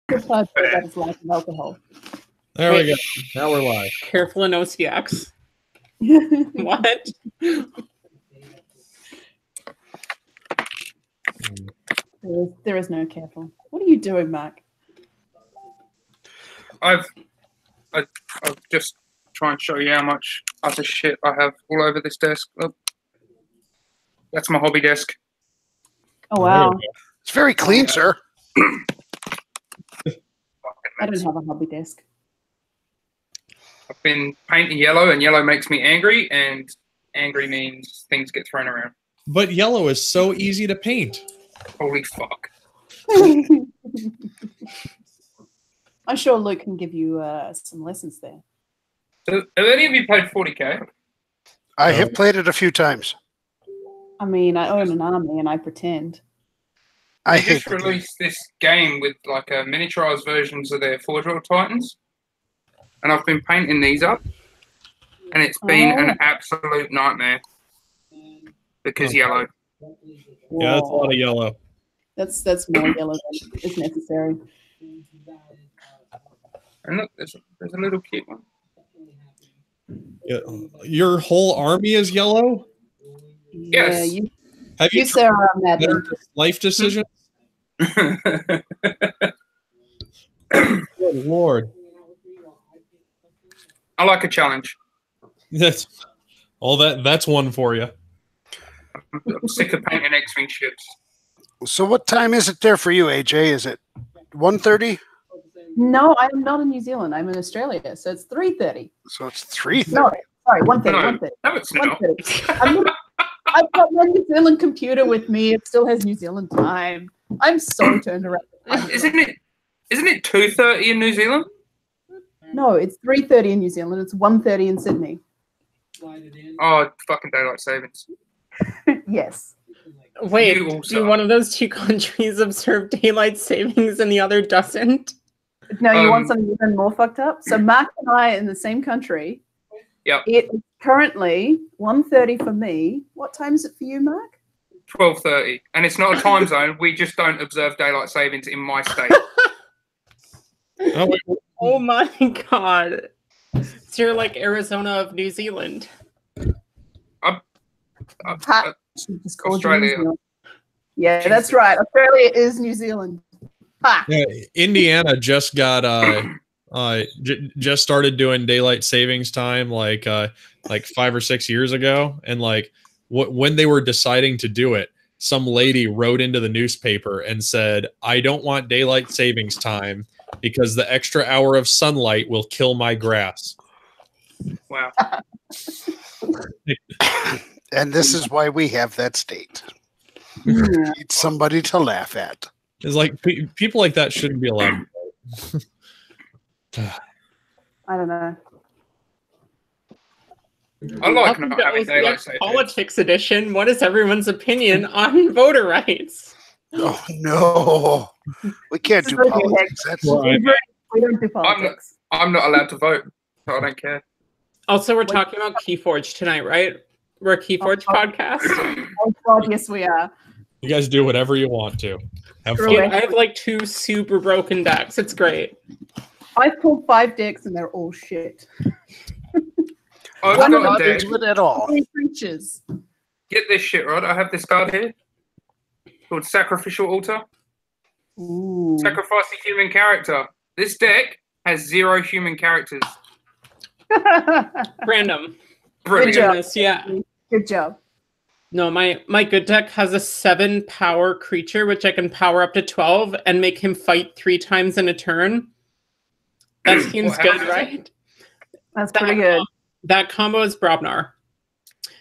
That is lack of alcohol. There we go. Now we're live. Careful in OCX. What? There is no careful. What are you doing, Mark? I'll just try and show you how much other shit I have all over this desk. Oh, that's my hobby desk. Oh, wow. It's very clean, sir. I don't have a hobby desk. I've been painting yellow, and yellow makes me angry, and angry means things get thrown around. But yellow is so easy to paint. Holy fuck. I'm sure Luke can give you some lessons there. So, have any of you played 40k? I have played it a few times. I mean, I own an army and I pretend. They just released this game with like miniaturized versions of their Forge World Titans, and I've been painting these up, and it's been an absolute nightmare because yellow. Yeah, that's a lot of yellow. That's more yellow than is necessary. And look, there's a little cute one. Yeah. Your whole army is yellow? Yes. Yeah, Have you Sarah tried better life decisions? Good Lord. I like a challenge. That's one for you. I'm sick of painting X-Wing ships. So what time is it there for you, AJ? Is it 1:30? No, I am not in New Zealand. I'm in Australia, so it's 3:30. So it's 3:30. No, sorry, 1:30. No, 1:30. no, it's not. 1:30. I've got my New Zealand computer with me. It still has New Zealand time. I'm so turned around. Isn't it 2:30 in New Zealand? No, it's 3:30 in New Zealand. It's 1:30 in Sydney. Oh, fucking daylight savings. Yes. Wait, You also- do one of those two countries observe daylight savings and the other doesn't? No, you want something even more fucked up? So Mark and I are in the same country. Yep. It is currently 1:30 for me. What time is it for you, Mark? 12:30, and it's not a time zone. We just don't observe daylight savings in my state. Oh my god. So you're like Arizona of New Zealand. Australia. Yeah, that's right. Australia is New Zealand. Ha! Yeah, Indiana just got just started doing daylight savings time like 5 or 6 years ago, and like when they were deciding to do it, some lady wrote into the newspaper and said, "I don't want daylight savings time because the extra hour of sunlight will kill my grass." Wow. And this is why we have that state. Yeah. Need somebody to laugh at. It's like people like that shouldn't be allowed. I don't know. I like Welcome not to having daylight OCX savings. Politics Edition. What is everyone's opinion on voter rights? Oh no, we can't do politics. That's We don't do politics. I'm not allowed to vote, so I don't care. Also, we're talking about Keyforge tonight, right? We're a Keyforge podcast. Oh God, yes, we are. You guys do whatever you want to. Have True. fun. Dude, I have like 2 super broken decks. It's great. I've pulled 5 decks and they're all shit. I've One of got a them deck. do it at all. 3 creatures. Get this shit, right? I have this card here called Sacrificial Altar. Ooh. Sacrifice a human character. This deck has 0 human characters. Random. Brilliant. job. Goodness, yeah. Good job. No, my good deck has a 7 power creature, which I can power up to 12 and make him fight 3 times in a turn. That seems What good, happens? right? That's pretty good. That combo is Brobnar.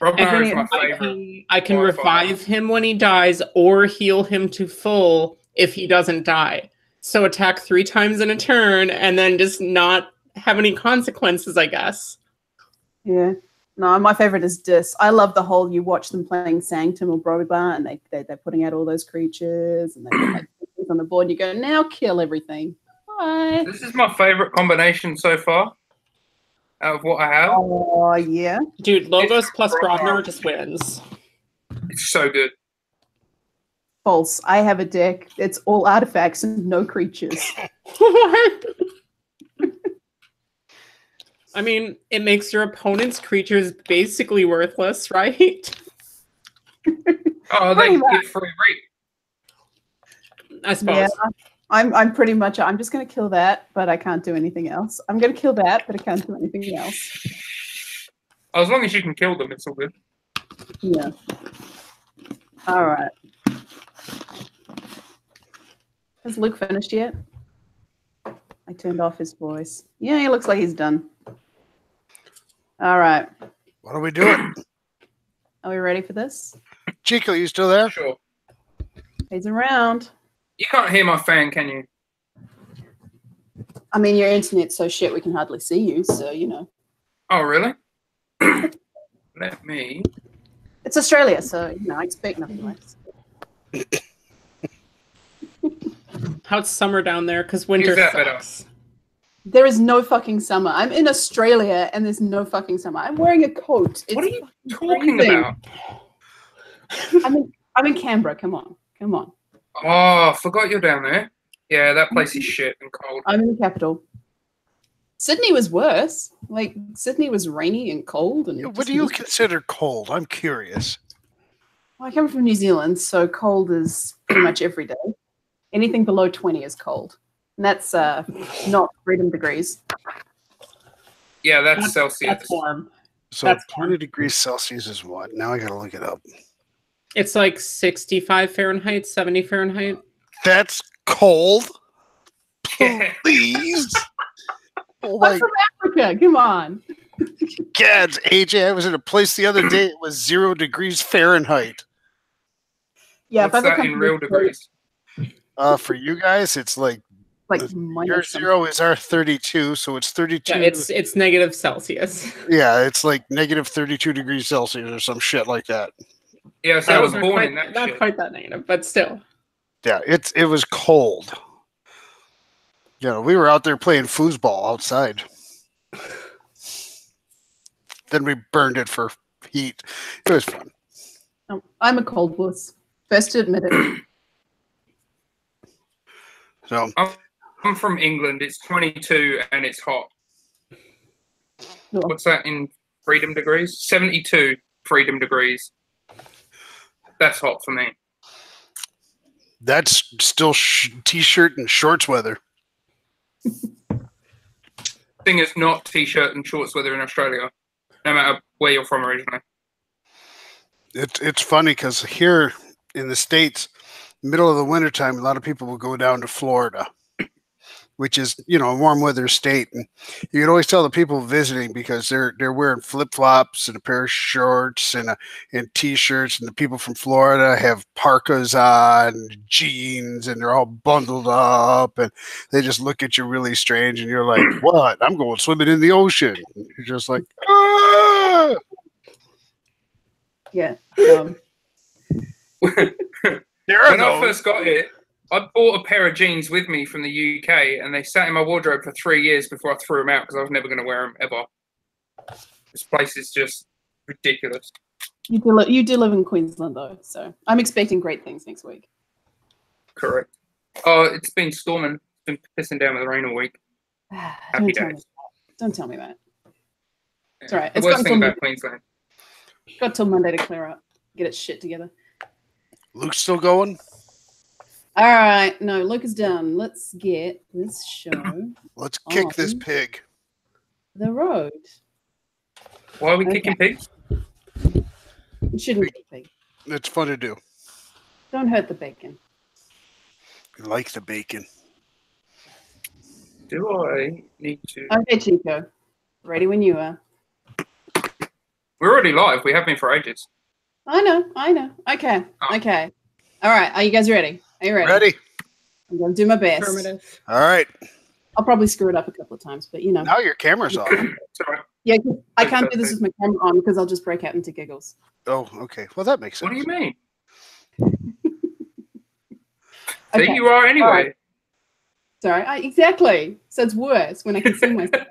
Brobnar is my I favorite. can By revive him when he dies or heal him to full if he doesn't die. So attack 3 times in a turn and then just not have any consequences, I guess. Yeah. No, my favorite is Dis. I love the whole you watch them playing Sanctum or Brobar and they're putting out all those creatures and they put like things on the board and you go, now kill everything. Bye. This is my favorite combination so far out of what I have. Oh, yeah. Dude, Logos plus Brobnar just wins. It's so good. False. I have a deck. It's all artifacts and no creatures. What? I mean, it makes your opponent's creatures basically worthless, right? Oh, they get free reap. I suppose. Yeah, I'm pretty much. I'm just going to kill that, but I can't do anything else. I'm going to kill that, but I can't do anything else. Oh, as long as you can kill them, it's all good. Yeah. All right. Has Luke finished yet? I turned off his voice. Yeah, he looks like he's done. All right. What are we doing? Are we ready for this? Chico, you still there? Sure. He's around. You can't hear my fan, can you? I mean, your internet's so shit we can hardly see you, so you know. Oh, really? Let me. It's Australia, so you know I expect nothing less. How's summer down there? Because winter sucks. There is no fucking summer. I'm in Australia and there's no fucking summer. I'm wearing a coat. It's what are you talking about? I'm in Canberra. Come on. Oh, I forgot you're down there. Yeah, that place is shit and cold. I'm in the capital. Sydney was worse. Like Sydney was rainy and cold. And what do you consider cold? I'm curious. Well, I come from New Zealand, so cold is pretty much every day. Anything below 20 is cold. And that's not freedom degrees. Yeah, that's Celsius. That's warm. So that's 20 degrees Celsius is what? Now I got to look it up. It's like 65 Fahrenheit, 70 Fahrenheit. That's cold. Please. Oh I'm from Africa. Come on. God, AJ, I was in a place the other day. It was 0 degrees Fahrenheit. Yeah, what's that in real degrees? For you guys, it's like your 0 is our 32, so it's 32. Yeah, it's negative Celsius. Yeah, it's like negative 32 degrees Celsius or some shit like that. Yeah, so I was born in that not shit. quite that negative, but still. Yeah, it was cold. You know, we were out there playing foosball outside. Then we burned it for heat. It was fun. I'm a cold wuss. Best to admit it. So I'm from England. It's 22 and it's hot. Sure. What's that in freedom degrees? 72 freedom degrees. That's hot for me. That's still t-shirt and shorts weather. Thing is not t-shirt and shorts weather in Australia, no matter where you're from originally. It's funny because here in the States, middle of the wintertime, a lot of people will go down to Florida, which is, you know, a warm weather state. And you can always tell the people visiting because they're wearing flip-flops and a pair of shorts and t-shirts, and the people from Florida have parkas on, jeans, and they're all bundled up, and they just look at you really strange, and you're like, what? I'm going swimming in the ocean. And you're just like, ah! Yeah. When I first got here, I bought a pair of jeans with me from the UK, and they sat in my wardrobe for 3 years before I threw them out because I was never going to wear them ever. This place is just ridiculous. You do live in Queensland, though, so I'm expecting great things next week. Correct. Oh, it's been storming. It's been pissing down with the rain all week. Happy days. Don't tell me that. It's all right. The worst thing about Queensland. Got till Monday to clear up. Get its shit together. Luke's still going? All right. No, Luke is done. Let's get this show. Let's kick this pig. The road. Why are we kicking pigs? You shouldn't kick pig. It's fun to do. Don't hurt the bacon. I like the bacon. Do I need to? Okay, Chico. Ready when you are. We're already live. We have been for ages. I know. Okay. Oh. Okay. All right. Are you guys ready? Are you ready? Ready. I'm going to do my best. Affirmative. All right. I'll probably screw it up a couple of times, but you know. Now your camera's off. It's all right. Yeah, I can't do this with my camera on because I'll just break out into giggles. Oh, okay. Well, that makes sense. What do you mean? Okay. There you are anyway. All right. Sorry. Exactly. So it's worse when I can see myself.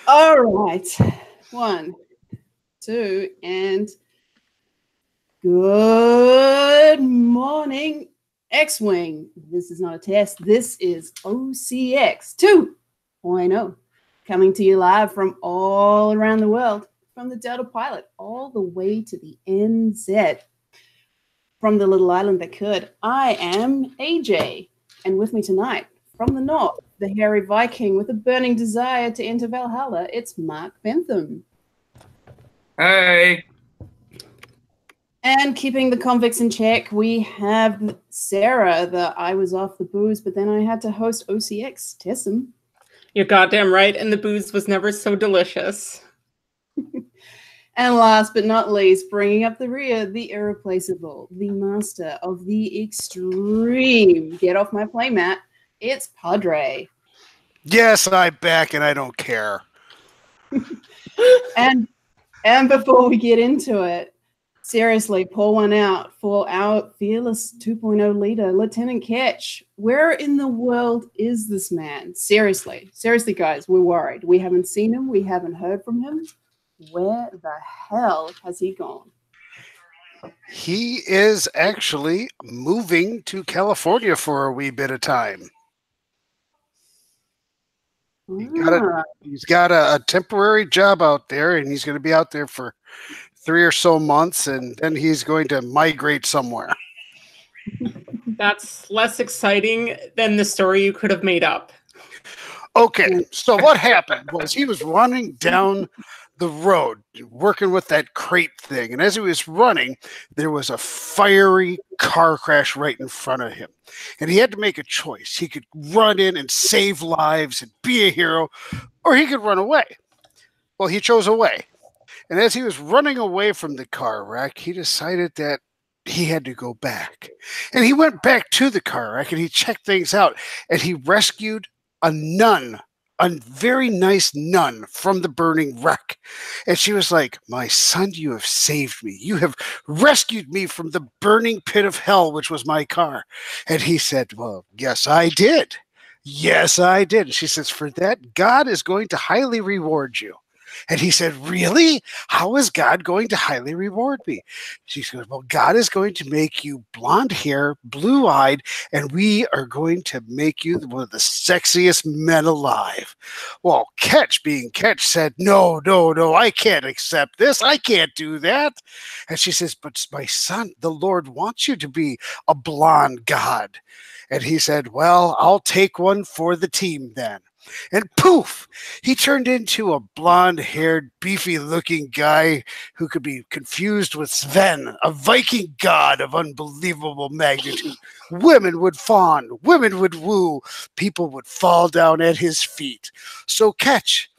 All right. 1, 2, and Good morning, X-Wing. This is not a test. This is OCX 2.0, coming to you live from all around the world, from the Delta Pilot all the way to the NZ, from the little island that could. I am AJ, and with me tonight, from the north, the hairy Viking with a burning desire to enter Valhalla, it's Mark Bentham. Hey. And keeping the convicts in check, we have Sarah, the I was off the booze, but then I had to host OCX, Tessum. You're goddamn right, and the booze was never so delicious. And last but not least, bringing up the rear, the irreplaceable, the master of the extreme. Get off my playmat. It's Padre. Yes, I'm back and I don't care. And before we get into it, seriously, pour one out for our fearless 2.0 leader, Lieutenant Ketch. Where in the world is this man? Seriously, guys, we're worried. We haven't seen him. We haven't heard from him. Where the hell has he gone? He is actually moving to California for a wee bit of time. He's got a temporary job out there, and he's going to be out there for 3 or so months, and then he's going to migrate somewhere. That's less exciting than the story you could have made up. Okay, so what happened was he was running down the road, working with that crate thing, and as he was running, there was a fiery car crash right in front of him, and he had to make a choice. He could run in and save lives and be a hero, or he could run away. Well, he chose away. And as he was running away from the car wreck, he decided that he had to go back. And he went back to the car wreck and he checked things out. And he rescued a nun, a very nice nun from the burning wreck. And she was like, "My son, you have saved me. You have rescued me from the burning pit of hell, which was my car." And he said, "Well, yes, I did. Yes, I did." And she says, "For that, God is going to highly reward you." And he said, "Really? How is God going to highly reward me?" She said, "Well, God is going to make you blonde hair, blue-eyed, and we are going to make you one of the sexiest men alive." Well, Ketch, being Ketch, said, no, I can't accept this. I can't do that." And she says, "But my son, the Lord wants you to be a blonde god." And he said, "Well, I'll take one for the team then." And poof, he turned into a blonde-haired, beefy-looking guy who could be confused with Sven, a Viking god of unbelievable magnitude. Women would fawn, women would woo, people would fall down at his feet. So Ketch,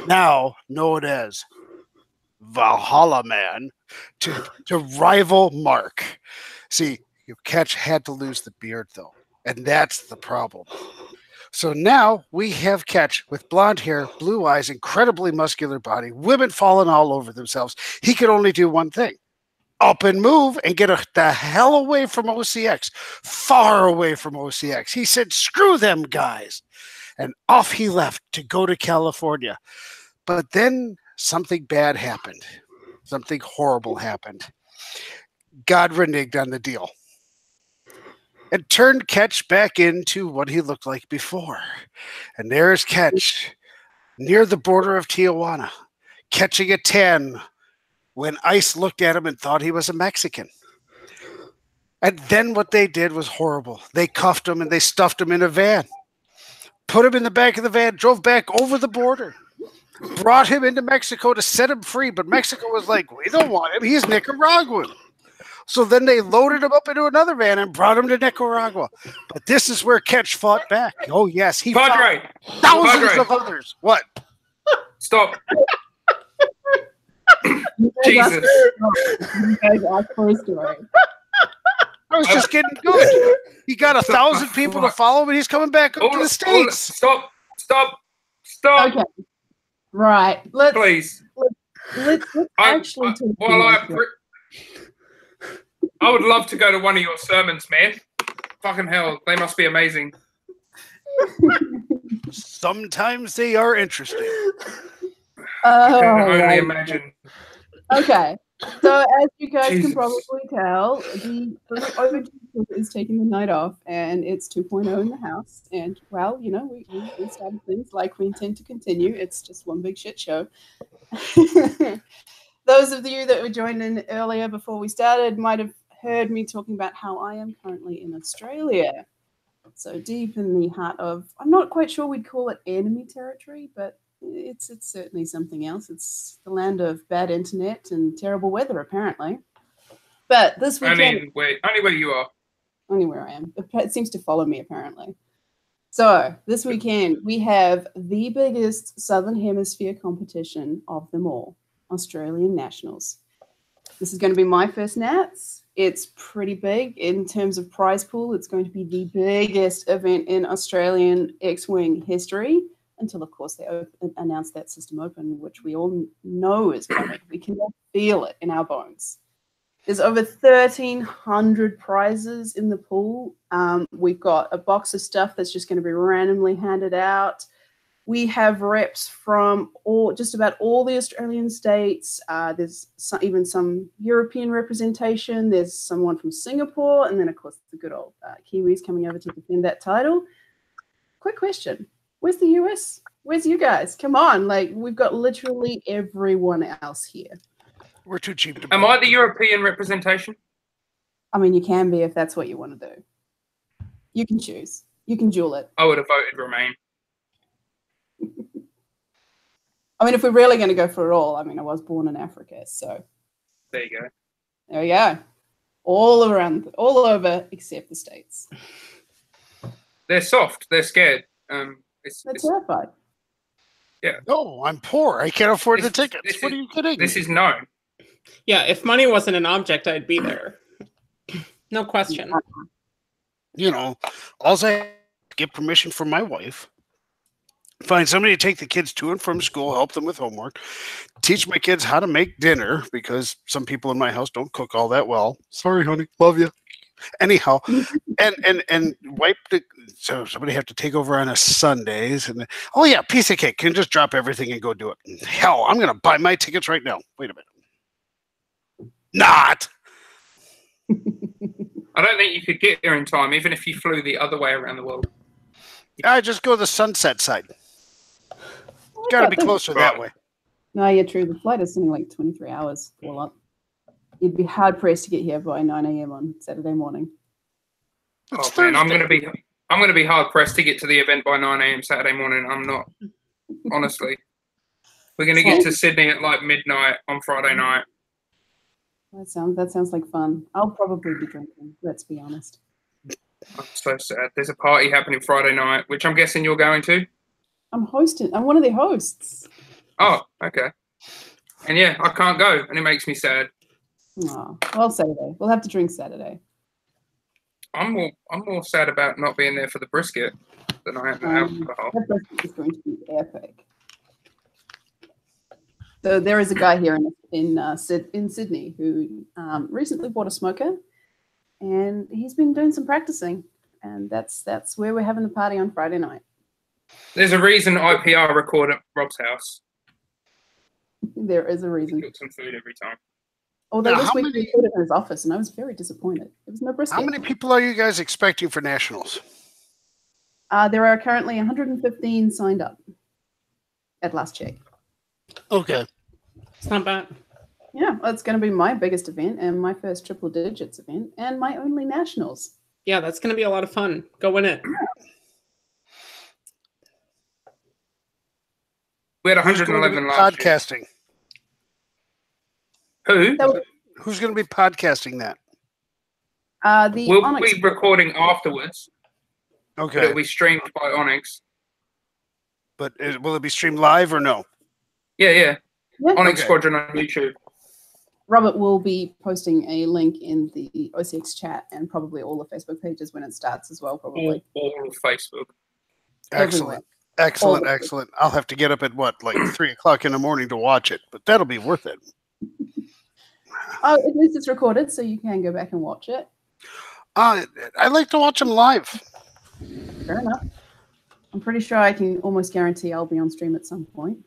now known as Valhalla Man, to rival Mark. See, Ketch had to lose the beard, though, and that's the problem. So now we have Ketch with blonde hair, blue eyes, incredibly muscular body, women falling all over themselves. He could only do one thing: up and move and get the hell away from OCX, far away from OCX. He said, "Screw them guys." And off he left to go to California. But then something bad happened. Something horrible happened. God reneged on the deal and turned Ketch back into what he looked like before. And there's Ketch, near the border of Tijuana, catching a tan when ICE looked at him and thought he was a Mexican. And then what they did was horrible. They cuffed him and they stuffed him in a van, put him in the back of the van, drove back over the border, brought him into Mexico to set him free. But Mexico was like, "We don't want him. He's Nicaraguan." So then they loaded him up into another van and brought him to Nicaragua. But this is where Ketch fought back. Oh, yes. He Padre, fought thousands Padre. of others. What? Stop. Jesus. You guys asked for a story. I was just getting good. He got 1,000 people to follow him, and he's coming back up to the States. Stop. Okay. Right. Please. Let's actually talk about this. I would love to go to one of your sermons, man. Fucking hell, they must be amazing. Sometimes they are interesting. I can only imagine. Okay. So as you guys Jesus. can probably tell, the OG is taking the night off, and it's 2.0 in the house. And well, you know, we started things like we intend to continue. It's just one big shit show. Those of you that were joined in earlier before we started might have heard me talking about how I am currently in Australia. So deep in the heart of, I'm not quite sure we'd call it enemy territory, but it's certainly something else. It's the land of bad internet and terrible weather, apparently. But this weekend, only where you are. only where I am. It seems to follow me, apparently. So this weekend we have the biggest Southern Hemisphere competition of them all, Australian Nationals. This is going to be my first Nats. It's pretty big in terms of prize pool. It's going to be the biggest event in Australian X-Wing history until, of course, they announce that system open, which we all know is coming. We can all feel it in our bones. There's over 1,300 prizes in the pool. We've got a box of stuff that's just going to be randomly handed out. We have reps from just about all the Australian states. There's even some European representation. There's someone from Singapore. And then, of course, the good old Kiwis coming over to defend that title. Quick question. Where's the US? Where's you guys? Come on. Like, we've got literally everyone else here. We're too cheap to. Am I the European representation? I mean, you can be if that's what you want to do. You can choose. You can duel it. I would have voted Remain. I mean, if we're really going to go for it all, I mean, I was born in Africa, so There you go. there we go. All around, all over, except the States. They're soft. They're scared. They're terrified. No, I'm poor. I can't afford the This- tickets. this What is- are you kidding? This is known. Yeah, if money wasn't an object, I'd be there. No question. You know, all I have to get permission from my wife. Find somebody to take the kids to and from school, help them with homework, teach my kids how to make dinner because some people in my house don't cook all that well. Sorry, honey, love you. Anyhow, and wipe the. So somebody have to take over on a Sundays, and oh yeah, piece of cake. Can just drop everything and go do it. Hell, I'm gonna buy my tickets right now. Wait a minute. Not. I don't think you could get there in time, even if you flew the other way around the world. I just go the sunset side. Got to be closer that way. No, yeah, true. The flight is something like 23 hours all up. You'd be hard pressed to get here by 9 a.m. on Saturday morning. It's Oh man, I'm Thursday. gonna be hard pressed to get to the event by 9 a.m. Saturday morning. I'm not. Honestly, we're gonna get to Sydney at like midnight on Friday night. That sounds like fun. I'll probably be drinking. Let's be honest. I'm so sad. There's a party happening Friday night, which I'm guessing you're going to. I'm hosting. I'm one of the hosts. Oh, okay. And yeah, I can't go, and it makes me sad. Oh, well, Saturday. We'll have to drink Saturday. I'm more sad about not being there for the brisket than I am the alcohol. That brisket is going to be epic. So there is a guy here in Sydney who recently bought a smoker, and he's been doing some practicing, and that's where we're having the party on Friday night. There's a reason IPR record at Rob's house. There is a reason. Cook some food every time. Although Now, this how week many- we put it in his office, and I was very disappointed. There was no brisket. How many people are you guys expecting for nationals? There are currently 115 signed up at last check. Okay. It's not bad. Yeah, well, it's going to be my biggest event and my first triple digits event and my only nationals. Yeah, that's going to be a lot of fun. Go win it. We had Who's going to 111 be last year. podcasting? Who? So, Who's going to be podcasting that? the We'll Onyx be recording afterwards. But Okay. it'll be streamed by Onyx. But will it be streamed live or no? Yeah. Yeah. Onyx Okay. Squadron on YouTube. Robert will be posting a link in the OCX chat and probably all the Facebook pages when it starts as well, probably. All of Facebook. Excellent. Excellent. All- Excellent. I'll have to get up at what, like 3 o'clock in the morning to watch it, but that'll be worth it. Oh, at least it's recorded, so you can go back and watch it. I like to watch them live. Fair enough. I'm pretty sure I can almost guarantee I'll be on stream at some point.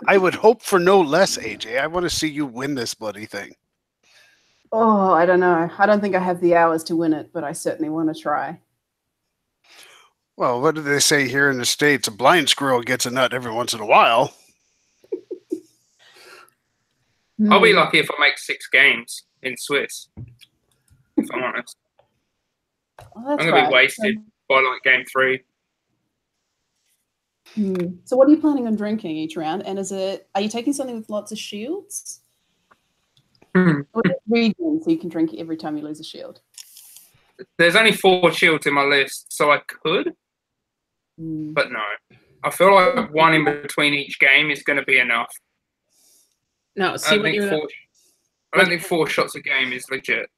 I would hope for no less, AJ. I want to see you win this bloody thing. Oh, I don't know. I don't think I have the hours to win it, but I certainly want to try. Well, what do they say here in the States? A blind squirrel gets a nut every once in a while. I'll be lucky if I make 6 games in Swiss, if I'm honest. Oh, I'm going to be wasted by like game 3. So what are you planning on drinking each round? And are you taking something with lots of shields? Or is it region so you can drink it every time you lose a shield? There's only 4 shields in my list, so I could, but no. I feel like 1 in between each game is going to be enough. No, see I don't think 4 shots a game is legit.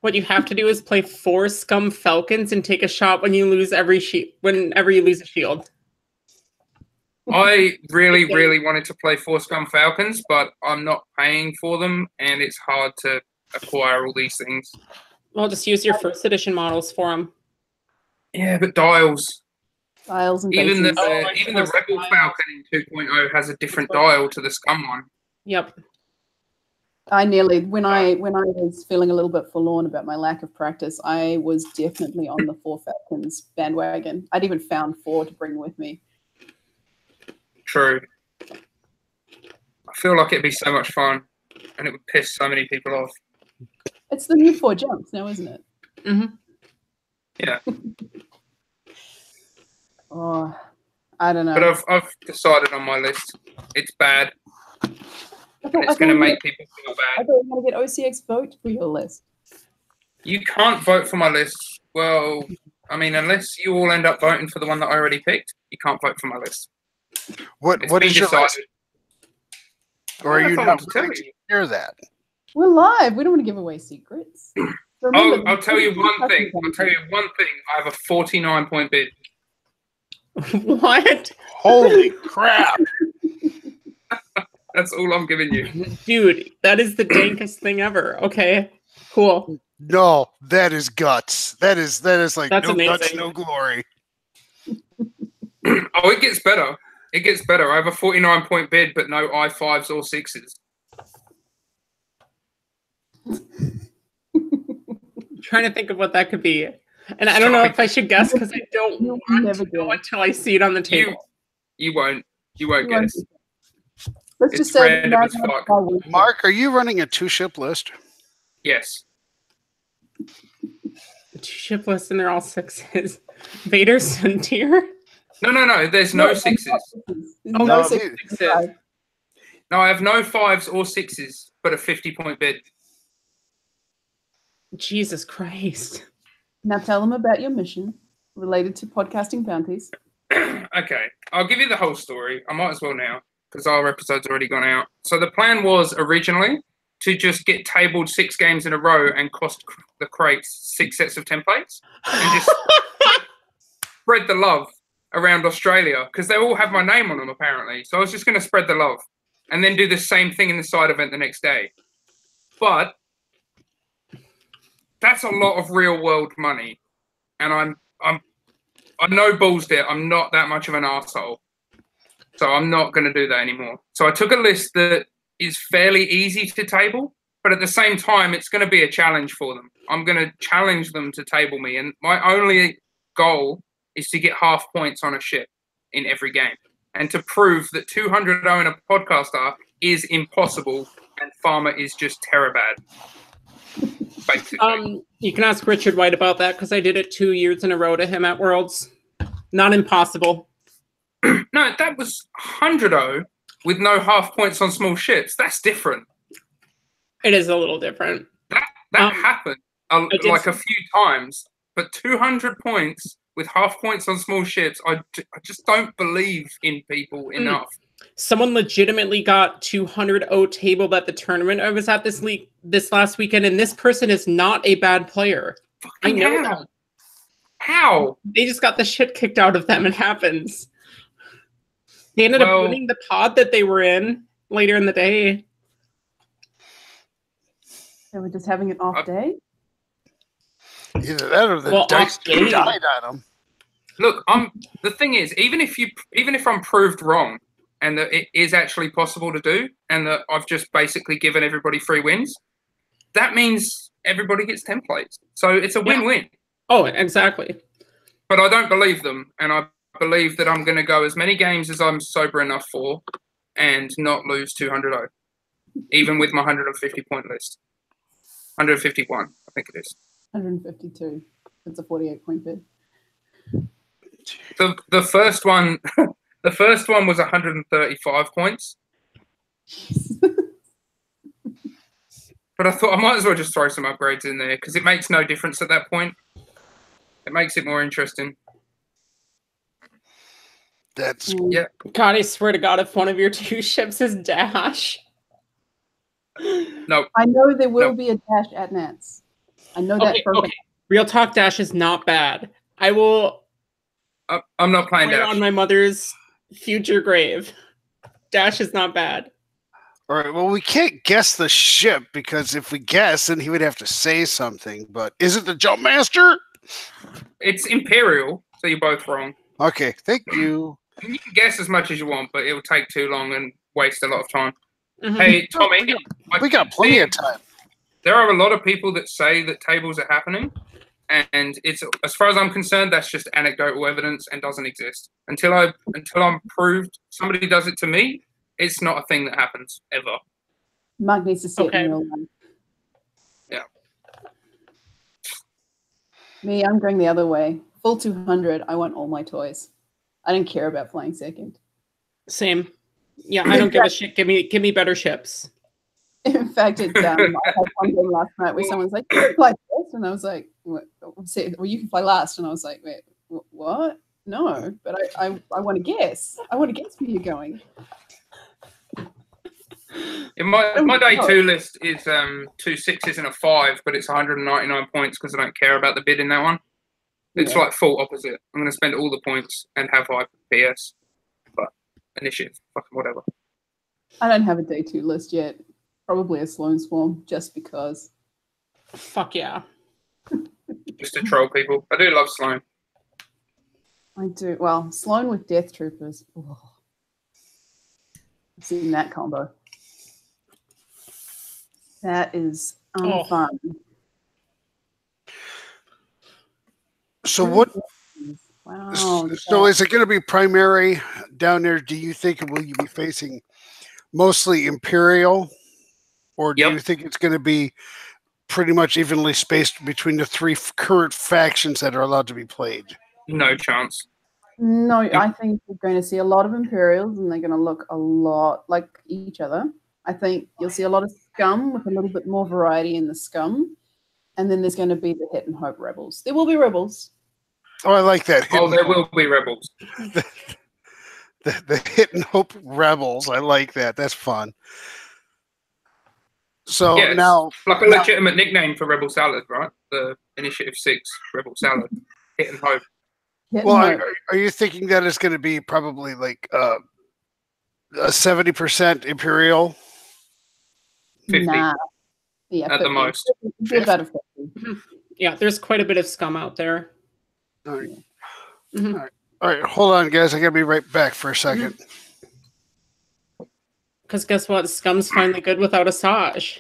what you have to do is play 4 Scum Falcons and take a shot when you lose whenever you lose a shield. I really, really wanted to play 4 Scum Falcons, but I'm not paying for them, and it's hard to acquire all these things. Well, just use your first edition models for them. Yeah, but dials. Dials and Even the bases. Rebel Falcon in 2.0 has a different dial to the Scum one. Yep. When I was feeling a little bit forlorn about my lack of practice, I was definitely on the 4 Falcons bandwagon. I'd even found 4 to bring with me. True. I feel like it'd be so much fun, and it would piss so many people off. It's the new 4 jumps now, isn't it? Mm-hmm. Yeah. Oh, I don't know. But I've decided on my list. It's bad. It's going to make people feel I bad. thought you were going to get OCX vote for your list. You can't vote for my list. Well, I mean, unless you all end up voting for the one that I already picked, you can't vote for my list. What is your list? Or are you not willing to hear that? We're live. We don't want to give away secrets. Remember, I'll tell you one thing. I have a 49-point bid. What? Holy crap. That's all I'm giving you. Dude, that is the dankest thing ever. Okay, cool. No, that is guts. That is like That's no amazing. guts, no glory. Oh, it gets better. It gets better. I have a 49-point bid, but no I5s or 6s. I'm trying to think of what that could be. And I don't know if I should guess because I don't want to know until I see it on the table. You won't guess. Let's It's just say random as fuck. Mark, are you running a 2-ship list? Yes. 2-ship list and they're all 6s. Vader Suntier? No. There's no 6s. Oh, no no, 6s. No, I have no 5s or 6s, but a 50-point bid. Jesus Christ. Now tell them about your mission related to podcasting bounties. Okay, I'll give you the whole story. I might as well now, because our episode's already gone out. So the plan was originally to just get tabled 6 games in a row and cost the crates 6 sets of templates and just spread the love around Australia, because they all have my name on them apparently. So I was just going to spread the love and then do the same thing in the side event the next day. But that's a lot of real world money, and I'm no balls there. I'm not that much of an arsehole. So I'm not going to do that anymore. So I took a list that is fairly easy to table, but at the same time, it's going to be a challenge for them. I'm going to challenge them to table me. And my only goal is to get half points on a ship in every game and to prove that 200-0 in a podcaster is impossible and Farmer is just terribad. Basically. You can ask Richard White about that because I did it 2 years in a row to him at Worlds. Not impossible. No, that was 100-0 with no half points on small ships. That's different. It is a little different. That happened like a few times, but 200 points with half points on small ships, I just don't believe in people enough. Someone legitimately got 200-0 tabled at the tournament I was at this last weekend, and this person is not a bad player. I know that. How? They just got the shit kicked out of them. It happens. They ended up winning the pod that they were in later in the day. They were just having an off day? Either that or the dice died on them. Look, the thing is, even if I'm proved wrong, and that it is actually possible to do, and that I've just basically given everybody free wins, that means everybody gets templates. So it's a win-win. Oh, exactly. But I don't believe them, and I believe that I'm going to go as many games as I'm sober enough for, and not lose 200-0, even with my 150-point list. 151, I think it is. 152. It's a 48-point bid. The first one, the first one was 135 points. But I thought I might as well just throw some upgrades in there because it makes no difference at that point. It makes it more interesting. That's Yeah. God, I swear to God, if one of your 2 ships is Dash. No. I know there will be a Dash at Nats. I know that for a fact. Real talk, Dash is not bad. I will. I'm not playing Dash Dash on my mother's future grave. Dash is not bad. all right. Well, we can't guess the ship because if we guess, then he would have to say something. But is it the Jump Master? It's Imperial, so you're both wrong. Okay, thank you. You can guess as much as you want, but it will take too long and waste a lot of time. Mhm. Hey, Tommy, We got plenty of time. there are a lot of people that say that tables are happening, and it's, as far as I'm concerned, that's just anecdotal evidence and doesn't exist. Until I'm proved somebody does it to me, it's not a thing that happens ever. Mark needs to see it in real life. Yeah. Me, I'm going the other way. Full 200. I want all my toys. I don't care about flying second. Same. Yeah, I don't give a shit. Give me better ships. In fact, I had one game last night where someone's like, "You can fly first," and I was like, "What?" Well, you can fly last, and I was like, "Wait, what? No, but I want to guess. I want to guess where you're going." In my day 2 list is 2 6s and a 5, but it's 199 points because I don't care about the bid in that one. It's like full opposite. I'm going to spend all the points and have high PS, but initiative, fucking whatever. I don't have a day 2 list yet. Probably a Sloan Swarm, just because. Fuck yeah. Just to troll people. I do love Sloan. I do. Well, Sloan with Death Troopers. Oh. I've seen that combo. That is fun. So what? Wow. So is it going to be primary down there? Do you think will you be facing mostly Imperial, or do you think it's going to be pretty much evenly spaced between the 3 current factions that are allowed to be played? No chance. No, I think we're going to see a lot of Imperials, and they're going to look a lot like each other. I think you'll see a lot of Scum with a little bit more variety in the Scum, and then there's going to be the Hit and Hope Rebels. There will be Rebels. Oh, I like that. There will be Rebels. The Hit and Hope Rebels. I like that. That's fun. So yeah, now, like a legitimate nickname for Rebel Salad, right? The Initiative 6 Rebel Salad. Hit and Hope. Well, are you thinking that it's going to be probably like a 70% Imperial? 50. Nah. Yeah, at 50. the most. About a 50. Yeah, there's quite a bit of Scum out there. All right. Mm-hmm. All right, hold on, guys. I got to be right back for a second. Because guess what? Scum's finally good without Asajj.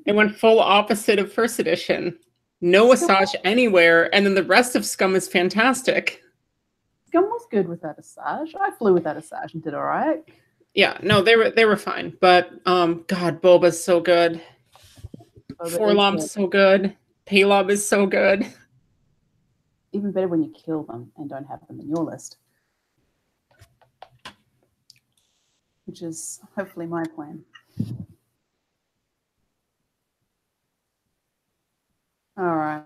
It went full opposite of first edition. No Asajj anywhere, and then the rest of Scum is fantastic. Scum was good without Asajj. I flew without Asajj and did all right. Yeah, no, they were fine. But God, Boba's so good. Forlom's so good. Palob is so good. Even better when you kill them and don't have them in your list. Which is hopefully my plan. All right.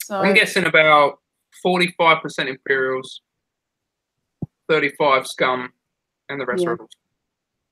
So I'm guessing about 45% Imperials, 35 Scum, and the rest Rebels.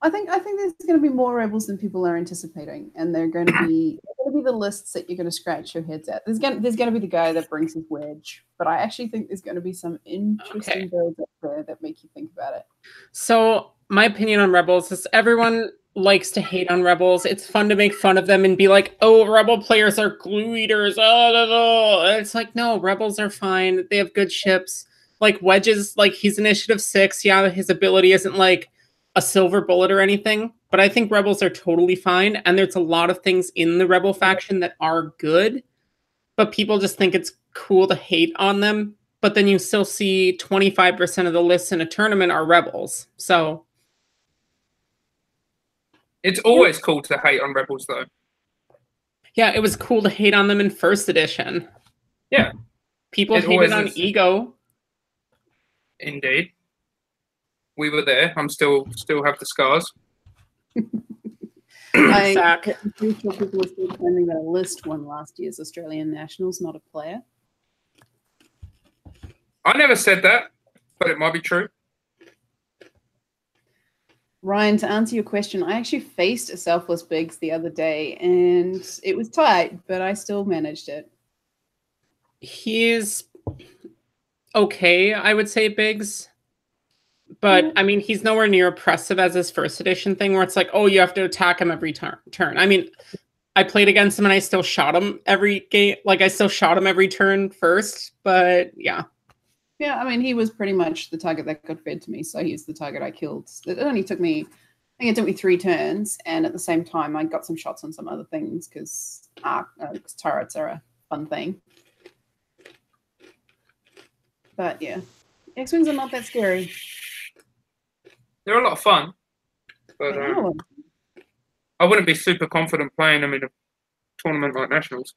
I think there's going to be more rebels than people are anticipating, and they're going to be the lists that you're going to scratch your heads at. There's going to be the guy that brings his wedge, but I actually think there's going to be some interesting builds up there that make you think about it. So my opinion on rebels is everyone likes to hate on rebels. It's fun to make fun of them and be like, "Oh, rebel players are glue eaters." And it's like, no, rebels are fine. They have good ships. Like Wedge's, like he's initiative 6. Yeah, his ability isn't like a silver bullet or anything, but I think rebels are totally fine. And there's a lot of things in the rebel faction that are good, but people just think it's cool to hate on them. But then you still see 25% of the lists in a tournament are rebels. So it's always cool to hate on rebels, though. Yeah, it was cool to hate on them in first edition. Yeah. People hated on Ego. Indeed. We were there. I'm still have the scars. I'm pretty sure people were still claiming that a list won last year's Australian Nationals, not a player. I never said that, but it might be true. Ryan, to answer your question, I actually faced a Selfless Biggs the other day, and it was tight, but I still managed it. He's okay, I would say, Biggs. But, I mean, he's nowhere near oppressive as his first edition thing, where it's like, oh, you have to attack him every turn. I mean, I played against him and I still shot him every game. Like, I still shot him every turn first, but yeah. Yeah, I mean, he was pretty much the target that got fed to me, so he's the target I killed. It only took me, I think it took me 3 turns, and at the same time, I got some shots on some other things, because turrets are a fun thing. But yeah, X-Wings are not that scary. They're a lot of fun, but I wouldn't be super confident playing them in a tournament like Nationals.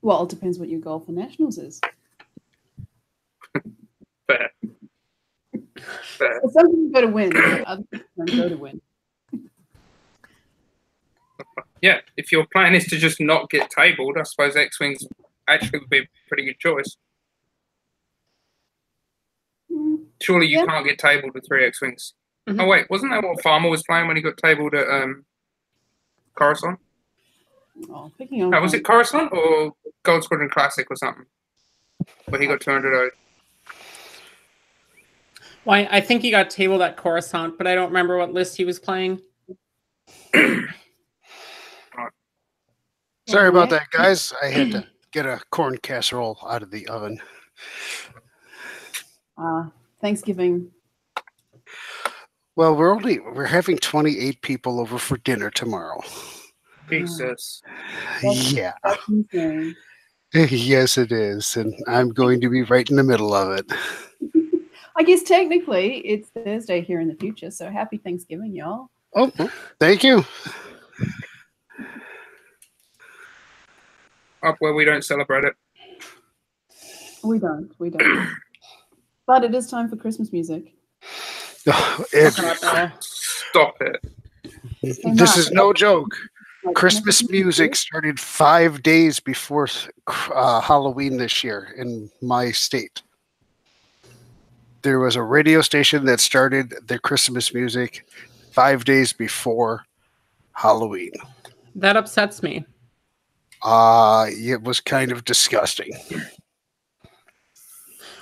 Well, it depends what your goal for Nationals is. Fair. So some people go to win, but other people don't go to win. Yeah, if your plan is to just not get tabled, I suppose X-Wings actually would be a pretty good choice. Surely you can't get tabled with 3 X-Wings. Oh, wait, wasn't that what Farmer was playing when he got tabled at Coruscant? Oh, picking on was it Coruscant or Gold Squadron Classic or something? Where he got 200 Well, I think he got tabled at Coruscant, but I don't remember what list he was playing. Sorry about that, guys. I had to get a corn casserole out of the oven. Thanksgiving. Well, we're having 28 people over for dinner tomorrow. Jesus. Yeah. Yes, it is. And I'm going to be right in the middle of it. I guess technically it's Thursday here in the future, so happy Thanksgiving, y'all. Oh, thank you. Up where we don't celebrate it. We don't. But it is time for Christmas music. Stop it. This is no joke. Christmas music started 5 days before Halloween this year in my state. There was a radio station that started their Christmas music 5 days before Halloween. That upsets me. It was kind of disgusting.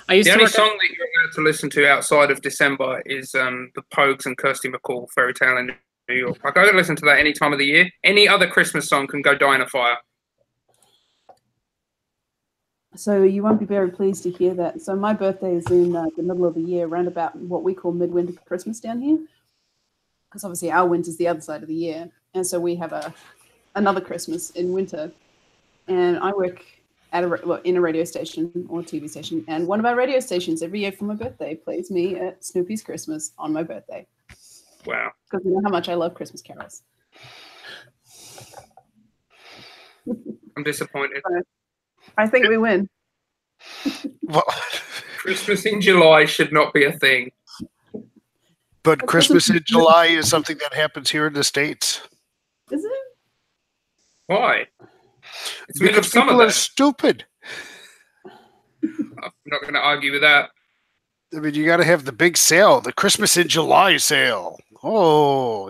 The only song that you're allowed to listen to outside of December is the Pogues and Kirsty McCall, Fairy Tale in New York. Like, I can listen to that any time of the year. Any other Christmas song can go die in a fire. So you won't be very pleased to hear that. So my birthday is in the middle of the year, around about what we call midwinter Christmas down here. Because obviously our winter's the other side of the year. And so we have another Christmas in winter. And I work at in a radio station or TV station. And one of our radio stations every year for my birthday plays me at Snoopy's Christmas on my birthday. Wow. Because you know how much I love Christmas carols. I'm disappointed. I think we win. Well, Christmas in July should not be a thing. But Christmas in July is something that happens here in the States. Is it? Why? It's because people are stupid. I'm not going to argue with that. I mean, you got to have the big sale, the Christmas in July sale. Oh,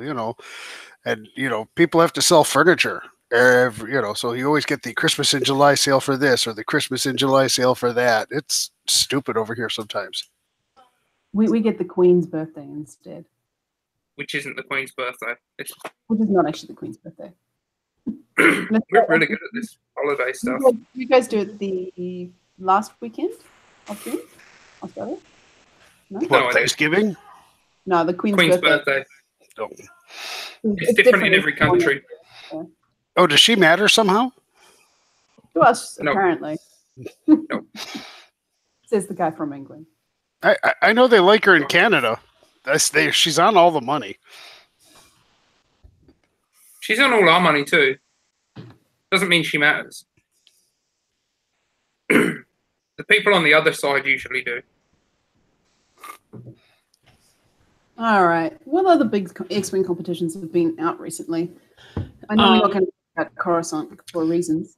and people have to sell furniture. So you always get the Christmas in July sale for this or the Christmas in July sale for that. It's stupid over here sometimes. We get the Queen's birthday instead. Which isn't the Queen's birthday. Which is not actually the Queen's birthday. We're really good at this holiday stuff. You guys do it the last weekend of June? Australia? No? What, Thanksgiving? No, the Queen's birthday. Oh. It's different in every country. Yeah. Oh, does she matter somehow? To us, No. apparently. No. Says the guy from England. I know they like her in Canada. She's on all the money. She's on all our money too. Doesn't mean she matters. The people on the other side usually do. All right. What other big X-Wing competitions have been out recently? I know we're not going to talk about Coruscant for reasons.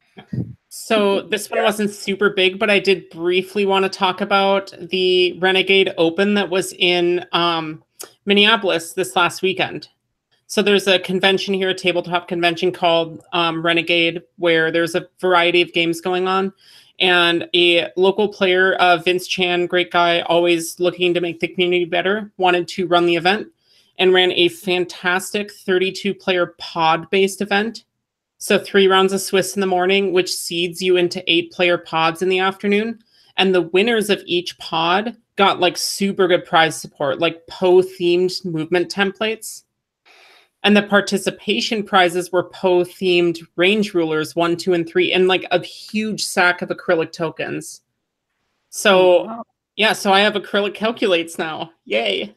So this one wasn't super big, but I did briefly want to talk about the Renegade Open that was in Minneapolis this last weekend. So there's a convention here, a tabletop convention called Renegade, where there's a variety of games going on. And a local player, Vince Chan, great guy, always looking to make the community better, wanted to run the event and ran a fantastic 32-player pod-based event. So 3 rounds of Swiss in the morning, which seeds you into 8-player pods in the afternoon. And the winners of each pod got like super good prize support, like Poe-themed movement templates. And the participation prizes were Poe-themed range rulers 1, 2, and 3, and like a huge sack of acrylic tokens. So, yeah, so I have acrylic calculates now. Yay.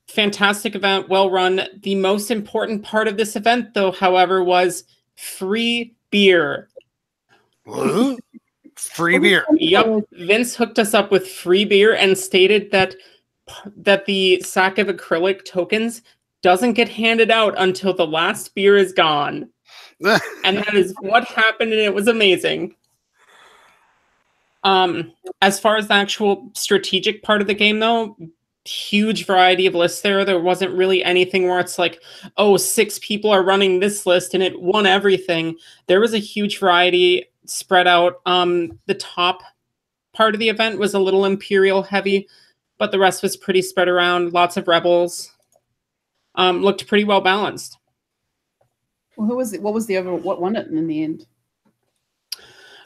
Fantastic event, well run. The most important part of this event, though, however, was free beer. What? Free beer? Yep. Vince hooked us up with free beer and stated that the sack of acrylic tokens doesn't get handed out until the last beer is gone. And that is what happened, and it was amazing. As far as the actual strategic part of the game, though, huge variety of lists there. There wasn't really anything where it's like, oh, 6 people are running this list and it won everything. There was a huge variety spread out. The top part of the event was a little Imperial heavy, but the rest was pretty spread around. Lots of Rebels. Looked pretty well balanced. Well, who was it? What won it in the end?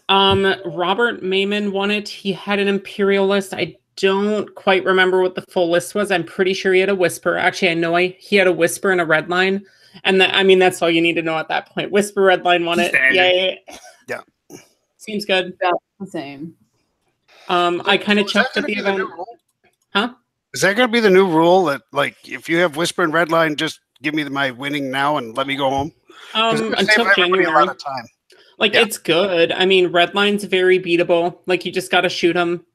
Robert Mayman won it. He had an Imperial list. I don't quite remember what the full list was. I'm pretty sure he had a Whisper. Actually, I know he had a Whisper and a Redline. And that's all you need to know at that point. Whisper, Redline won it. Yay. Yeah. Seems good. About the same. I kind of checked at the event. Huh? Is that going to be the new rule that, like, if you have Whisper and Redline, just give me my winning now and let me go home? Until January. A lot of time. It's good. I mean, Redline's very beatable. Like, you just got to shoot him.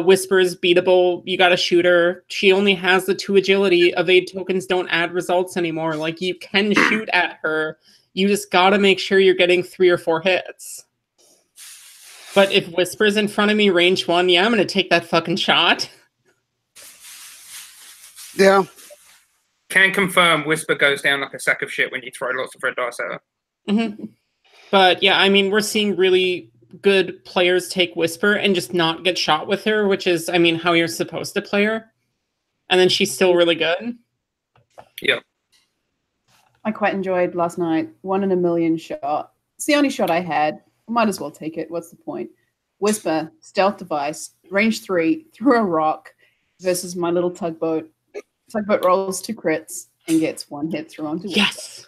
Whisper's beatable. You got to shoot her. She only has the 2 agility. Evade tokens don't add results anymore. Like, you can shoot at her. You just got to make sure you're getting 3 or 4 hits. But if Whisper's in front of me, range 1, yeah, I'm going to take that fucking shot. Yeah. Can confirm Whisper goes down like a sack of shit when you throw lots of red dice at her. Mm-hmm. But yeah, I mean, we're seeing really good players take Whisper and just not get shot with her, which is, I mean, how you're supposed to play her. And then she's still really good. Yeah. I quite enjoyed last night. 1 in a million shot. It's the only shot I had. I might as well take it. What's the point? Whisper, stealth device, range 3, through a rock versus my little tugboat. Tugboat rolls 2 crits and gets 1 hit through onto Whisper. Yes.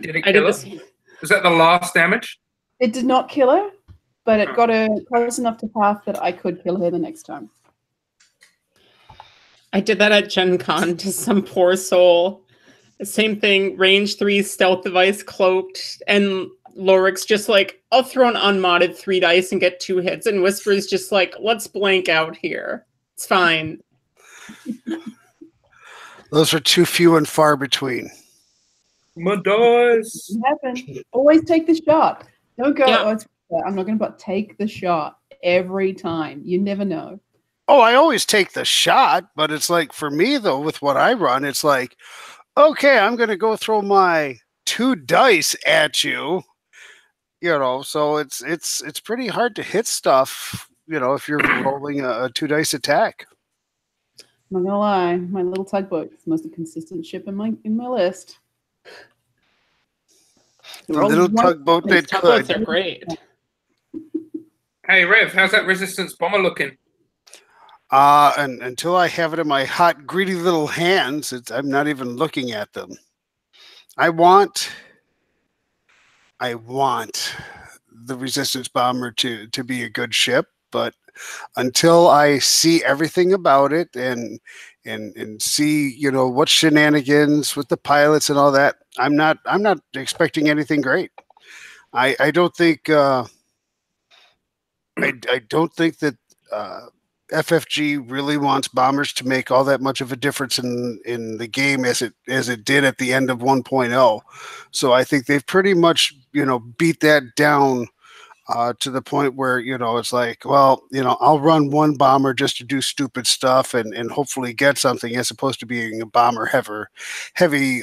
Did it kill her? Was that the last damage? It did not kill her, but it got her close enough to path that I could kill her the next time. I did that at Gen Con to some poor soul. Same thing, range 3, stealth device, cloaked, and Lorik's just like, I'll throw an unmodded 3 dice and get 2 hits, and Whisper's just like, let's blank out here. It's fine. Those are too few and far between. My dice. It happened. Always take the shot. Don't go, Yeah. I'm not going to take the shot every time. You never know. Oh, I always take the shot, but it's like for me though, with what I run, it's like, okay, I'm going to go throw my 2 dice at you. So it's pretty hard to hit stuff. If you're rolling a 2 dice attack. I'm not gonna lie, my little tugboat is the most consistent ship in my list. The little tugboat that Tugboats could. are great. Hey, Rev, how's that resistance bomber looking? And until I have it in my hot, greedy little hands, I'm not even looking at them. I want the resistance bomber to be a good ship, but until I see everything about it and see what shenanigans with the pilots and all that, I'm not expecting anything great. I don't think I don't think that FFG really wants bombers to make all that much of a difference in the game as it did at the end of 1.0. So I think they've pretty much beat that down to the point where it's like, well, I'll run one bomber just to do stupid stuff and hopefully get something, as opposed to being a bomber heavy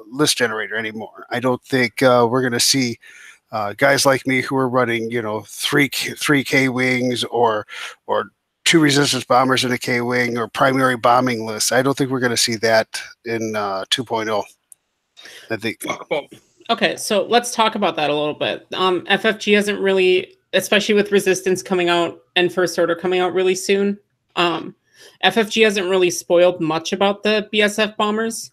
list generator anymore. I don't think we're going to see guys like me who are running 3K wings or 2 resistance bombers in a K wing or primary bombing lists. I don't think we're going to see that in 2.0. I think. Okay, so let's talk about that a little bit. FFG hasn't really, especially with Resistance coming out and First Order coming out really soon, FFG hasn't really spoiled much about the BSF bombers.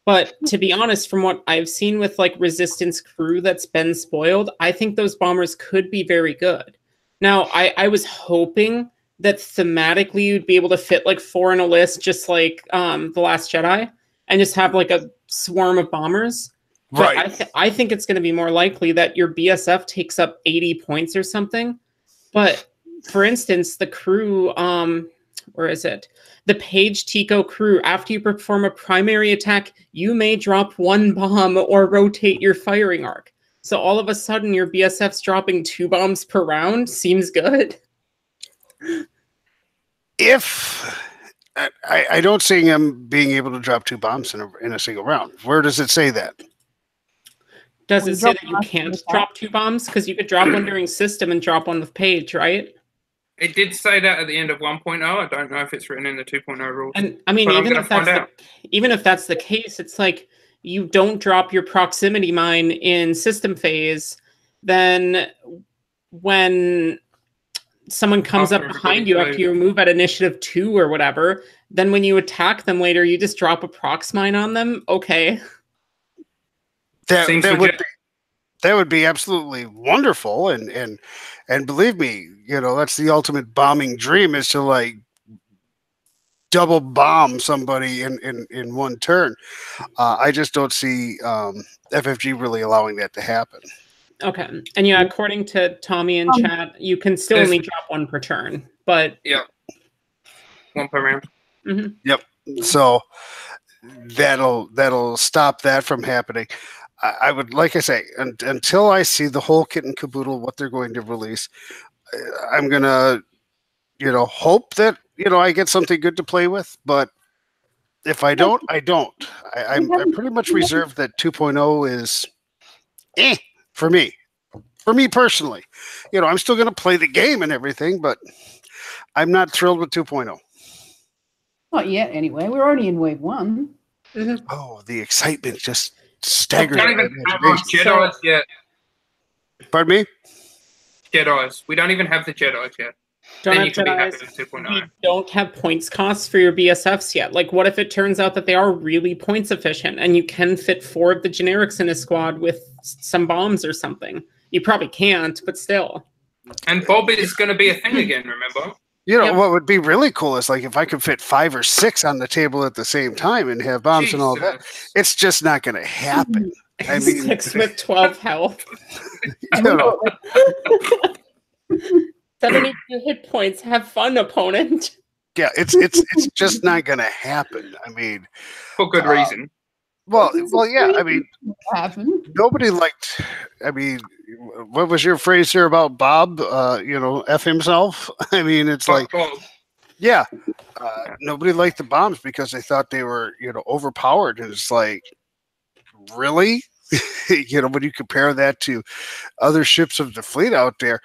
But to be honest, from what I've seen with like Resistance crew that's been spoiled, I think those bombers could be very good. Now, I was hoping that thematically you'd be able to fit like 4 in a list, just like The Last Jedi, and just have like a swarm of bombers. Right. But I think it's going to be more likely that your BSF takes up 80 points or something. But for instance, the crew, where is it? The Page Tico crew, after you perform a primary attack, you may drop 1 bomb or rotate your firing arc. So all of a sudden, your BSF's dropping 2 bombs per round. Seems good. If I don't see him being able to drop 2 bombs in a single round. Where does it say that? Does it say that you can't drop 2 bombs? Because you could drop one during system and drop one with Page, right? It did say that at the end of 1.0. I don't know if it's written in the 2.0 rules. And I mean, even if that's the case, it's like you don't drop your proximity mine in system phase, then when someone comes up behind you after you move at initiative 2 or whatever, then when you attack them later, you just drop a prox mine on them. Okay. That would be absolutely wonderful, and believe me, that's the ultimate bombing dream, is to like double bomb somebody in one turn. I just don't see FFG really allowing that to happen. Okay, and yeah, according to Tommy in chat, you can still only drop 1 per turn, but yeah, 1 per round. Mm-hmm. Yep. So that'll stop that from happening. I would, like I say, until I see the whole kit and caboodle, what they're going to release, I'm gonna, hope that I get something good to play with. But if I don't, I don't. I pretty much reserved that 2.0 is, for me. For me personally, I'm still gonna play the game and everything, but I'm not thrilled with 2.0. Not yet, anyway. We're only in wave 1. Mm-hmm. Oh, the excitement just staggered. We don't even have Jedi's yet. Pardon me? Jedi's. We don't even have the Jedi's yet. Then you can be happy with 2.0. We don't have points costs for your BSFs yet. Like, what if it turns out that they are really points efficient and you can fit 4 of the generics in a squad with some bombs or something? You probably can't, but still. And Bob is going to be a thing again, remember? What would be really cool is like if I could fit 5 or 6 on the table at the same time and have bombs and all that. It's just not going to happen. I mean, 6 with 12 health. 72 hit points. Have fun, opponent. Yeah, it's just not going to happen. I mean, for good reason. Well, yeah. I mean, nobody liked. I mean, what was your phrase here about Bob? F himself. I mean, it's like, Yeah. Nobody liked the bombs because they thought they were, overpowered. And it's like, really? When you compare that to other ships of the fleet out there,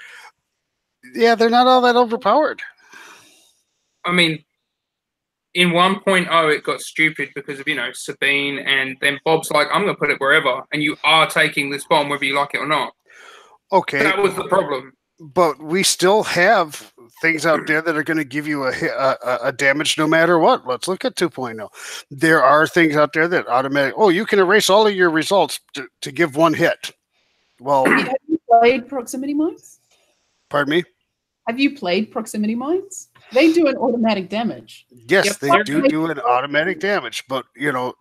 yeah, they're not all that overpowered. I mean, in 1.0, it got stupid because of, Sabine, and then Bob's like, I'm going to put it wherever, and you are taking this bomb whether you like it or not. Okay. That was the problem. But we still have things out there that are going to give you a damage no matter what. Let's look at 2.0. There are things out there that you can erase all of your results to give one hit. Well, have you played proximity mines? Pardon me? Have you played proximity mines? They do an automatic damage. Yes, they do an automatic damage. But,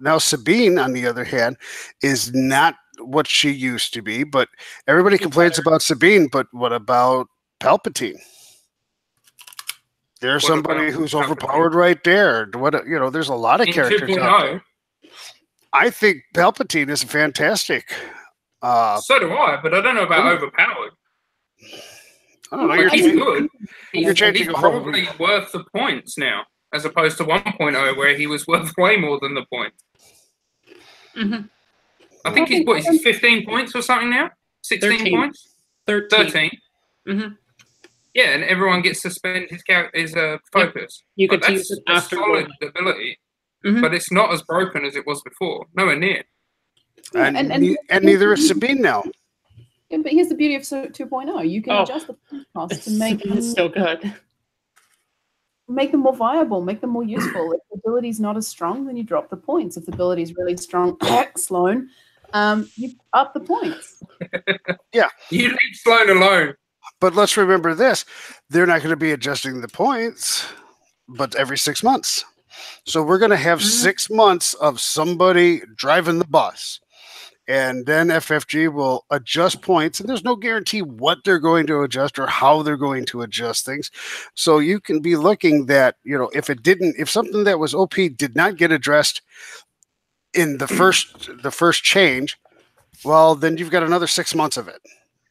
now Sabine, on the other hand, is not what she used to be. But everybody complains about Sabine, but what about Palpatine? There's somebody who's overpowered right there. There's a lot of characters out there. I think Palpatine is fantastic. So do I, but I don't know about overpowered. I don't know. He's good. You're changing He's probably worth the points now, as opposed to 1.0 where he was worth way more than the points. Mm-hmm. I think he's 15 points or something now? 16 13. points? 13. Mm-hmm. Yeah, and everyone gets to spend his focus. You could use it after solid ability, but it's not as broken as it was before. Nowhere near. And neither is Sabine now. Yeah, but here's the beauty of 2.0. You can adjust the cost to make them still good. Make them more viable, make them more useful. If the ability's not as strong, then you drop the points. If the ability's really strong, Sloan, you up the points. Yeah. You leave Sloan alone. But let's remember this. They're not going to be adjusting the points, but every 6 months. So we're going to have 6 months of somebody driving the bus. And then FFG will adjust points, and there's no guarantee what they're going to adjust or how they're going to adjust things. So you can be looking that, if something that was OP did not get addressed in the first change, well, then you've got another 6 months of it.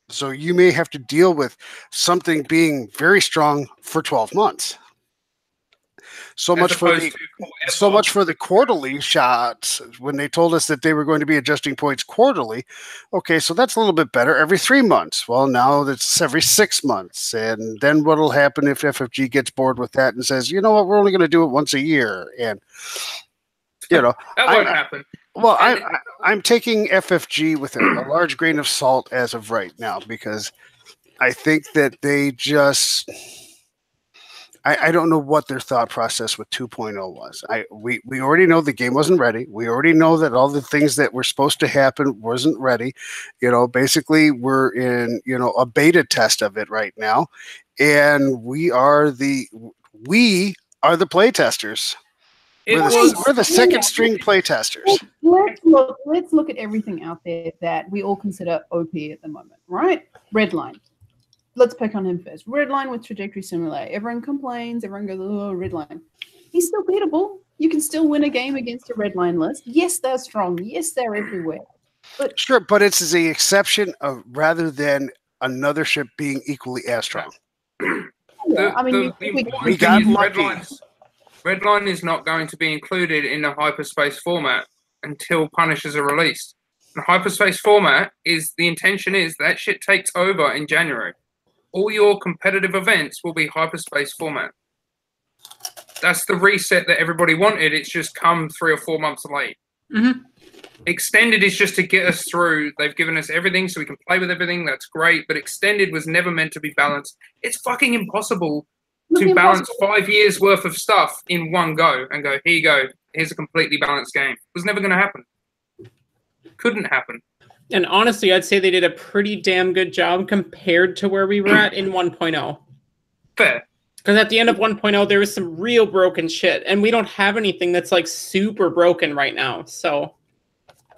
So you may have to deal with something being very strong for 12 months. So much for the quarterly shots when they told us that they were going to be adjusting points quarterly. Okay, so that's a little bit better. Every 3 months. Well, now that's every 6 months. And then what will happen if FFG gets bored with that and says, you know what, we're only going to do it once a year. And, that won't happen. Well, I'm taking FFG with a large grain of salt as of right now, because I think that they just... I don't know what their thought process with 2.0 was. We already know the game wasn't ready. We already know that all the things that were supposed to happen wasn't ready. Basically we're in, a beta test of it right now. And we are the play testers. We're the second string play testers. Let's look at everything out there that we all consider OP at the moment, right? Redline. Let's pick on him first. Redline with Trajectory Simulator. Everyone complains. Everyone goes, oh, Redline. He's still beatable. You can still win a game against a Redline list. Yes, they're strong. Yes, they're everywhere. But sure, but it's the exception of rather than another ship being equally as strong. Yeah, we got lucky. Redline is not going to be included in the hyperspace format until Punishers are released. The hyperspace format the intention is that shit takes over in January. All your competitive events will be hyperspace format. That's the reset that everybody wanted. It's just come 3 or 4 months late. Mm-hmm. Extended is just to get us through. They've given us everything so we can play with everything. That's great. But Extended was never meant to be balanced. It's fucking impossible to balance 5 years worth of stuff in one go and go, here you go. Here's a completely balanced game. It was never going to happen. Couldn't happen. And honestly, I'd say they did a pretty damn good job compared to where we were at in 1.0. Fair. Because at the end of 1.0, there was some real broken shit. And we don't have anything that's like super broken right now. So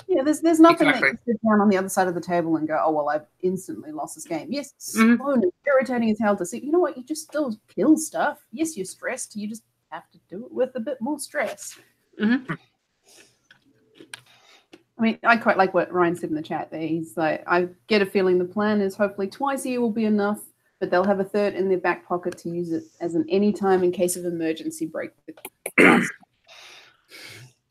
yeah, there's nothing that you sit down on the other side of the table and go, oh, well, I've instantly lost this game. Yes, slow and irritating as hell to see. You know what? You just still kill stuff. Yes, you're stressed. You just have to do it with a bit more stress. Mm-hmm. I mean, I quite like what Ryan said in the chat there. He's like, I get a feeling the plan is hopefully twice a year will be enough but they'll have a third in their back pocket to use it as an anytime in case of emergency break the glass.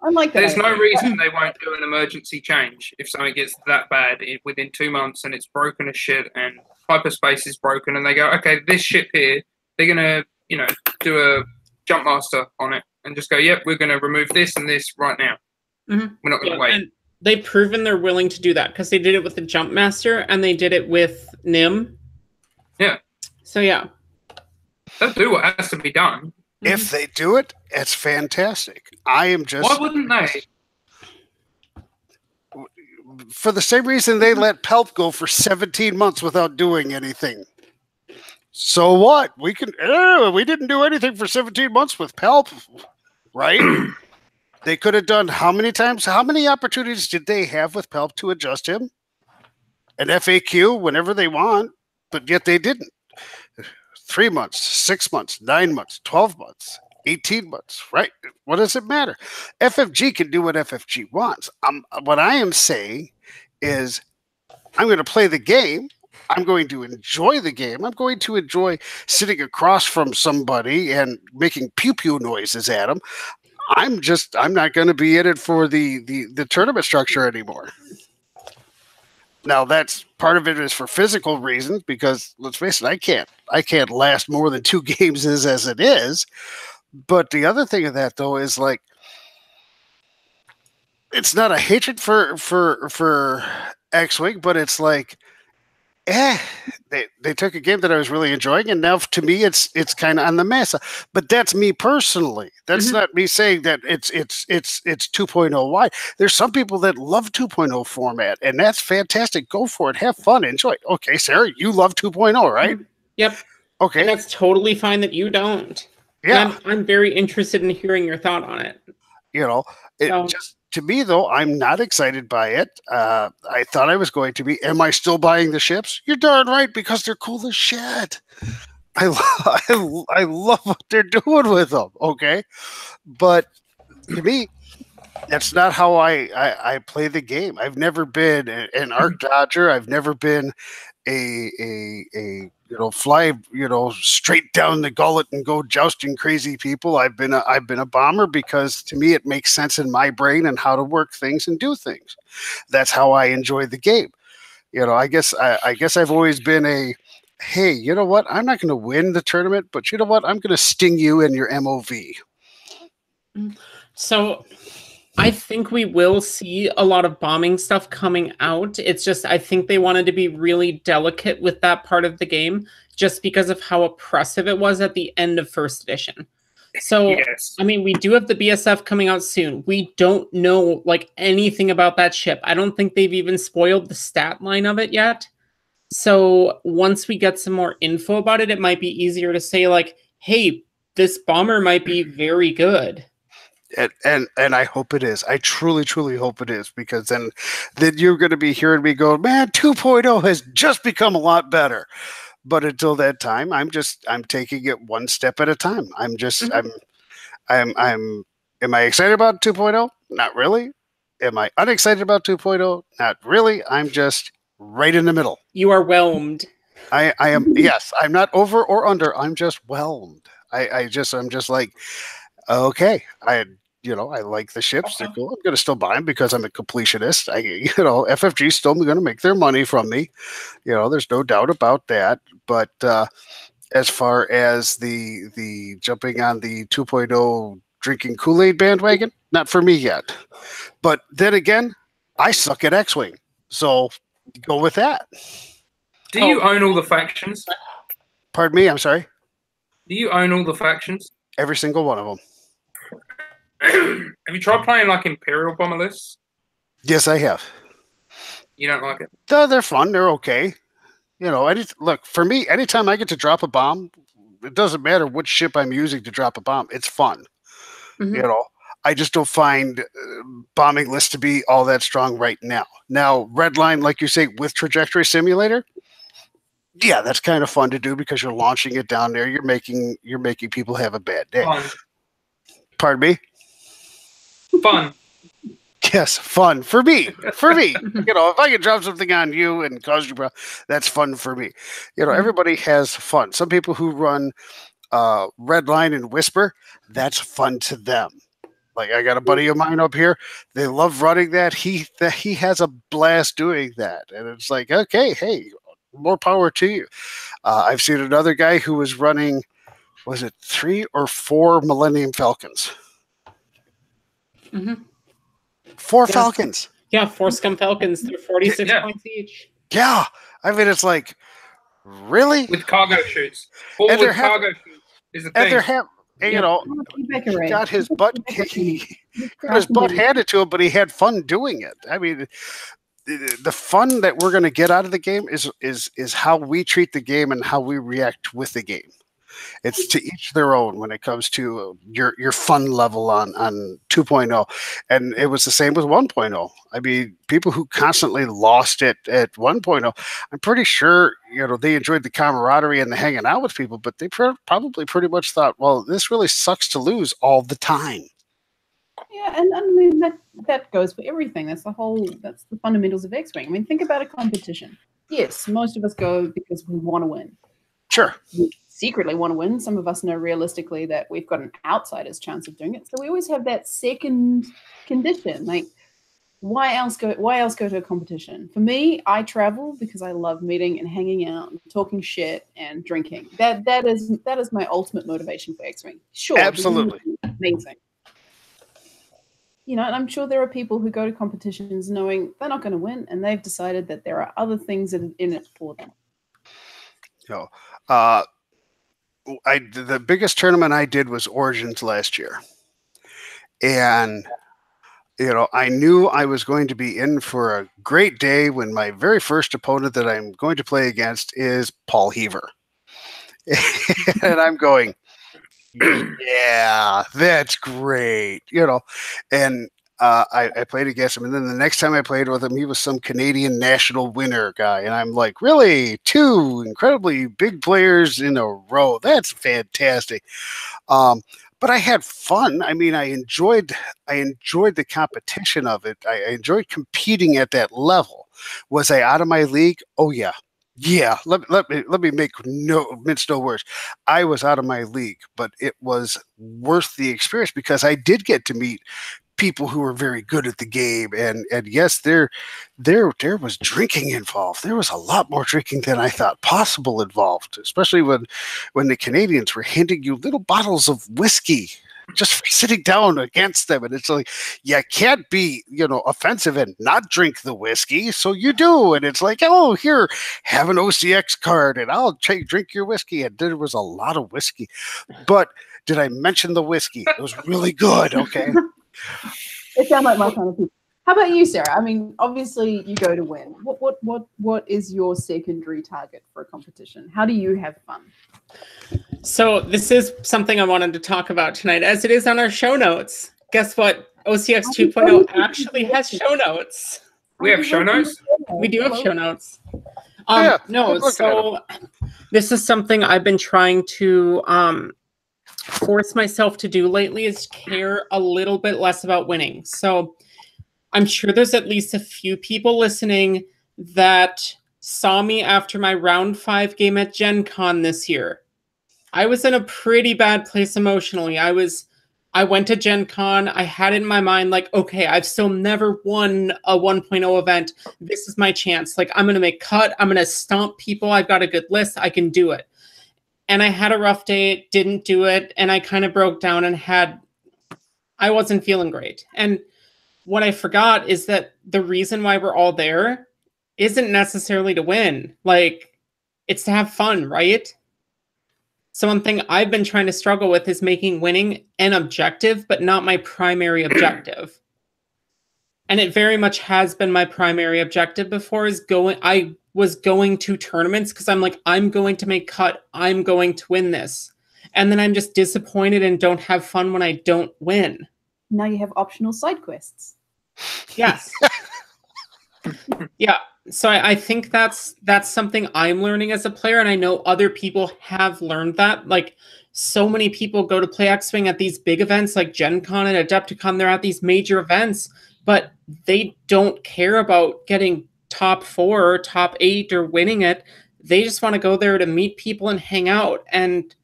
I like that. There's no reason they won't do an emergency change if something gets that bad within 2 months and it's broken as shit and hyperspace is broken and they go, okay, this ship here, they're gonna, do a jump master on it and just go, yep, we're gonna remove this and this right now. Mm-hmm. We're not gonna wait. And they've proven they're willing to do that because they did it with the jump master and they did it with Nim. Yeah. So yeah, they'll do what has to be done. If they do it, it's fantastic. I am just. Why wouldn't they? For the same reason they let Pelp go for 17 months without doing anything. So what? We didn't do anything for 17 months with Pelp, right? They could have done how many times? How many opportunities did they have with Pelp to adjust him? An FAQ whenever they want, but yet they didn't. 3 months, 6 months, 9 months, 12 months, 18 months, right? What does it matter? FFG can do what FFG wants. What I am saying is I'm going to play the game. I'm going to enjoy the game. I'm going to enjoy sitting across from somebody and making pew-pew noises at them. I'm not going to be in it for the tournament structure anymore. Now that's part of it is for physical reasons because let's face it, I can't last more than 2 games as it is. But the other thing of that though is like it's not a hatred for X-Wing, but it's like they took a game that I was really enjoying, and now to me it's kind of on the mess. But that's me personally. That's not me saying that it's 2.0 wide. There's some people that love 2.0 format, and that's fantastic. Go for it. Have fun. Enjoy. Okay, Sarah, you love 2.0, right? Yep. Okay. And that's totally fine that you don't. Yeah. I'm very interested in hearing your thought on it. Just to me, though, I'm not excited by it. I thought I was going to be. Am I still buying the ships? You're darn right, because they're cool as shit. I love what they're doing with them, okay? But to me, that's not how I play the game. I've never been an arc dodger. I've never been a fly straight down the gullet and go jousting crazy people. I've been a bomber because to me it makes sense in my brain and how to work things and do things. That's how I enjoy the game. I guess I've always been a hey, you know what? I'm not going to win the tournament, but you know what? I'm going to sting you in your MOV. So I think we will see a lot of bombing stuff coming out. It's just I think they wanted to be really delicate with that part of the game just because of how oppressive it was at the end of first edition. So, yes. I mean, we do have the BSF coming out soon. We don't know anything about that ship. I don't think they've even spoiled the stat line of it yet. So once we get some more info about it, it might be easier to say hey, this bomber might be very good. And I hope it is. I truly, truly hope it is, because then you're going to be hearing me go, man, 2.0 has just become a lot better. But until that time, I'm taking it one step at a time. Am I excited about 2.0? Not really. Am I unexcited about 2.0? Not really. I'm just right in the middle. You are whelmed. I am. Yes, I'm not over or under. I'm just whelmed. I'm just like, okay, I like the ships. They're cool. I'm going to still buy them because I'm a completionist. FFG's still going to make their money from me. There's no doubt about that. But as far as the jumping on the 2.0 drinking Kool-Aid bandwagon, not for me yet. But then again, I suck at X-Wing. So go with that. Do you own all the factions? Pardon me? I'm sorry? Do you own all the factions? Every single one of them. Have you tried playing Imperial Bomber lists? Yes, I have. You don't like it? They're fun. They're okay. Look, for me, anytime I get to drop a bomb, it doesn't matter which ship I'm using to drop a bomb. It's fun. Mm-hmm. I just don't find bombing lists to be all that strong right now. Now, Redline, like you say, with Trajectory Simulator, yeah, that's kind of fun to do because you're launching it down there. You're making people have a bad day. Fun. Pardon me? Fun. Yes, fun for me. For me, if I can drop something on you and cause you problems, that's fun for me. Everybody has fun. Some people who run Red Line and Whisper, that's fun to them. Like I got a buddy of mine up here. They love running that. He has a blast doing that, and it's like, okay, hey, more power to you. I've seen another guy who was running, was it 3 or 4 Millennium Falcons? Mm-hmm. 4 Falcons. Yeah, 4 Scum Falcons. They're 46 points each. Yeah. I mean, it's like, really? With cargo chutes. All with cargo chutes is the thing. He got his butt handed to him, but he had fun doing it. I mean, the fun that we're going to get out of the game is how we treat the game and how we react with the game. It's to each their own when it comes to your fun level on 2.0. And it was the same with 1.0. I mean, people who constantly lost it at 1.0, I'm pretty sure, they enjoyed the camaraderie and the hanging out with people, but they probably pretty much thought, well, this really sucks to lose all the time. Yeah, and I mean, that goes for everything. That's the fundamentals of X-Wing. I mean, think about a competition. Yes, most of us go because we want to win. Sure. We secretly want to win. Some of us know realistically that we've got an outsider's chance of doing it. So we always have that second condition. Like, why else go to a competition? For me, I travel because I love meeting and hanging out and talking shit and drinking. That is my ultimate motivation for X-Wing. Sure. Absolutely. Amazing. And I'm sure there are people who go to competitions knowing they're not going to win, and they've decided that there are other things that are in it for them. The biggest tournament I did was Origins last year. And, I knew I was going to be in for a great day when my very first opponent that I'm going to play against is Paul Heaver. And I'm going, yeah, that's great, and I played against him. And then the next time I played with him, he was some Canadian national winner guy. And I'm like, really? 2 incredibly big players in a row. That's fantastic. But I had fun. I mean, I enjoyed the competition of it. I enjoyed competing at that level. Was I out of my league? Oh, yeah. Yeah, let me mince no words. I was out of my league, but it was worth the experience because I did get to meet people who were very good at the game, and yes, there was drinking involved. There was a lot more drinking than I thought possible involved, especially when the Canadians were handing you little bottles of whiskey just for sitting down against them. And it's like, you can't be, offensive and not drink the whiskey. So you do. And it's like, oh, here, have an OCX card and I'll drink your whiskey. And there was a lot of whiskey. But did I mention the whiskey? It was really good. Okay. It sounds like my kind of people. How about you, Sarah? I mean, obviously you go to win. What is your secondary target for a competition? How do you have fun? So this is something I wanted to talk about tonight, as it is on our show notes. Guess what? OCX 2.0 actually has show notes. We have show notes? We do have show notes. No, so this is something I've been trying to force myself to do lately, is care a little bit less about winning. So I'm sure there's at least a few people listening that saw me after my round 5 game at Gen Con this year. I was in a pretty bad place emotionally. I went to Gen Con. I had it in my mind, like, okay, I've still never won a 1.0 event. This is my chance. Like, I'm going to make cut. I'm going to stomp people. I've got a good list. I can do it. And I had a rough day, didn't do it. And I kind of broke down and I wasn't feeling great. And what I forgot is that the reason why we're all there isn't necessarily to win. Like, it's to have fun, right? So one thing I've been trying to struggle with is making winning an objective, but not my primary objective. And it very much has been my primary objective before. I was going to tournaments because I'm like, I'm going to make cut. I'm going to win this. And then I'm just disappointed and don't have fun when I don't win. Now you have optional side quests. Yes. Yeah. So I think that's something I'm learning as a player, and I know other people have learned that. Like, so many people go to play X-Wing at these big events like Gen Con and Adepticon. They're at these major events but they don't care about getting top 4 or top 8 or winning it. They just want to go there to meet people and hang out. And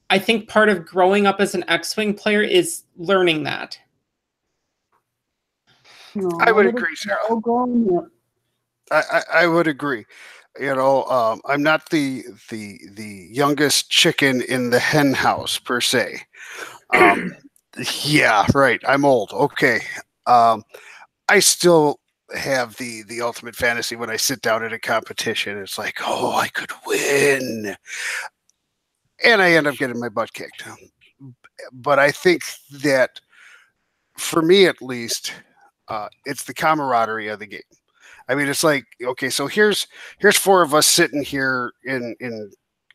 I think part of growing up as an X-Wing player is learning that. I would agree, Sarah. I would agree. You know, I'm not the youngest chicken in the hen house per se. Yeah, right. I'm old. Okay. I still have the ultimate fantasy when I sit down at a competition. It's like, oh, I could win, and I end up getting my butt kicked. But I think that, for me at least, it's the camaraderie of the game. I mean, it's like, okay, so here's 4 of us sitting here in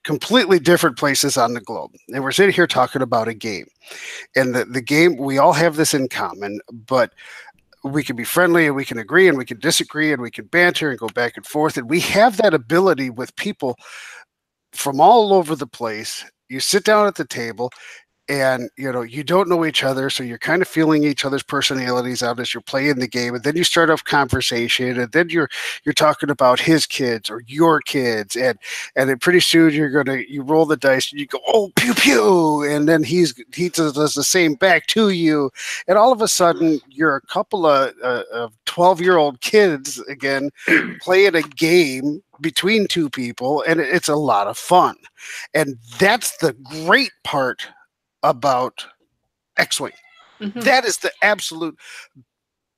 completely different places on the globe, and we're sitting here talking about a game. And the game, we all have this in common, but we can be friendly and we can agree and we can disagree and we can banter and go back and forth. And we have that ability with people from all over the place. You sit down at the table and, you know, you don't know each other, so you're kind of feeling each other's personalities out as you're playing the game, and then you start off conversation, and then you're talking about his kids or your kids, and then pretty soon you roll the dice and you go, oh, pew pew, and then he does the same back to you, and all of a sudden you're a couple of 12-year-old kids again playing a game between 2 people, and it's a lot of fun. And that's the great part about X-Wing. Mm-hmm. That is the absolute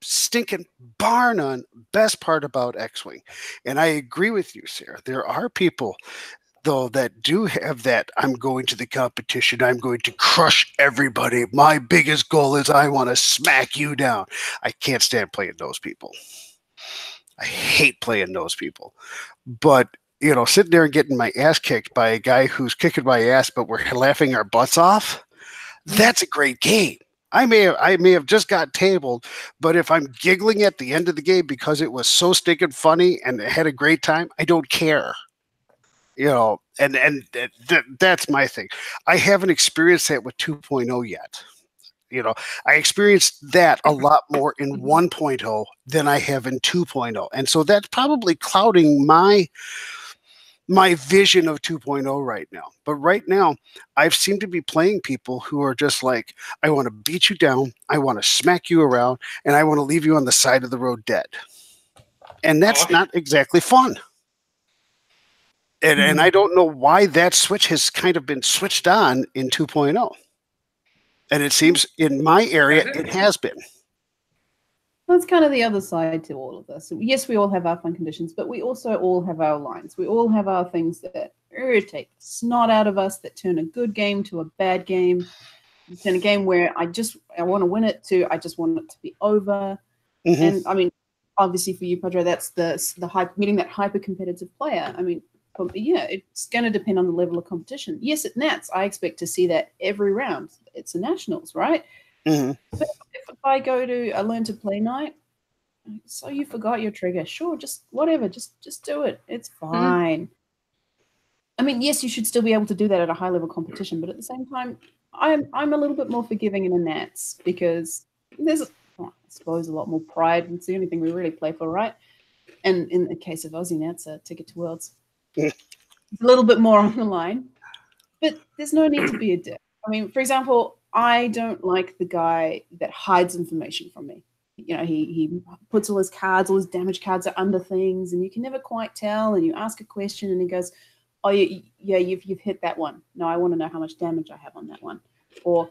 stinking bar none best part about X-Wing. And I agree with you, Sarah. There are people, though, that do have that, I'm going to the competition, I'm going to crush everybody. My biggest goal is I want to smack you down. I can't stand playing those people. I hate playing those people. But, you know, sitting there and getting my ass kicked by a guy who's kicking my ass, but we're laughing our butts off, that's a great game. I may have just got tabled, but if I'm giggling at the end of the game because it was so stinking funny and had a great time, I don't care. You know, and that's my thing. I haven't experienced that with 2.0 yet. You know, I experienced that a lot more in 1.0 than I have in 2.0. And so that's probably clouding my vision of 2.0 right now. But right now, I've seemed to be playing people who are just like, I want to beat you down, I want to smack you around, and I want to leave you on the side of the road dead. And that's not exactly fun. And I don't know why that switch has kind of been switched on in 2.0. And it seems in my area, it has been. That's kind of the other side to all of this. Yes, we all have our fun conditions, but we also all have our lines. We all have our things that irritate the snot out of us, that turn a good game to a bad game, turn a game where I want to win it to I just want it to be over. Mm-hmm. And I mean, obviously for you, Padre, that's the meeting that hyper competitive player. I mean, yeah, it's going to depend on the level of competition. Yes, at Nats, I expect to see that every round. It's a nationals, right? Mm-hmm. But if I go to a learn to play night, so you forgot your trigger, sure, just whatever, just do it. It's fine. Mm-hmm. I mean, yes, you should still be able to do that at a high level competition, but at the same time, I'm a little bit more forgiving in a Nats because there's, I suppose, a lot more pride. It's the only thing we really play for, right? And in the case of Aussie Nats, a ticket to Worlds, it's a little bit more on the line, but there's no need to be a dick. I mean, for example, I don't like the guy that hides information from me. You know, he puts all his cards, all his damage cards are under things, and you can never quite tell. And you ask a question, and he goes, "Oh, yeah, you've hit that one. No, I want to know how much damage I have on that one." Or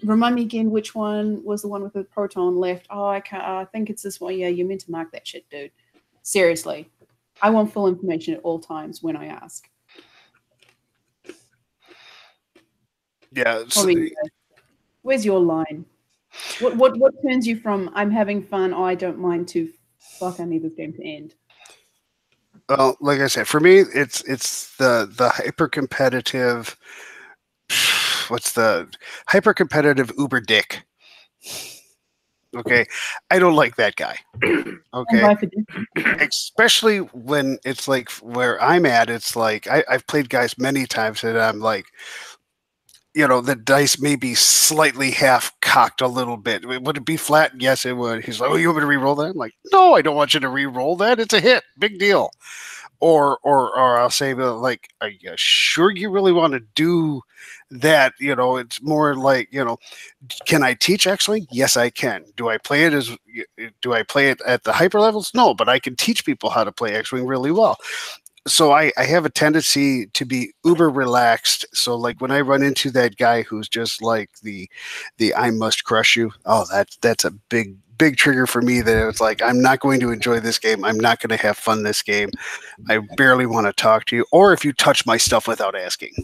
remind me again, which one was the one with the proton left? Oh, I think it's this one. Yeah, you meant to mark that shit, dude. Seriously, I want full information at all times when I ask. Yeah. Where's your line? What turns you from I'm having fun, oh, I don't mind, to fuck, I need this game to end? Well, like I said, for me, it's the hyper competitive. What's the hyper competitive Uber dick? Okay, I don't like that guy. Okay, especially when it's like where I'm at. It's like I've played guys many times, and I'm like, you know, the dice may be slightly half cocked a little bit. Would it be flat? Yes, it would. He's like, oh, you want me to re-roll that? I'm like, no, I don't want you to re-roll that. It's a hit. Big deal. Or I'll say, like, are you sure you really want to do that? You know, it's more like, you know, can I teach X-Wing? Yes, I can. Do I play it at the hyper levels? No, but I can teach people how to play X-Wing really well. So I have a tendency to be uber relaxed. So like when I run into that guy who's just like the I must crush you. Oh, that's a big trigger for me. That it's like, I'm not going to enjoy this game. I'm not going to have fun this game. I barely want to talk to you. Or if you touch my stuff without asking.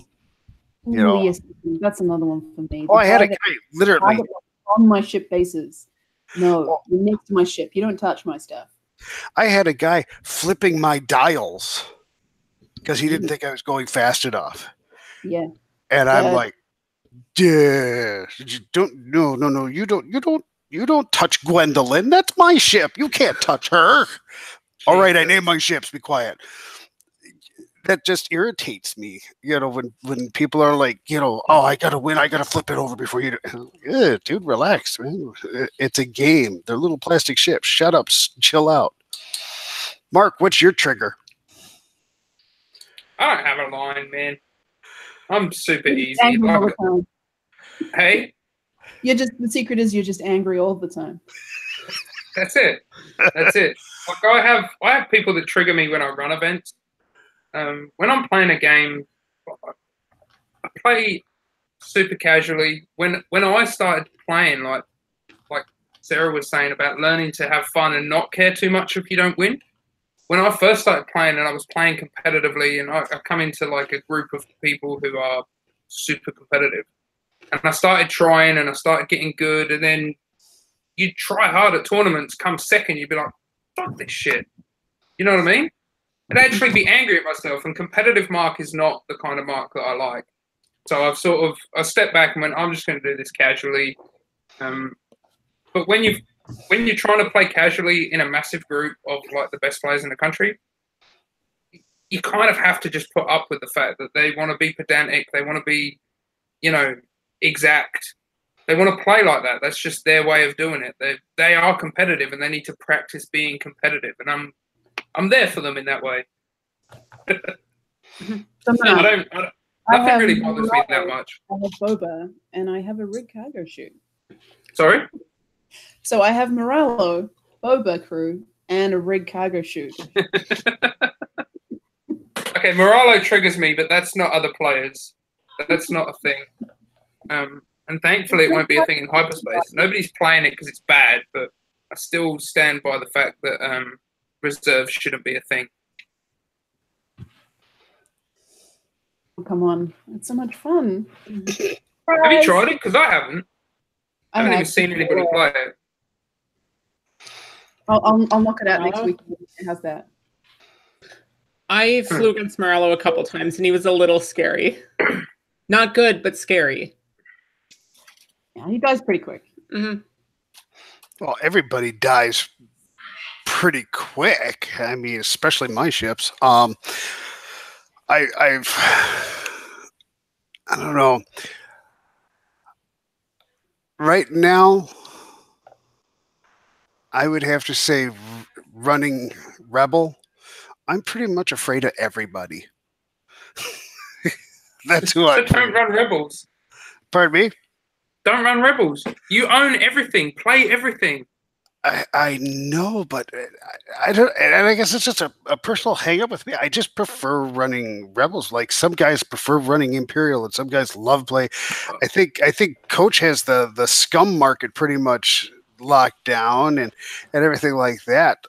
You know, yes, that's another one for me. Oh, I had a guy literally on my ship bases. No, you're next to my ship. You don't touch my stuff. I had a guy flipping my dials because he didn't think I was going fast enough. Yeah. And I'm like, yeah, no, you don't touch Gwendolyn. That's my ship. You can't touch her. All right, I named my ships. Be quiet. That just irritates me, you know, when people are like, you know, oh, I gotta win, I gotta flip it over before you do. Yeah, dude, relax, man. It's a game. They're little plastic ships. Shut up, chill out. Mark, what's your trigger? I don't have a line, man. I'm super easy. Angry all the time. Hey? The secret is you're just angry all the time. That's it. That's it. Like I have people that trigger me when I run events. When I'm playing a game, I play super casually. When I started playing, like Sarah was saying about learning to have fun and not care too much if you don't win. When I first started playing and I was playing competitively, and I come into like a group of people who are super competitive, and I started trying and I started getting good, and then you try hard at tournaments, come second, you'd be like, fuck this shit. You know what I mean? I'd actually be angry at myself, and competitive Mark is not the kind of Mark that I like. So I stepped back and went, I'm just going to do this casually. But when you're trying to play casually in a massive group of like the best players in the country, you kind of have to just put up with the fact that they want to be pedantic, they want to be, you know, exact. They want to play like that. That's just their way of doing it. They are competitive and they need to practice being competitive. And I'm there for them in that way. Nothing really bothers me that much. I have Boba and I have a rig cargo chute. Sorry? So I have Morello, Boba crew, and a rig cargo chute. Okay, Morello triggers me, but that's not other players. That's not a thing. And thankfully, it won't be a thing in hyperspace. Nobody's playing it because it's bad, but I still stand by the fact that reserve shouldn't be a thing. Oh, come on, it's so much fun. Have you tried it? Because I haven't. I haven't even seen anybody play it. I'll knock it out next week. How's that? I flew against Morello a couple times, and he was a little scary. Not good, but scary. Yeah, he dies pretty quick. Mm-hmm. Well, everybody dies pretty quick. I mean, especially my ships. I don't know. Right now, I would have to say running Rebel, I'm pretty much afraid of everybody. That's who I don't run Rebels. Pardon me? Don't run Rebels. You own everything. Play everything. I know, but I don't, and I guess it's just a personal hang-up with me. I just prefer running Rebels. Like some guys prefer running Imperial, and some guys love play. I think Coach has the scum market pretty much locked down and everything like that.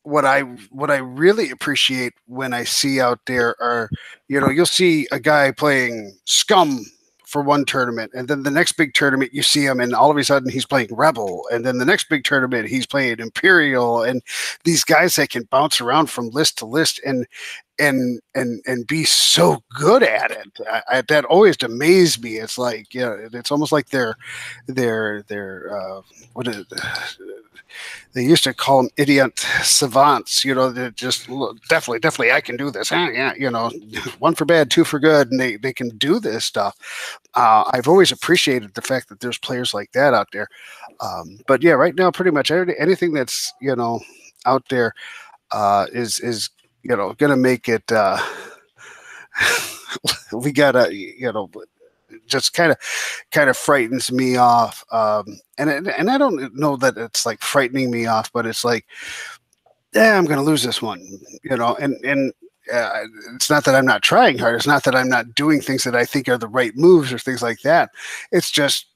What I really appreciate when I see out there are, you know, you'll see a guy playing scum for one tournament, and then the next big tournament you see him and all of a sudden he's playing Rebel, and then the next big tournament he's playing Imperial, and these guys that can bounce around from list to list and be so good at it. That always amazed me. It's like, yeah, it's almost like they're what is it? they used to call them idiot savants, you know, that just definitely I can do this. Yeah, you know, 1 for bad, 2 for good, and they can do this stuff. I've always appreciated the fact that there's players like that out there. But yeah, right now, pretty much anything that's, you know, out there is you know, gonna make it. We gotta, you know, just kind of frightens me off. And I don't know that it's like frightening me off, but it's like, yeah, I'm going to lose this one, you know, and it's not that I'm not trying hard. It's not that I'm not doing things that I think are the right moves or things like that. It's just,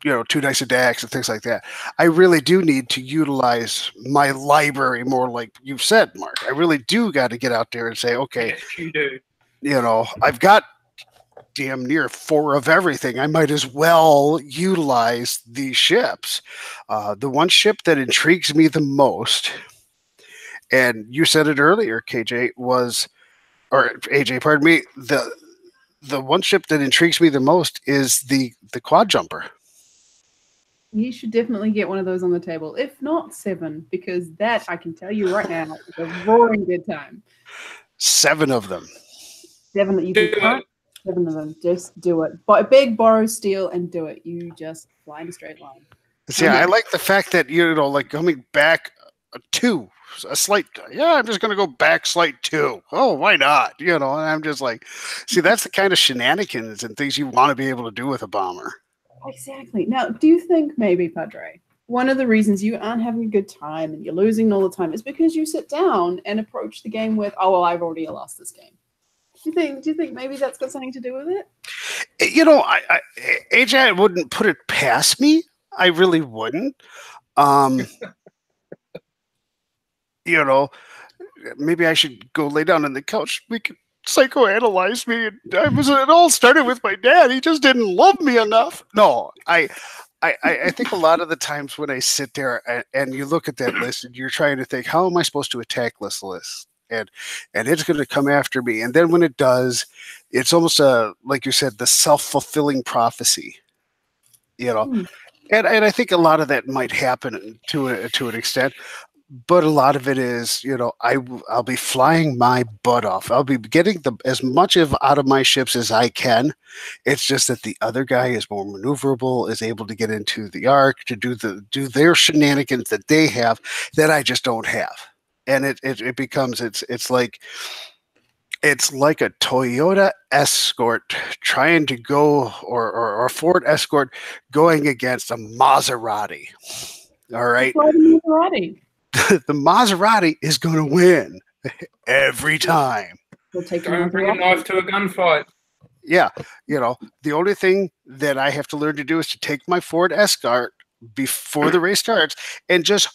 you know, 2 dice a dax and things like that. I really do need to utilize my library more, like you've said, Mark. I really do got to get out there and say, okay, Yes, you do. You know, I've got damn near 4 of everything. I might as well utilize these ships. The one ship that intrigues me the most, and you said it earlier, KJ, or AJ, pardon me, the one ship that intrigues me the most is the quad jumper. You should definitely get one of those on the table, if not 7, because that, I can tell you right now, is a roaring good time. 7 of them. 7 that you can cut. 7 of them. Just do it. Beg, borrow, steal, and do it. You just fly in a straight line. See, I like the fact that, you know, like coming back a slight, yeah, I'm just going to go back slight 2. Oh, why not? You know, and I'm just like, see, that's the kind of shenanigans and things you want to be able to do with a bomber. Exactly. Now, do you think maybe, Padre, one of the reasons you aren't having a good time and you're losing all the time is because you sit down and approach the game with, oh, well, I've already lost this game? Do you think maybe that's got something to do with it? You know, AJ, I wouldn't put it past me. I really wouldn't. You know, maybe I should go lay down on the couch. We could psychoanalyze me. It all started with my dad. He just didn't love me enough. No, I think a lot of the times when I sit there and you look at that list and you're trying to think, how am I supposed to attack this list? And it's going to come after me. And then when it does, it's almost like you said, the self-fulfilling prophecy, you know. And I think a lot of that might happen to an extent, but a lot of it is, you know, I'll be flying my butt off. I'll be getting as much out of my ships as I can. It's just that the other guy is more maneuverable, is able to get into the arc to do their shenanigans that they have that I just don't have. And it becomes it's like a Toyota Escort trying to go or a Ford Escort going against a Maserati. All right. Maserati. The Maserati is going to win every time. We'll take Don't bring a knife to a gunfight. Yeah. You know, the only thing that I have to learn to do is to take my Ford Escort before the race starts and just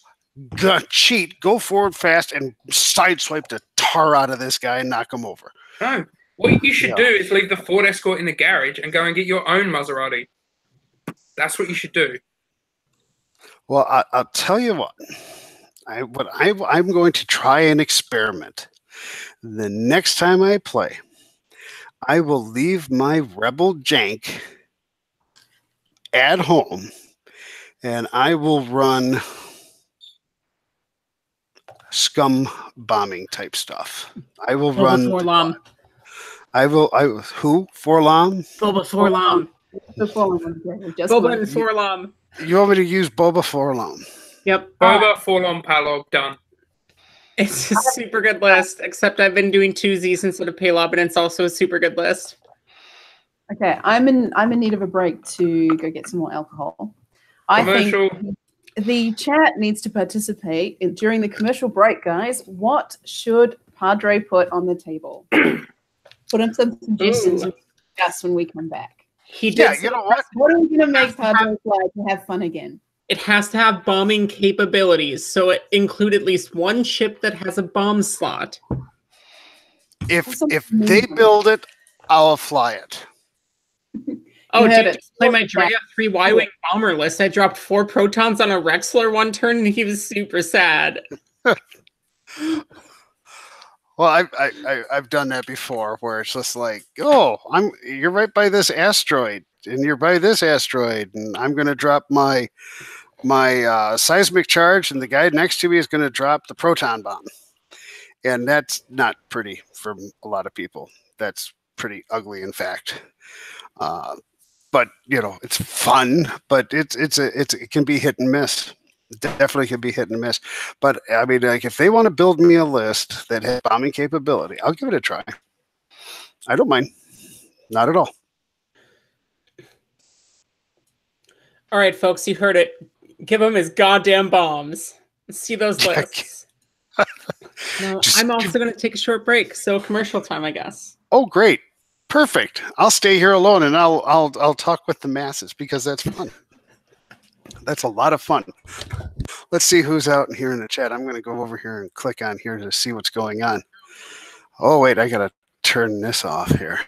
cheat, go forward fast, and sideswipe the tar out of this guy and knock him over. No. What you should do is leave the Ford Escort in the garage and go and get your own Maserati. That's what you should do. Well, I'll tell you what. I'm going to try an experiment. The next time I play, I will leave my Rebel jank at home, and I will run scum bombing type stuff. I will run. Forlam. Who? Forlam? Boba Forlam. Boba and Forlam. You want me to use Boba Forlam? Yep. Boba, Forlom, Palog, done. It's a super good list, except I've been doing 2Zs instead of Paylob, and it's also a super good list. Okay, I'm in need of a break to go get some more alcohol. I think the chat needs to participate during the commercial break, guys. What should Padre put on the table? Put in some suggestions and discuss when we come back. He did. Yeah, you know what? What are we going to make Padre fly to have fun again? It has to have bombing capabilities, so it include at least one ship that has a bomb slot. If they build it, I'll fly it. Oh, did you just play my Drea 3 Y-Wing bomber list? I dropped 4 protons on a Rexler one turn, and he was super sad. Well, I've done that before, where it's just like, oh, you're right by this asteroid, and you're by this asteroid, and I'm going to drop my my seismic charge, and the guy next to me is going to drop the proton bomb. And that's not pretty for a lot of people. That's pretty ugly, in fact. But it's fun. But it can be hit and miss. It definitely can be hit and miss. But I mean, like, if they want to build me a list that has bombing capability, I'll give it a try. I don't mind. Not at all. All right, folks, you heard it. Give them his goddamn bombs. Let's see those lists. No, I'm also going to take a short break, so commercial time, I guess. Oh, great. Perfect. I'll stay here alone, and I'll talk with the masses, because that's fun. That's a lot of fun. Let's see who's out here in the chat. I'm going to go over here and click on here to see what's going on. Oh, wait, I got to turn this off here.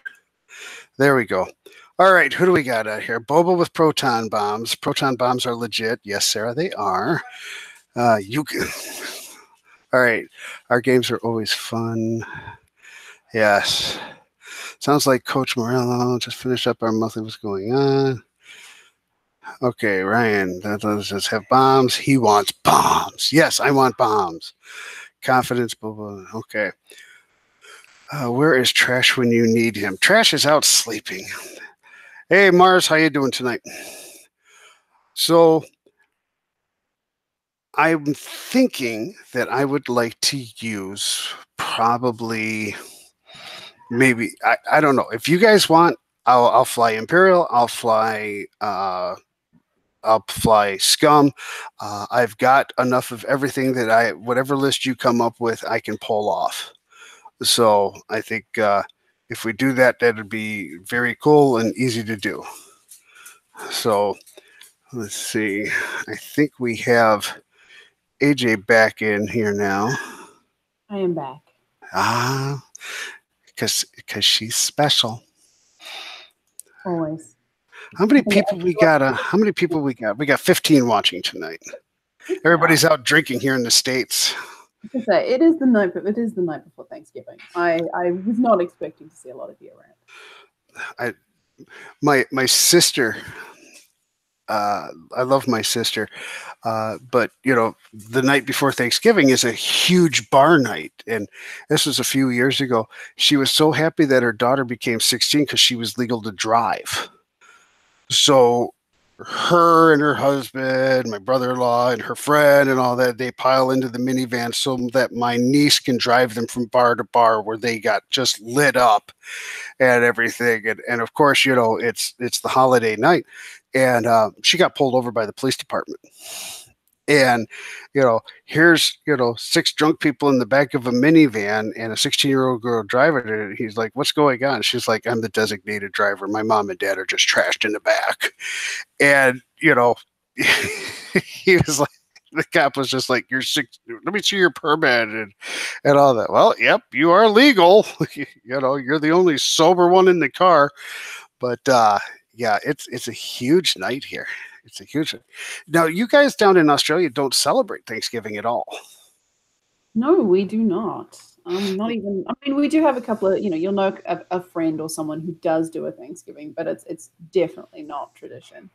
There we go. All right, who do we got out here? Boba with proton bombs. Proton bombs are legit. Yes, Sarah, they are. You can... All right, our games are always fun. Yes. Sounds like Coach Morello just finished up our monthly. What's going on? Okay, Ryan, does just have bombs. He wants bombs. Yes, I want bombs. Confidence, blah, blah. Okay. Where is Trash when you need him? Trash is out sleeping. Hey, Mars, how you doing tonight? So I'm thinking that I would like to use probably maybe I don't know. If you guys want, I'll fly Imperial. I'll fly Scum. I've got enough of everything that whatever list you come up with, I can pull off. So I think if we do that, that'd be very cool and easy to do. So let's see. I think we have AJ back in here now. I am back. Because she's special. Always. How many people we got? How many people we got? We got 15 watching tonight. Everybody's out drinking here in the States. I was say, it is the night before Thanksgiving. I was not expecting to see a lot of you around. My sister. I love my sister, but the night before Thanksgiving is a huge bar night, and this was a few years ago. She was so happy that her daughter became 16 because she was legal to drive. So her and her husband, my brother-in-law, and her friend and all that, they pile into the minivan so that my niece can drive them from bar to bar where they got just lit up and everything. And of course, it's the holiday night. And she got pulled over by the police department. And, here's, 6 drunk people in the back of a minivan and a 16-year-old girl driving it. He's like, what's going on? She's like, I'm the designated driver. My mom and dad are just trashed in the back. And, he was like, the cop was just like, you're 6, let me see your permit and all that. Well, yep, you are legal. You're the only sober one in the car. But, yeah, it's a huge night here. It's a huge night. Now, you guys down in Australia don't celebrate Thanksgiving at all. No, we do not. Not even. I mean, we do have a couple of. You'll know a friend or someone who does do a Thanksgiving, but it's definitely not tradition.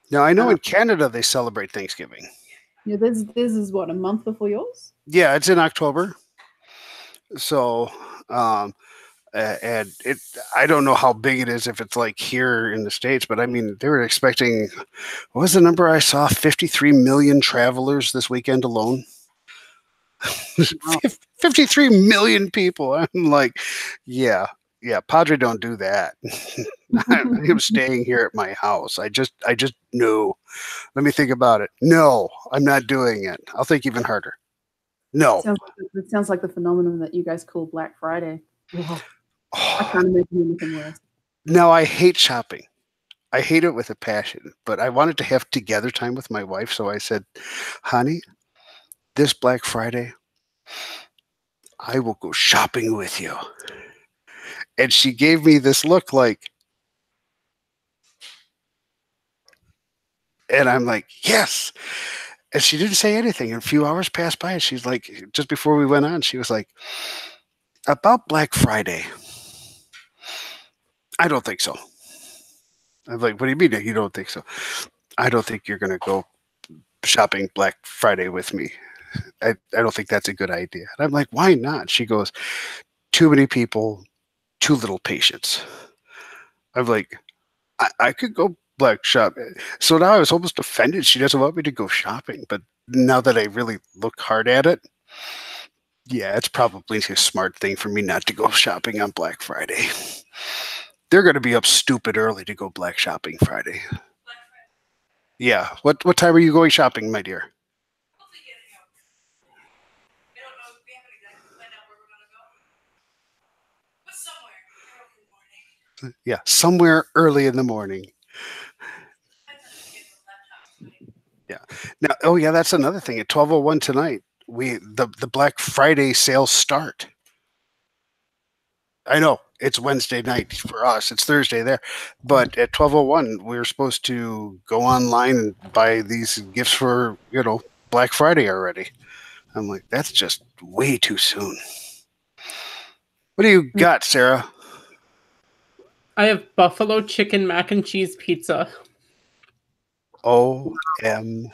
Now, I know in Canada they celebrate Thanksgiving. Yeah, this is what, a month before yours? Yeah, it's in October. So. And I don't know how big it is if it's like here in the States, but I mean, they were expecting, what was the number I saw? 53 million travelers this weekend alone. Wow. 53 million people. I'm like, yeah, Padre, don't do that. I'm staying here at my house. I just no. Let me think about it. No, I'm not doing it. I'll think even harder. No. It sounds like the phenomenon that you guys call Black Friday. Wow. I can't imagine anything worse. No, I hate shopping. I hate it with a passion, but I wanted to have together time with my wife. So I said, honey, this Black Friday, I will go shopping with you. And she gave me this look like, and I'm like, yes. And she didn't say anything. And a few hours passed by. And she's like, just before we went on, she was like, about Black Friday, I don't think so. I'm like, what do you mean that you don't think so? I don't think you're going to go shopping Black Friday with me. I don't think that's a good idea. And I'm like, why not? She goes, too many people, too little patience. I'm like, I could go Black shopping. So now I was almost offended. She doesn't want me to go shopping. But now that I really look hard at it, yeah, it's probably a smart thing for me not to go shopping on Black Friday. They're going to be up stupid early to go Black shopping Friday. Yeah. What time are you going shopping, my dear? Yeah, somewhere early in the morning. Yeah. Now, oh yeah, that's another thing. At 12:01 tonight, the Black Friday sales start. I know it's Wednesday night for us. It's Thursday there, but at 12:01, we're supposed to go online and buy these gifts for Black Friday already. I'm like, that's just way too soon. What do you got, Sarah? I have buffalo chicken mac and cheese pizza. OMG.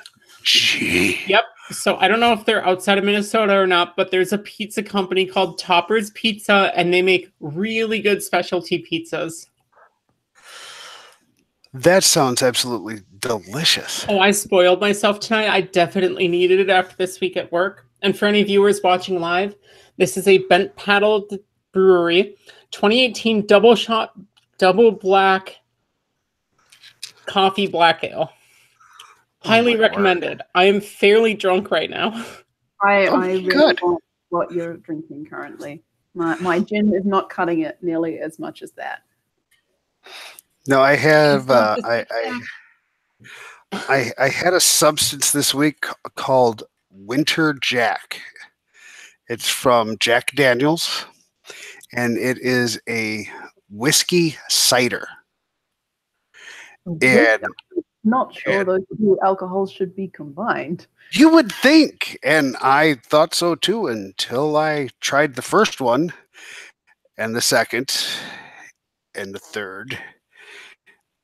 Yep. So I don't know if they're outside of Minnesota or not, but there's a pizza company called Topper's Pizza, and they make really good specialty pizzas. That sounds absolutely delicious. Oh, I spoiled myself tonight. I definitely needed it after this week at work. And for any viewers watching live, this is a Bent Paddle Brewery 2018 double shot, double black coffee black ale. Highly recommended. I am fairly drunk right now. I really want what you're drinking currently. My gin is not cutting it nearly as much as that. No, I have. I had a substance this week called Winter Jack. It's from Jack Daniels, and it is a whiskey cider. And not sure those two alcohols should be combined. You would think, and I thought so too until I tried the first one, and the second, and the third,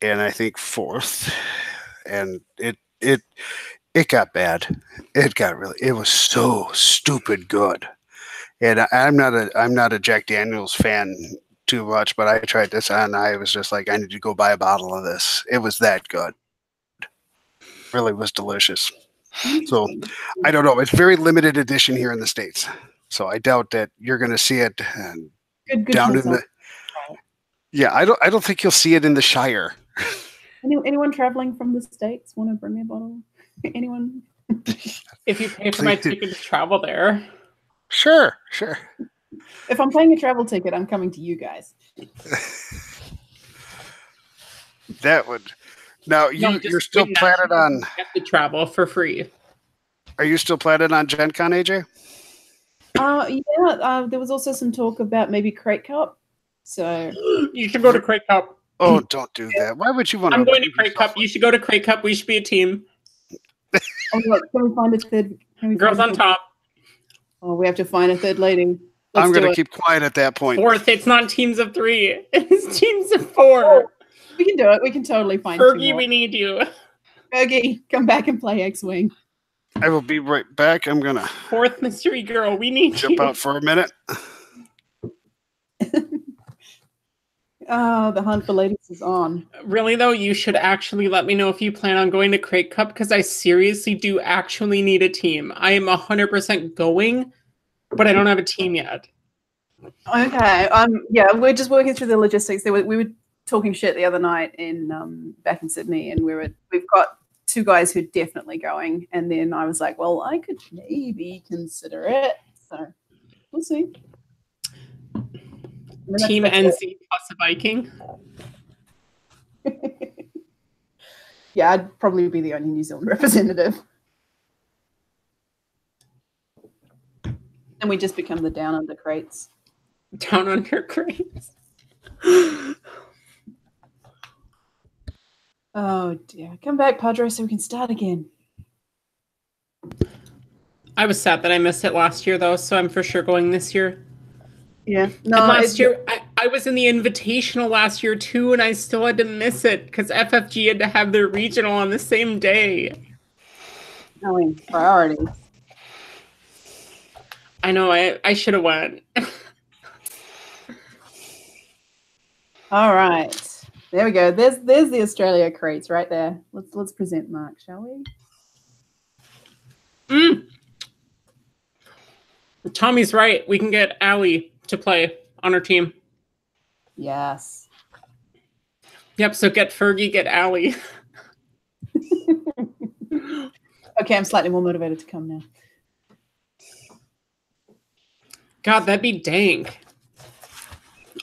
and I think fourth, and it got bad. It was so stupid good. And I'm not a Jack Daniels fan too much, but I tried this and I was just like, I need to go buy a bottle of this. It was that good. Really was delicious. So I don't know. It's very limited edition here in the States. So I doubt that you're going to see it down in the. Yeah, I don't think you'll see it in the Shire. Anyone traveling from the States want to bring me a bottle? Anyone? If you pay for my ticket to travel there. Sure. If I'm paying a travel ticket, I'm coming to you guys. That would. Now you're still planning on. Get the travel for free. Are you still planning on Gen Con, AJ? Yeah. There was also some talk about maybe Crate Cup. So you should go to Crate Cup. Oh, don't do that. Why would you want to? I'm going to Crate Cup. You should go to Crate Cup. We should be a team. Oh, look, can we find a third? Girls on top. Oh, we have to find a third lady. I'm going to keep quiet at that point. Fourth. It's not teams of 3. It's teams of 4. Oh, we can do it. We can totally find Fergie, we need you. Fergie, come back and play X-Wing. I will be right back. I'm going to... Fourth mystery girl, we need jump you. Out for a minute. Oh, the hunt for ladies is on. Really, though, you should actually let me know if you plan on going to Crate Cup, because I seriously do actually need a team. I am 100% going, but I don't have a team yet. Okay. Yeah, we're just working through the logistics. We were talking shit the other night in back in Sydney, and we've got 2 guys who are definitely going, and then I was like, well, I could maybe consider it. So we'll see. Team NC plus a Viking. Yeah, I'd probably be the only New Zealand representative. And we just become the down under crates. Down under crates. Oh dear. Come back, Padre, so we can start again. I was sad that I missed it last year, though, so I'm for sure going this year. Yeah. No, and last year, I was in the Invitational last year, too, and I still had to miss it because FFG had to have their regional on the same day. I mean, priorities. I know. I should have went. All right, there we go. There's the Australia crates right there. Let's present Mark, shall we? Tommy's right. We can get Allie to play on our team. Yes. Yep. So get Fergie, get Allie. Okay, I'm slightly more motivated to come now. God, that'd be dank.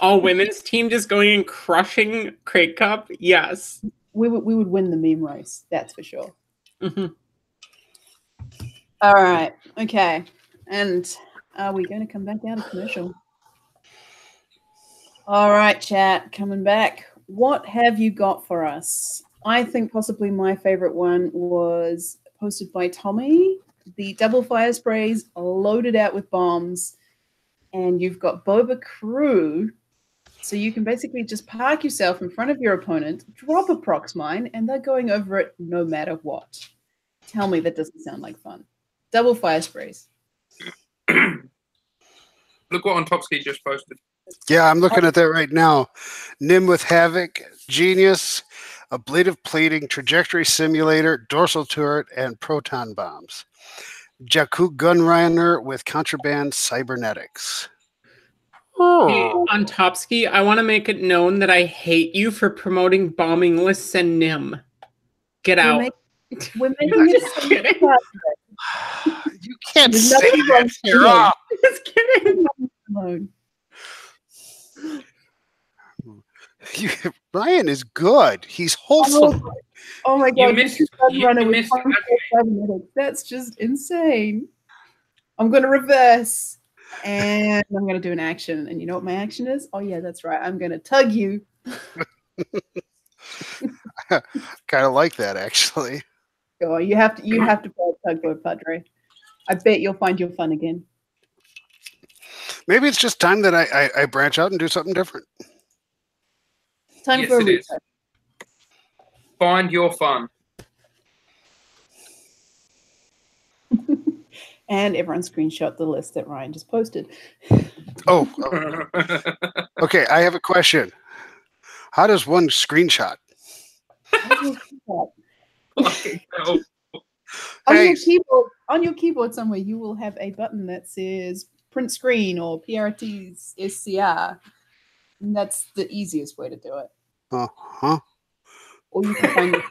All women's team just going and crushing Crate Cup. Yes. We would win the meme race. That's for sure. Mm-hmm. All right. Okay. And are we going to come back out of commercial? All right, chat. Coming back. What have you got for us? I think possibly my favorite one was posted by Tommy. The double fire sprays loaded out with bombs. And you've got Boba Crew. So you can basically just park yourself in front of your opponent, drop a prox mine, and they're going over it no matter what. Tell me that doesn't sound like fun. Double fire sprays. Look what Ontopsky just posted. Yeah, I'm looking at that right now. Nim with Havoc, Genius, Ablative Plating, Trajectory Simulator, Dorsal Turret, and Proton Bombs. Jakku Gunrunner with Contraband Cybernetics. Hey, on Topsky, I want to make it known that I hate you for promoting bombing lists and NIM. Get out. We're making it so kidding. You can't There's say nothing wrong that. with You're you. off. Just kidding. Alone. Ryan is good. He's wholesome. Oh my You god, missed- this is Gunrunner you with missed Contraband Cybernetics. That's just insane. I'm going to reverse. And I'm going to do an action. And you know what my action is? Oh, yeah, that's right. I'm going to tug you. Kind of like that, actually. Oh, you have to play Tugboat Padre. I bet you'll find your fun again. Maybe it's just time that I branch out and do something different. Time Yes, for a it is. reset. Find your fun. And everyone screenshot the list that Ryan just posted. Oh, okay. I have a question. How does one screenshot? On your keyboard somewhere, you will have a button that says print screen or PRT's SCR. And that's the easiest way to do it. Uh-huh. Or you can find it.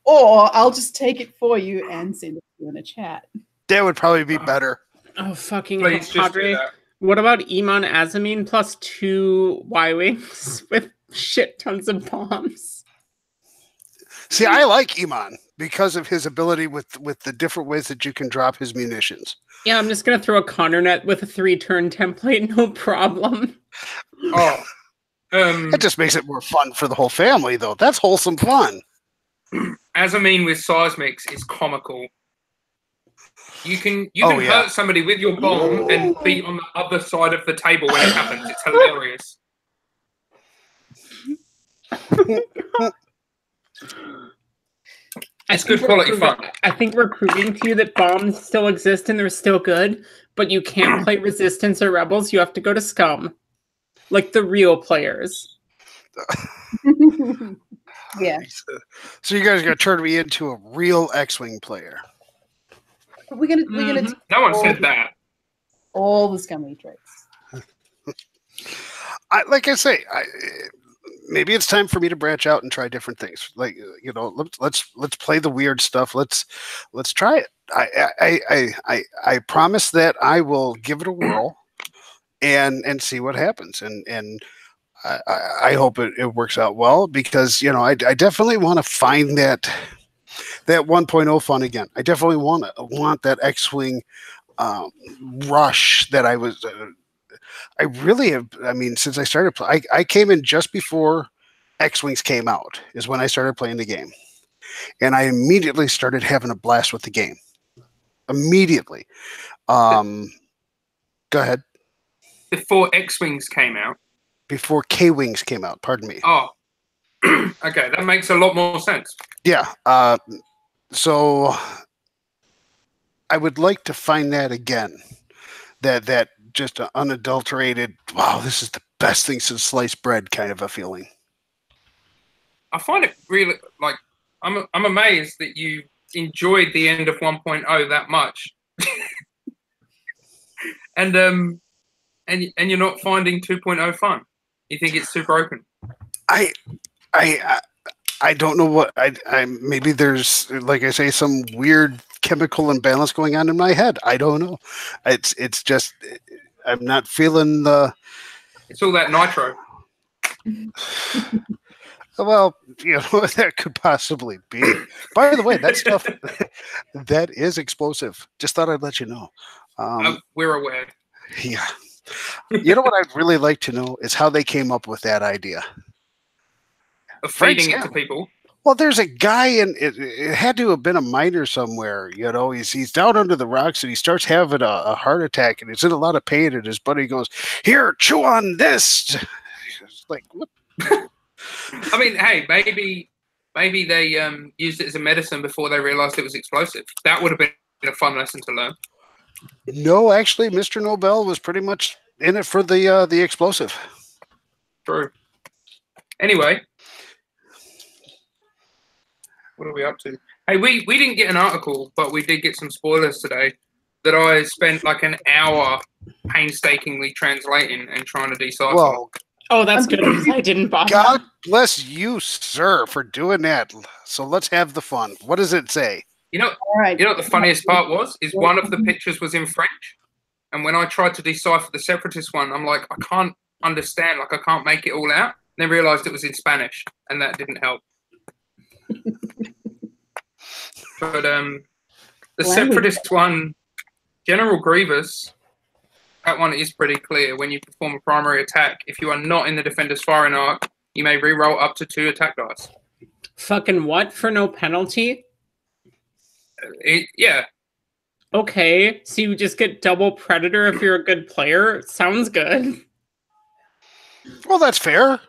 Or I'll just take it for you and send it to you in a chat. That would probably be better. Oh, fucking Please just do Padre. that. What about Iman Azamine plus 2 Y-Wings with shit tons of bombs? See, I like Iman because of his ability with the different ways that you can drop his munitions. Yeah, I'm just going to throw a Connor net with a 3-turn template, no problem. Oh. It just makes it more fun for the whole family, though. That's wholesome fun. Azamine with seismics is comical. You can Oh, yeah. hurt somebody with your bomb and be on the other side of the table when it happens. It's hilarious. It's good quality fun. I think we're proving to you that bombs still exist and they're still good, but you can't play Resistance or Rebels. You have to go to Scum. Like the real players. Yeah. So you guys are going to turn me into a real X-Wing player. We're gonna do No one said that. all the scummy tricks. Like I say, maybe it's time for me to branch out and try different things. Like, you know, let's play the weird stuff. Let's try it. I promise that I will give it a whirl and see what happens. And I hope it works out well, because, you know, I definitely want to find that 1.0 fun again. I definitely want that X-Wing rush that I was. I really have. I mean, since I started, I came in just before X-Wings came out. Is when I started playing the game, and I immediately started having a blast with the game. Immediately. Go ahead. Before X-Wings came out. Before K-Wings came out. Pardon me. Oh. Okay, that makes a lot more sense. Yeah. So I would like to find that again. That just unadulterated, wow, this is the best thing since sliced bread kind of a feeling. I find it really like I'm amazed that you enjoyed the end of 1.0 that much, and you're not finding 2.0 fun. You think it's too broken. I don't know what I maybe there's, like I say, some weird chemical imbalance going on in my head. I don't know. It's just I'm not feeling the. It's all that nitro. Well, that could possibly be. By the way, that stuff that is explosive. Just thought I'd let you know. We're aware. Yeah. You know what I'd really like to know is how they came up with that idea of feeding it to people. Well, there's a guy, and it had to have been a miner somewhere. He's down under the rocks, and he starts having a heart attack, and he's in a lot of pain. And his buddy goes, "Here, chew on this." It's like, what? I mean, hey, maybe they used it as a medicine before they realized it was explosive. That would have been a fun lesson to learn. No, actually, Mr. Nobel was pretty much in it for the explosive. True. Anyway, what are we up to? Hey, we didn't get an article, but we did get some spoilers today that I spent like an hour painstakingly translating and trying to decipher. Well, oh, that's good. I didn't bother. God bless you, sir, for doing that. So let's have the fun. What does it say? You know what the funniest part was? Is one of the pictures was in French. And when I tried to decipher the separatist one, I'm like, I can't understand. Like, I can't make it all out. And then realized it was in Spanish. And that didn't help. But the separatist one, General Grievous, that one is pretty clear. When you perform a primary attack, if you are not in the defender's firing arc, you may reroll up to 2 attack dice. Fucking what? For no penalty? Yeah. Okay, so you just get double predator if you're a good player? Sounds good. Well, that's fair.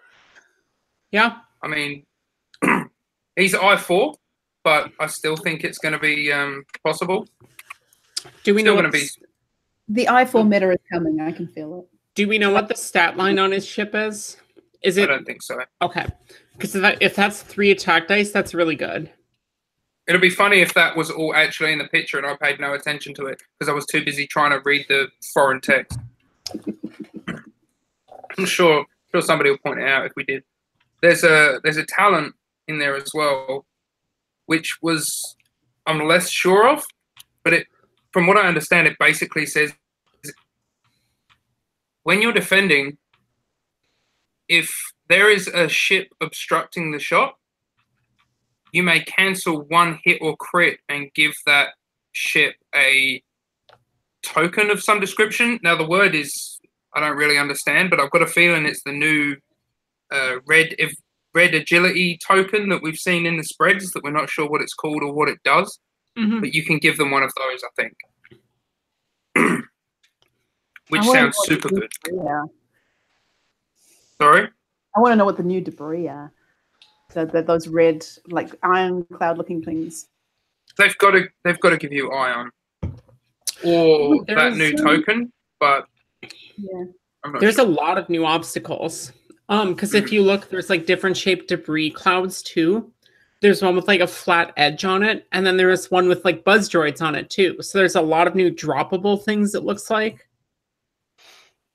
Yeah. I mean, he's I4, but I still think it's going to be possible. Do we know what the I4 meta is coming? I can feel it. Do we know what the stat line on his ship is? Is it? I don't think so. Okay, because if that's 3 attack dice, that's really good. It'll be funny if that was all actually in the picture and I paid no attention to it because I was too busy trying to read the foreign text. I'm sure somebody will point it out if we did. There's a talent in there as well, which was I'm less sure of, but from what I understand, it basically says when you're defending, if there is a ship obstructing the shot, you may cancel 1 hit or crit and give that ship a token of some description. Now, the word is, I don't really understand, but I've got a feeling it's the new red agility token that we've seen in the spreads that we're not sure what it's called or what it does. Mm-hmm. But you can give them one of those, I think. Which sounds super good. Yeah. Sorry? I want to know what the new debris are. Those red, like ironclad looking things. They've got to give you ion or that new token, but yeah, there's a lot of new obstacles. Because if you look, there's like different shaped debris clouds too. There's one with like a flat edge on it, and then there is one with like buzz droids on it too. So there's a lot of new droppable things. It looks like,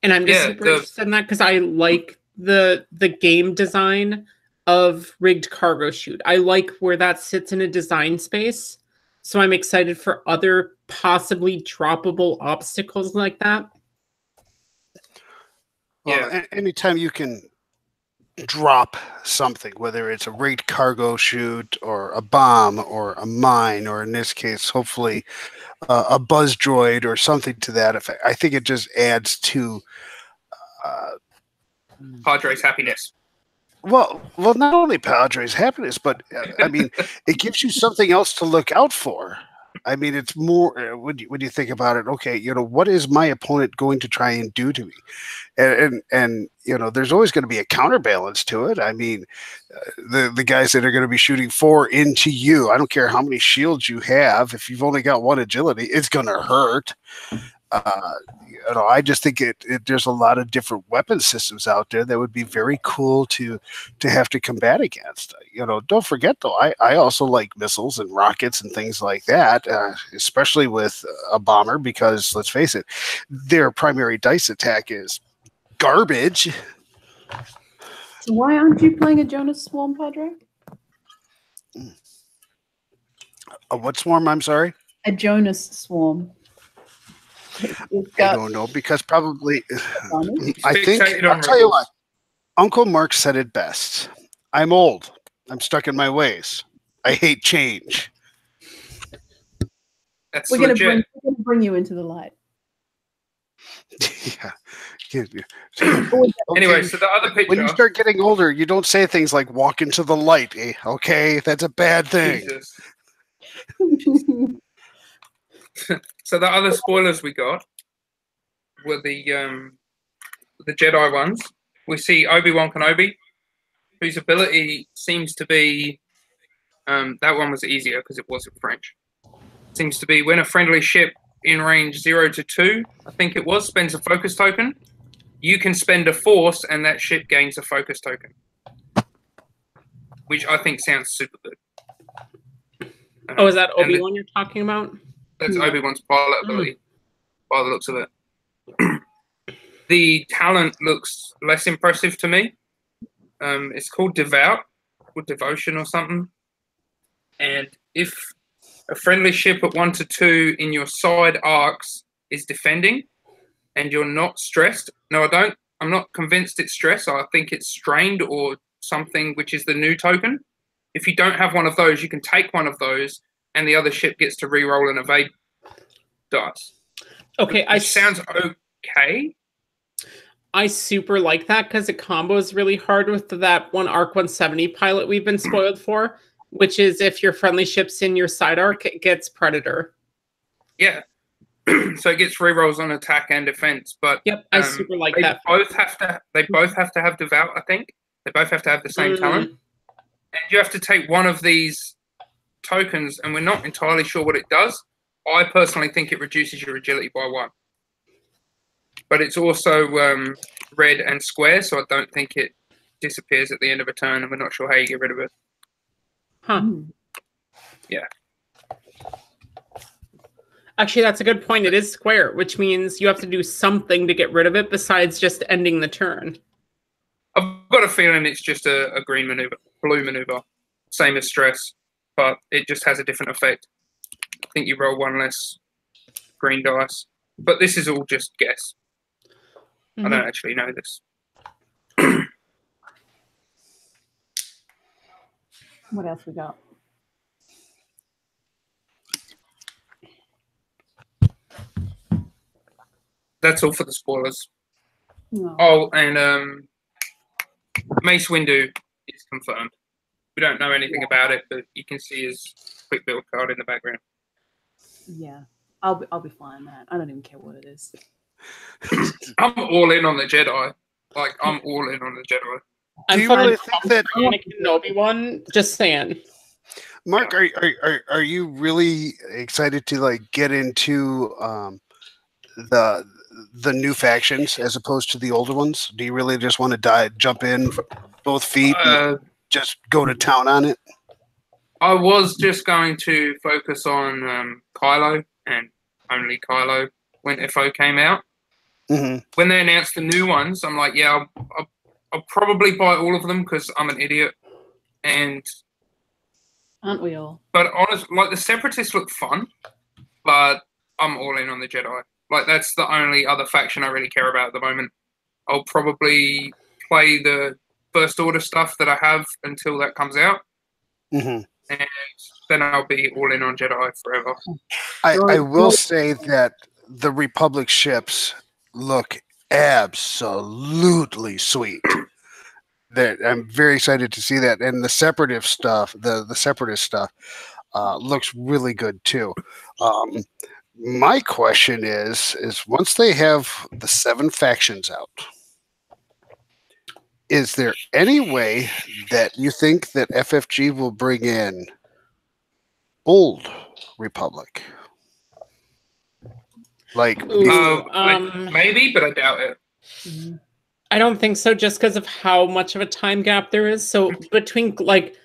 and I'm just super interested in that because I like the game design of rigged cargo chute. I like where that sits in a design space. So I'm excited for other possibly droppable obstacles like that. Well, anytime you can drop something, whether it's a rigged cargo chute or a bomb or a mine, or in this case, hopefully a buzz droid or something to that effect, I think it just adds to Padre's happiness. Well, not only Padre's happiness, but I mean, it gives you something else to look out for. I mean, it's more when you think about it. Okay, what is my opponent going to try and do to me? And there's always going to be a counterbalance to it. I mean, the guys that are going to be shooting 4 into you, I don't care how many shields you have. If you've only got 1 agility, it's going to hurt. I just think there's a lot of different weapon systems out there that would be very cool to have to combat against. Don't forget though, I also like missiles and rockets and things like that, especially with a bomber, because let's face it, their primary dice attack is garbage. So why aren't you playing a Jonas Swarm, Padre? What swarm? I'm sorry? A Jonas Swarm. I don't know, because probably I'll tell you what, Uncle Mark said it best. I'm old. I'm stuck in my ways. I hate change. That's we're gonna bring you into the light. Yeah. Anyway, so the other picture. When you start getting older, you don't say things like "walk into the light." Okay, that's a bad thing. So the other spoilers we got were the Jedi ones. We see Obi-Wan Kenobi, whose ability seems to be that one was easier because it wasn't French. Seems to be when a friendly ship in range 0 to 2, I think it was, spends a focus token, you can spend a force and that ship gains a focus token, which I think sounds super good. Oh, is that Obi-Wan you're talking about? That's Obi-Wan's pilot ability, by the looks of it. The talent looks less impressive to me. It's called Devout, or Devotion or something. And if a friendly ship at 1 to 2 in your side arcs is defending and you're not stressed, I'm not convinced it's stress. I think it's strained or something, which is the new token. If you don't have one of those, you can take one of those and the other ship gets to re-roll and evade dice. Okay, it sounds okay. I super like that because it combos really hard with that one Arc 170 pilot we've been spoiled for, which is if your friendly ship's in your side arc, it gets Predator. Yeah. So it gets re-rolls on attack and defense. But yep, I super like that. They both have to have Devout, I think. They both have to have the same talent. And you have to take one of these tokens, and we're not entirely sure what it does. I personally think it reduces your agility by 1. But it's also red and square, so I don't think it disappears at the end of a turn, and we're not sure how you get rid of it. Huh. Yeah. Actually, that's a good point. It is square, which means you have to do something to get rid of it besides just ending the turn. I've got a feeling it's just a green maneuver, blue maneuver, same as stress, but it just has a different effect. I think you roll 1 less green dice, but this is all just guess. I don't actually know this. What else we got? That's all for the spoilers. No. Oh, and Mace Windu is confirmed. We don't know anything about it, but you can see his quick build card in the background. Yeah, I'll be fine, man. I don't even care what it is. I'm all in on the Jedi. Like, I'm all in on the Jedi. Do you really think that Anakin and Obi-Wan? Just saying. Mark, are you really excited to like get into the new factions as opposed to the older ones? Do you really just want to jump in both feet and just go to town on it? I was just going to focus on Kylo and only Kylo when FO came out. When they announced the new ones, I'm like, yeah, I'll probably buy all of them because I'm an idiot. And aren't we all? But honestly, like the Separatists look fun, but I'm all in on the Jedi. Like that's the only other faction I really care about at the moment. I'll probably play the First Order stuff that I have until that comes out, and then I'll be all in on Jedi forever. I will say that the Republic ships look absolutely sweet. That I'm very excited to see that, and the Separatist stuff. The Separatist stuff. looks really good too. My question is once they have the 7 factions out, is there any way that you think that FFG will bring in Old Republic? Like, maybe, but I doubt it. I don't think so, just because of how much of a time gap there is. So between like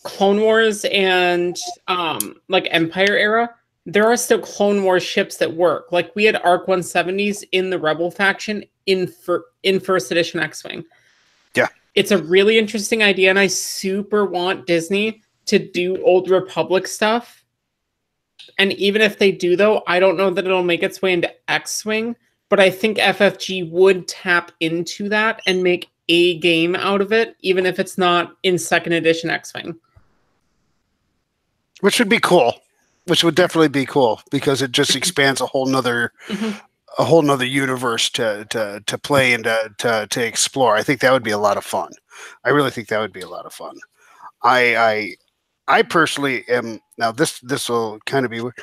Clone Wars and like Empire era, there are still Clone Wars ships that work. Like we had ARC 170s in the Rebel faction in First Edition X-Wing. Yeah. It's a really interesting idea, and I super want Disney to do Old Republic stuff. And even if they do, though, I don't know that it'll make its way into X-Wing, but I think FFG would tap into that and make a game out of it, even if it's not in 2nd edition X-Wing. Which would be cool. Which would definitely be cool, because it just expands a whole nother universe to play and to explore. I think that would be a lot of fun. I really think that would be a lot of fun. I personally am, now this will kind of be weird.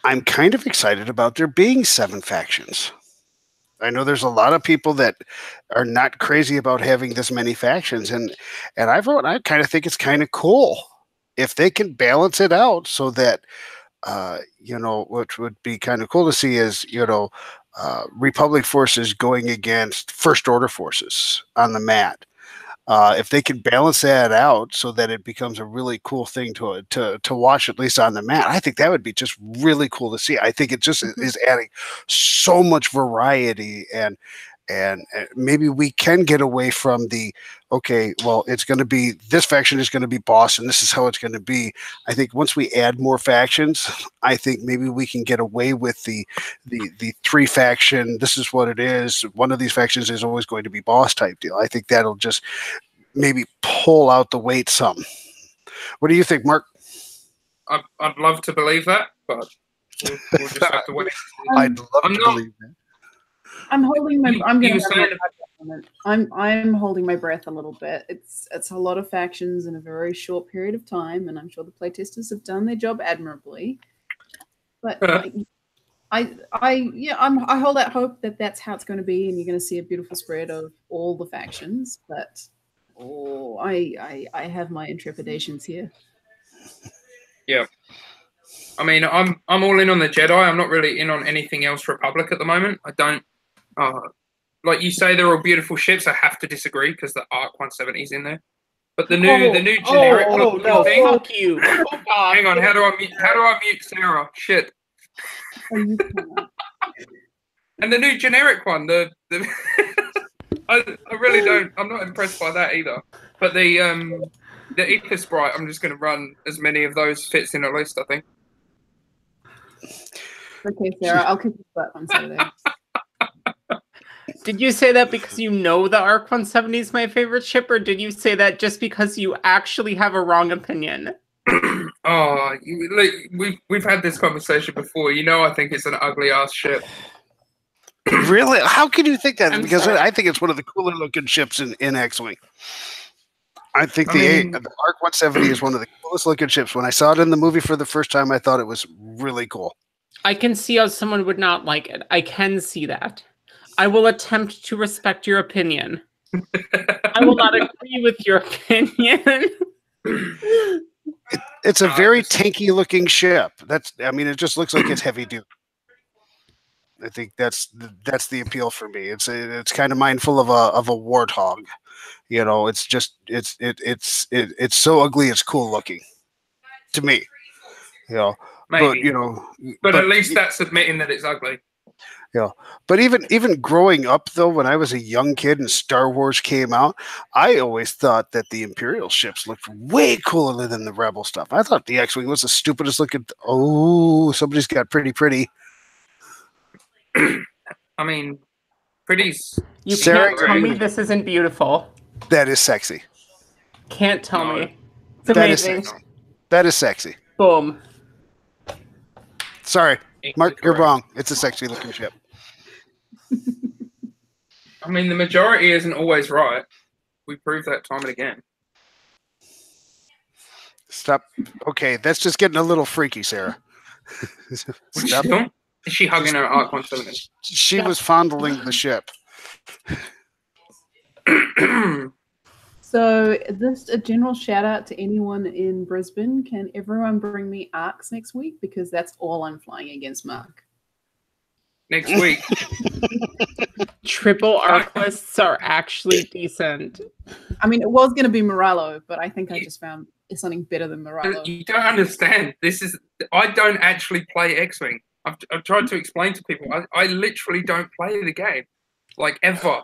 I'm kind of excited about there being 7 factions. I know there's a lot of people that are not crazy about having this many factions, and I kind of think it's kind of cool if they can balance it out so that which would be kind of cool to see is Republic forces going against First Order forces on the mat. If they can balance that out so that it becomes a really cool thing to watch, at least on the mat, I think that would be just really cool to see. I think it just is adding so much variety, and maybe we can get away from the, okay, well, it's going to be, this faction is going to be boss and this is how it's going to be. I think once we add more factions, I think maybe we can get away with the 3 faction, this is what it is, one of these factions is always going to be boss type deal. I think that'll just maybe pull out the weight some. What do you think, Mark? I'd love to believe that, but we'll just have to wait. I'd love to believe that. I'm holding my. I'm holding my breath a little bit. It's a lot of factions in a very short period of time, and I'm sure the playtesters have done their job admirably. But I hold out hope that that's how it's going to be, and you're going to see a beautiful spread of all the factions. But I have my trepidations here. Yeah. I mean, I'm all in on the Jedi. I'm not really in on anything else Republic at the moment. I don't. Like you say, they're all beautiful ships. I have to disagree because the ARC 170 is in there. But the new generic thing. Fuck you! Hang on, how do I mute Sarah? Shit. And the new generic one, the I really don't. I'm not impressed by that either. But the Ether Sprite, I'm just going to run as many of those fits in a list, I think. Okay, Sarah, I'll keep that on Saturday. Did you say that because you know the ARC 170 is my favorite ship, or did you say that just because you actually have a wrong opinion? We've had this conversation before. You know, I think it's an ugly ass ship. Really? How can you think that? Because sorry. I think it's one of the cooler looking ships in X-Wing. I think the ARC 170 is one of the coolest looking ships. When I saw it in the movie for the first time, I thought it was really cool. I can see how someone would not like it. I can see that. I will attempt to respect your opinion. I will not agree with your opinion. It's a very tanky looking ship. It just looks like it's heavy duty. I think that's the appeal for me. It's kind of mindful of a warthog. You know, it's so ugly it's cool looking to me. You know, maybe. But at least that's admitting that it's ugly. Yeah, but even growing up though, when I was a young kid and Star Wars came out, I always thought that the Imperial ships looked way cooler than the Rebel stuff. I thought the X-Wing was the stupidest looking. Oh, somebody's got pretty. I mean, pretty's. You can't tell me this isn't beautiful. That is sexy. Can't tell me. It's amazing. That is sexy. Boom. Sorry, Mark, you're wrong. It's a sexy looking ship. I mean, the majority isn't always right. We prove that time and again. Stop. Okay, that's just getting a little freaky, Sarah. What's she doing? Is she hugging her Arc 170? She was fondling the ship. So, just a general shout out to anyone in Brisbane. Can everyone bring me arcs next week? Because that's all I'm flying against Mark. Next week. Triple arc lists are actually decent. I mean, it was going to be Morello, but I think I just found something better than Morello. You don't understand. I don't actually play X-Wing. I've tried to explain to people. I literally don't play the game, like, ever.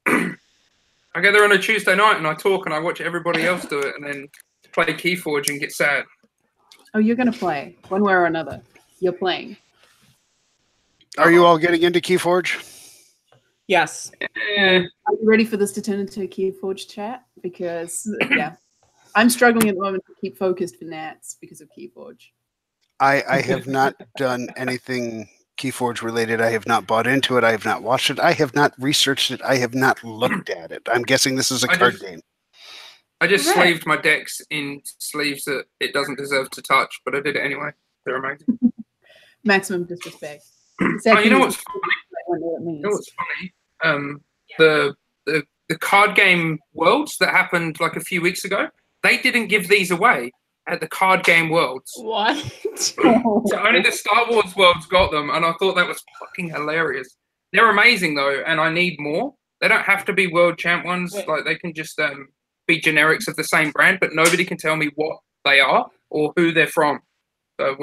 I go there on a Tuesday night and I talk and I watch everybody else do it and then play Keyforge and get sad. Oh, you're going to play one way or another. You're playing. Are you all getting into Keyforge? Yes. Are you ready for this to turn into a Keyforge chat? Because, yeah, I'm struggling at the moment to keep focused for Nats because of Keyforge. I have not done anything Keyforge related. I have not bought into it. I have not watched it. I have not researched it. I have not looked at it. I'm guessing this is a card game. I just sleeved my decks in sleeves that it doesn't deserve to touch, but I did it anyway. They're amazing. Maximum disrespect. You know what's funny? The card game Worlds that happened like a few weeks ago, they didn't give these away at the card game Worlds. What? So only the Star Wars Worlds got them, and I thought that was fucking hilarious. They're amazing though, and I need more. They don't have to be World Champ ones. Like they can just be generics of the same brand, but nobody can tell me what they are or who they're from. So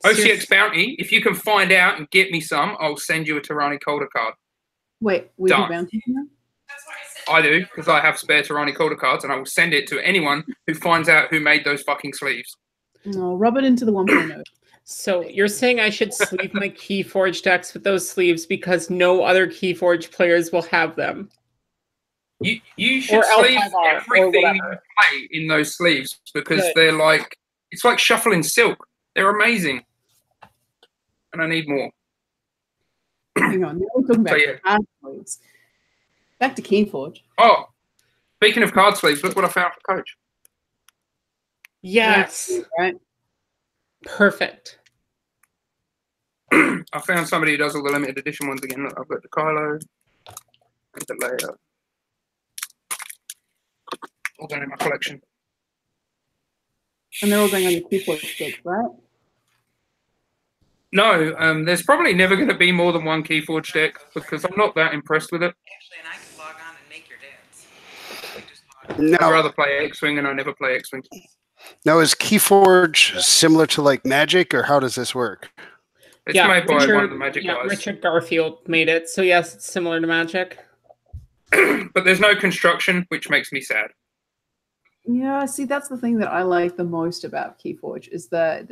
OCX Bounty, if you can find out and get me some, I'll send you a Tirani Calder card. Wait, we do Bounty now? I do, because I have spare Tirani Calder cards, and I will send it to anyone who finds out who made those fucking sleeves. No, rub it into the 1.0. So you're saying I should sleeve my Keyforge decks with those sleeves because no other Keyforge players will have them? You should sleeve everything you play in those sleeves because they're like, it's like shuffling silk. They're amazing. And I need more. Hang on, now we're talking about card sleeves. Back to Keyforge. Oh, speaking of card sleeves, look what I found for Coach. Yes. Right. Perfect. I found somebody who does all the limited edition ones again. Look, I've got the Kylo and the Leia. All done in my collection. And they're all going on your Keyforge deck, right? No, there's probably never going to be more than one Keyforge deck because I'm not that impressed with it. Actually, and I can log on and make your decks. No. I'd rather play X-Wing, and I never play X-Wing. Now, is Keyforge similar to like Magic, or how does this work? It's made by one of the Magic guys. Richard Garfield made it, so yes, it's similar to Magic. But there's no construction, which makes me sad. Yeah, see, that's the thing that I like the most about Keyforge is that,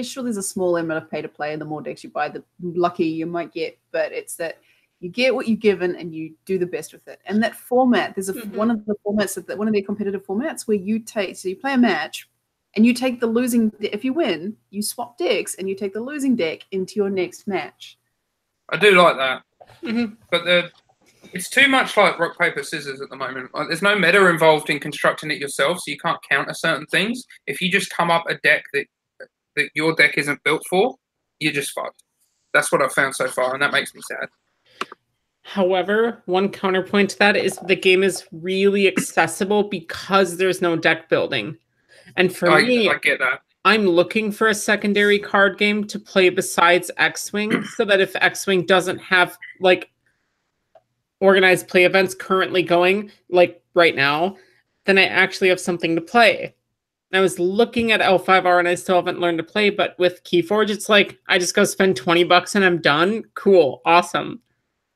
sure, there's a small element of pay to play, and the more decks you buy, the lucky you might get, but it's that you get what you're given and you do the best with it. And that format, there's one of the formats, one of their competitive formats where you play a match and you take the losing, if you win, you swap decks and you take the losing deck into your next match. I do like that. But it's too much like rock, paper, scissors at the moment. Like, there's no meta involved in constructing it yourself, so you can't counter certain things. If you just come up a deck that your deck isn't built for, you're just fucked. That's what I've found so far, and that makes me sad. However, one counterpoint to that is the game is really accessible because there's no deck building. And for me, I get that. I'm looking for a secondary card game to play besides X-Wing so that if X-Wing doesn't have like organized play events currently going, like right now, then I actually have something to play. I was looking at L5R and I still haven't learned to play, but with Keyforge, it's like, I just go spend $20 and I'm done. Cool. Awesome.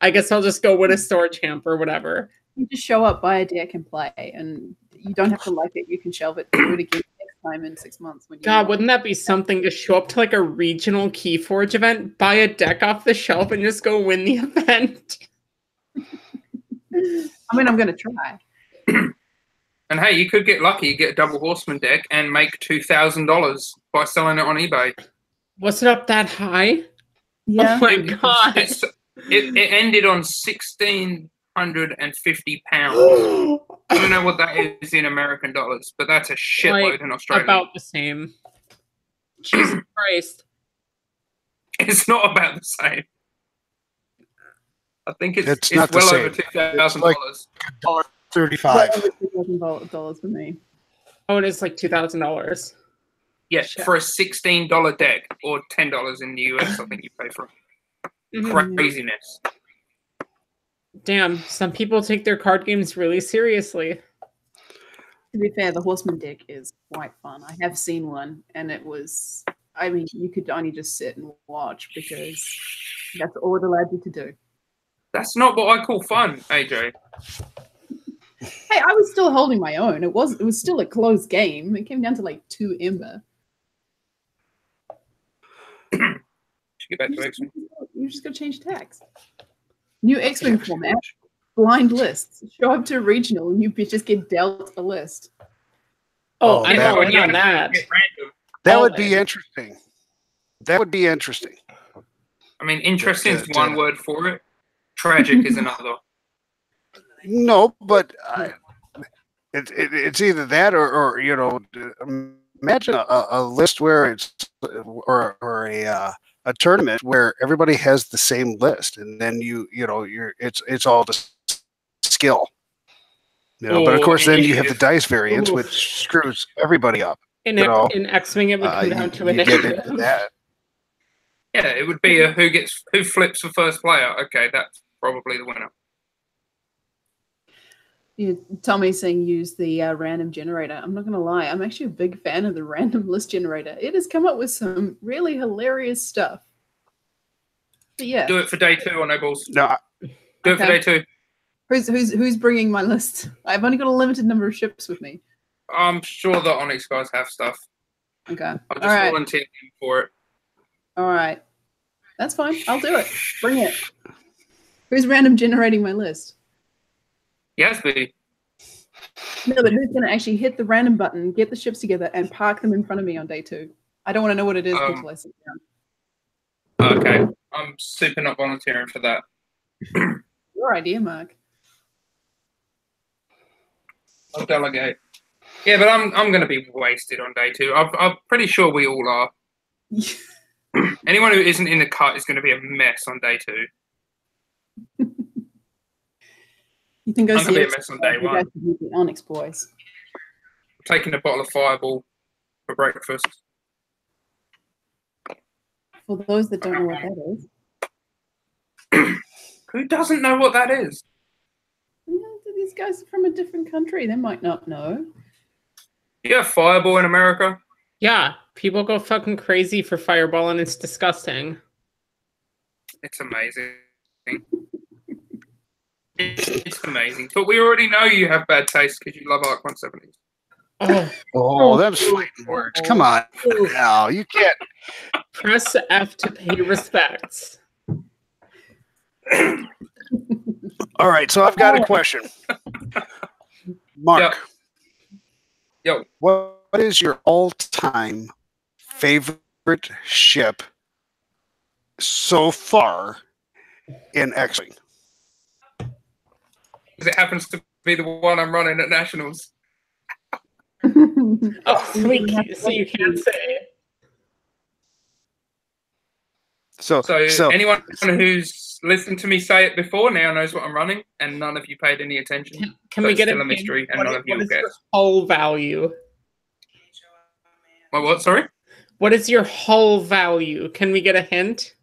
I guess I'll just go win a store champ or whatever. You just show up, buy a deck and play, and you don't have to like it. You can shelve it, do it again next time in 6 months. God, wouldn't that be something to show up to like a regional Keyforge event, buy a deck off the shelf and just go win the event? I mean, I'm going to try. And hey, you could get lucky, you get a double horseman deck and make $2,000 by selling it on eBay. Was it up that high? Yeah. Oh my God. It ended on 16 I don't know what that is in American dollars, but that's a shitload Like, in Australia. about the same. Jesus Christ. It's not about the same. I think it's not the well same. over $2,000. Like $1.35. $2,000 for me. Oh, it is like $2,000. Yes, for a $16 deck or $10 in the US, I think you pay for it. Craziness. Damn, some people take their card games really seriously. To be fair, the Horseman deck is quite fun. I have seen one, and it was, I mean, you could only just sit and watch because that's all it allowed you to do. That's not what I call fun, AJ. Hey, I was still holding my own. It was still a close game. It came down to like 2 Ember. Should get back to X-Wing. You just got to change tax. New X-Wing format, blind lists. Show up to a regional and you just get dealt a list. Oh, I'm that already on that. That would be interesting. That would be interesting. I mean, interesting is one word for it. Tragic is another. No, but it's either that or you know, imagine a list where it's or a tournament where everybody has the same list, and then it's all just skill. You know, but of course, then you have the dice variance, which screws everybody up. In X-Wing, it would come down to initiative. That. Yeah, it would be who flips for first player. Okay, that's probably the winner. Yeah, Tommy's saying use the random generator. I'm not going to lie. I'm actually a big fan of the random list generator. It has come up with some really hilarious stuff. But yeah. Do it for day 2 on No Balls. No. Do it for day 2. Who's bringing my list? I've only got a limited number of ships with me. I'm sure the Onyx guys have stuff. Okay. I'll just volunteer them for it. All right. That's fine. I'll do it. Bring it. Who's random generating my list? Yasby. No, but who's going to actually hit the random button, get the ships together, and park them in front of me on day 2? I don't want to know what it is until I sit down. Okay. I'm super not volunteering for that. Your idea, Mark. I'll delegate. Yeah, but I'm going to be wasted on day 2. I'm pretty sure we all are. Anyone who isn't in the cut is going to be a mess on day 2. You can go I'm see going to be a mess on day 1. The Onyx boys. I'm taking a bottle of Fireball for breakfast. For those that don't know what that is. Who doesn't know what that is? These guys are from a different country. They might not know. You have Fireball in America? Yeah, people go fucking crazy for Fireball, and it's disgusting. It's amazing. It's amazing. But we already know you have bad taste because you love Arc 170s. Oh, them fighting words. Come on. No, you can't. Press F to pay respects. All right, so I've got a question. Mark. Yo. What is your all-time favorite ship so far in X-Wing? Because it happens to be the one I'm running at Nationals. Oh, so you can't say it. So anyone who's listened to me say it before now knows what I'm running, and none of you paid any attention. Can we get still a mystery, and none of you will guess. Hull value? My what? Sorry. What is your hull value? Can we get a hint?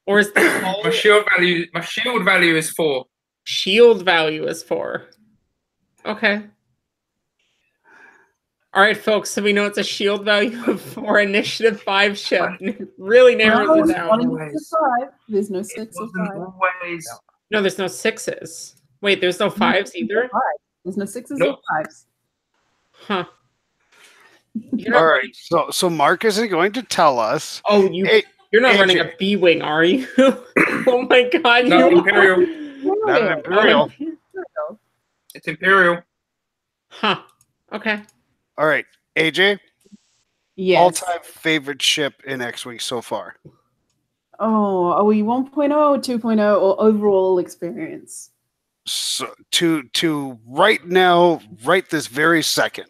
Or is the hull... My shield value is 4. Shield value is 4. Okay. All right, folks. So we know it's a shield value of 4, initiative 5 ship. Really narrows it down. There's no 6 or 5. No, there's no 6s. Wait, there's no 5s either? There's no 6s Nope. or 5s. Huh. all right. So Mark isn't going to tell us. Oh, you're not running a B-Wing, are you? Oh my God. No, Imperial. Not an Imperial. It's Imperial. Huh. Okay. All right, AJ. Yes. All-time favorite ship in X-Wing so far. Oh, are we 1.0 or 2.0 or overall experience? So to right now, right this very second.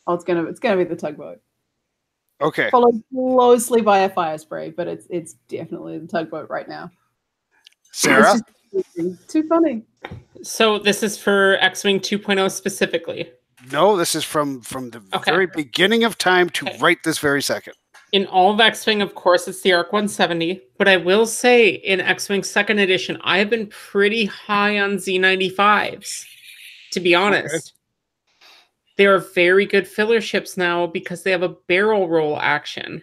Oh, it's gonna be the tugboat. Okay. Followed closely by a fire spray, but it's definitely the tugboat right now. Sarah? It's just too funny. So this is for X-Wing 2.0 specifically. No, this is from the very beginning of time to right this very second. In all of X-Wing, of course, it's the ARC 170. But I will say, in X-Wing 2nd Edition, I have been pretty high on Z95s, to be honest. Okay. They are very good filler ships now because they have a barrel roll action.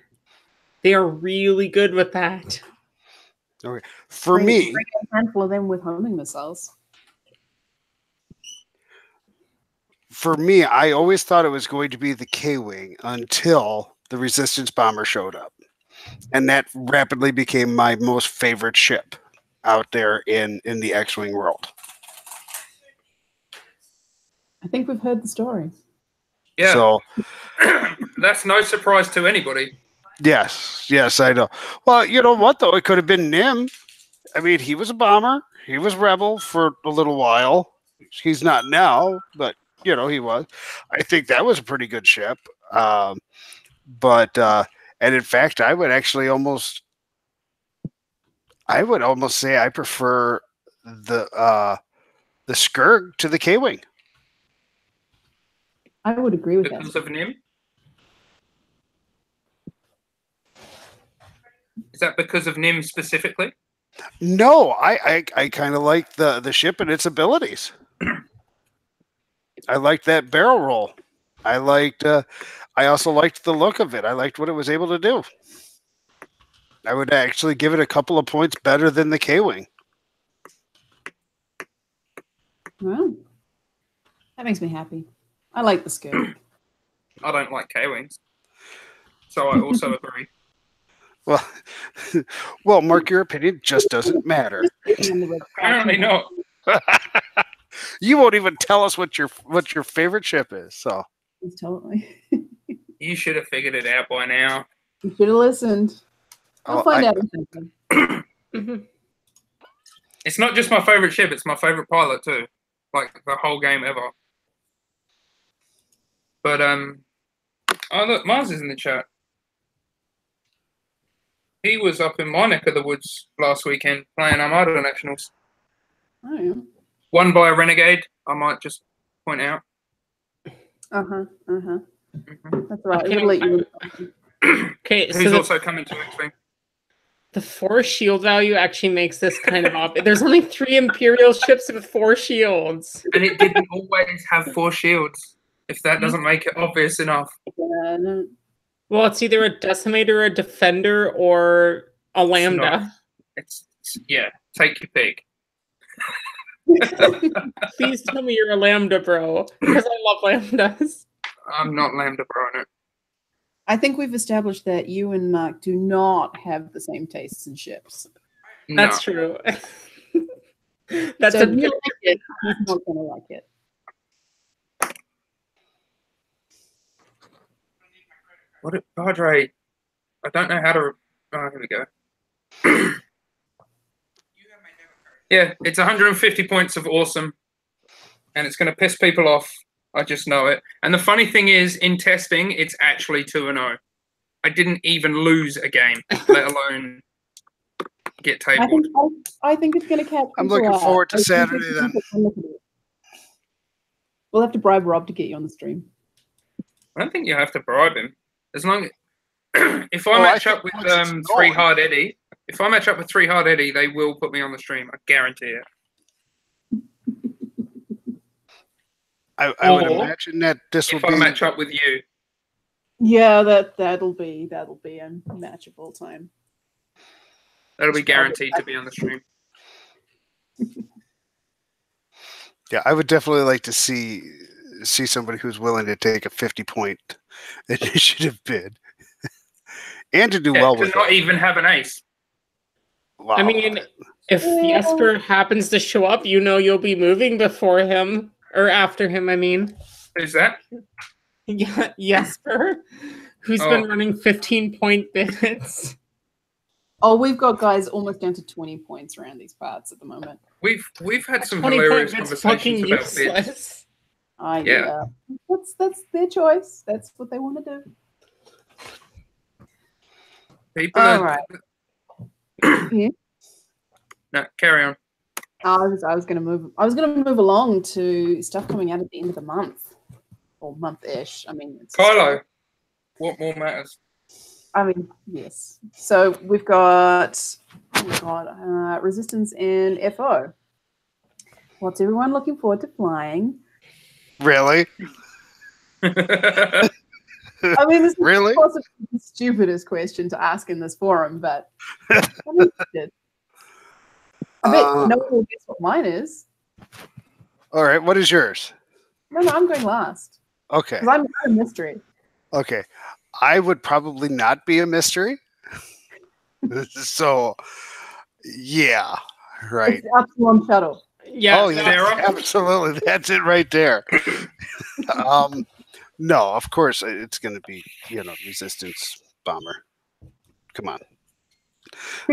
They are really good with that. Okay. For me, a handful of them with homing missiles. For me, I always thought it was going to be the K-Wing until the Resistance bomber showed up. And that rapidly became my most favorite ship out there in the X-Wing world. I think we've heard the story. Yeah. So that's no surprise to anybody. yes, I know. Well, you know what, though? It could have been Nim. I mean, he was a bomber. He was Rebel for a little while. He's not now, but, you know, he was. I think that was a pretty good ship. And in fact, I would almost say I prefer the Skurg to the K-Wing. I would agree with that. Because of Nim? Is that because of Nim specifically? No, I kind of like the ship and its abilities. I liked that barrel roll. I also liked the look of it. I liked what it was able to do. I would actually give it a couple of points better than the K-Wing. Well, that makes me happy. I like the Skurg. I don't like K-Wings. So I also agree. Well, Mark, your opinion just doesn't matter. Apparently not. You won't even tell us what your favorite ship is. So Totally. You should have figured it out by now. You should have listened. I'll find out. It's not just my favorite ship; it's my favorite pilot too. Like the whole game ever. But oh look, Mars is in the chat. He was up in my neck of the woods last weekend playing Armada Nationals. Oh yeah. Won by a Renegade, I might just point out. Mm-hmm. That's right. Okay, Who's also coming to X-Wing? The 4 shield value actually makes this kind of off. There's only 3 Imperial ships with 4 shields. And it didn't always have 4 shields, if that doesn't make it obvious enough. Yeah, no. Well, it's either a Decimator, a Defender, or a Lambda. It's take your pick. Please tell me you're a Lambda bro, because I love Lambdas. I'm not Lambda bro in it. I think we've established that you and Mark do not have the same tastes in ships. That's true. That's so a if you good like it, he's not going to like it. What a Padre. I don't know how to. Oh, here we go. Yeah, it's 150 points of awesome, and it's going to piss people off. I just know it. And the funny thing is, in testing, it's actually 2-0. I didn't even lose a game, let alone get tabled. I think it's going to catch. I'm looking forward to Saturday then. We'll have to bribe Rob to get you on the stream. I don't think you have to bribe him. As long if I match up with 3 Hard Eddie, they will put me on the stream. I guarantee it. I would imagine that this will be. If I match up with you. Yeah, that'll be a matchable time. That'll be guaranteed to be on the stream. Yeah, I would definitely like to see somebody who's willing to take a 50-point initiative bid and to do well with it. To not even have an ace. Wow. I mean, if Jesper happens to show up, you'll be moving before him. Or after him, I mean. Who's that? Yeah, Jesper, who's been running 15-point bids. Oh, we've got guys almost down to 20 points around these parts at the moment. We've had some 20 hilarious points, conversations fucking about useless. bids. Yeah. That's their choice. That's what they want to do. People All are. right. Yeah. No, carry on. I was going to move along to stuff coming out at the end of the month or month-ish. I mean, it's Kylo, what more matters? Yes. So we've got Resistance and FO. What's everyone looking forward to flying? Really? I mean, this is Really? possibly the stupidest question to ask in this forum, but I'm interested. I bet no one will guess what mine is. All right. What is yours? No, I'm going last. Okay. Because I'm a mystery. Okay. I would probably not be a mystery. So, yeah. Right. It's Epsilon Shuttle. Yeah. Oh, yeah. Absolutely. That's it right there. No, of course it's going to be, Resistance bomber. Come on.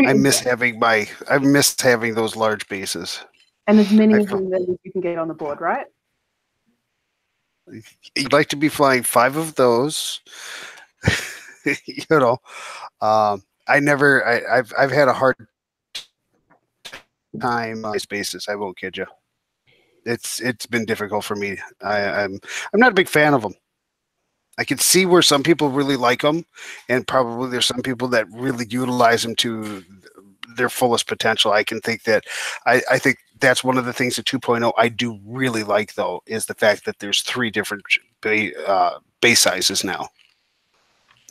I miss having those large bases. And as many of them as you can get on the board, right? You'd like to be flying 5 of those. I've had a hard time on spaces. I won't kid you. It's been difficult for me. I'm not a big fan of them. I can see where some people really like them, and probably there's some people that really utilize them to their fullest potential. I can think that I think that's one of the things at 2.0 I do really like, though, is the fact that there's 3 different base sizes now.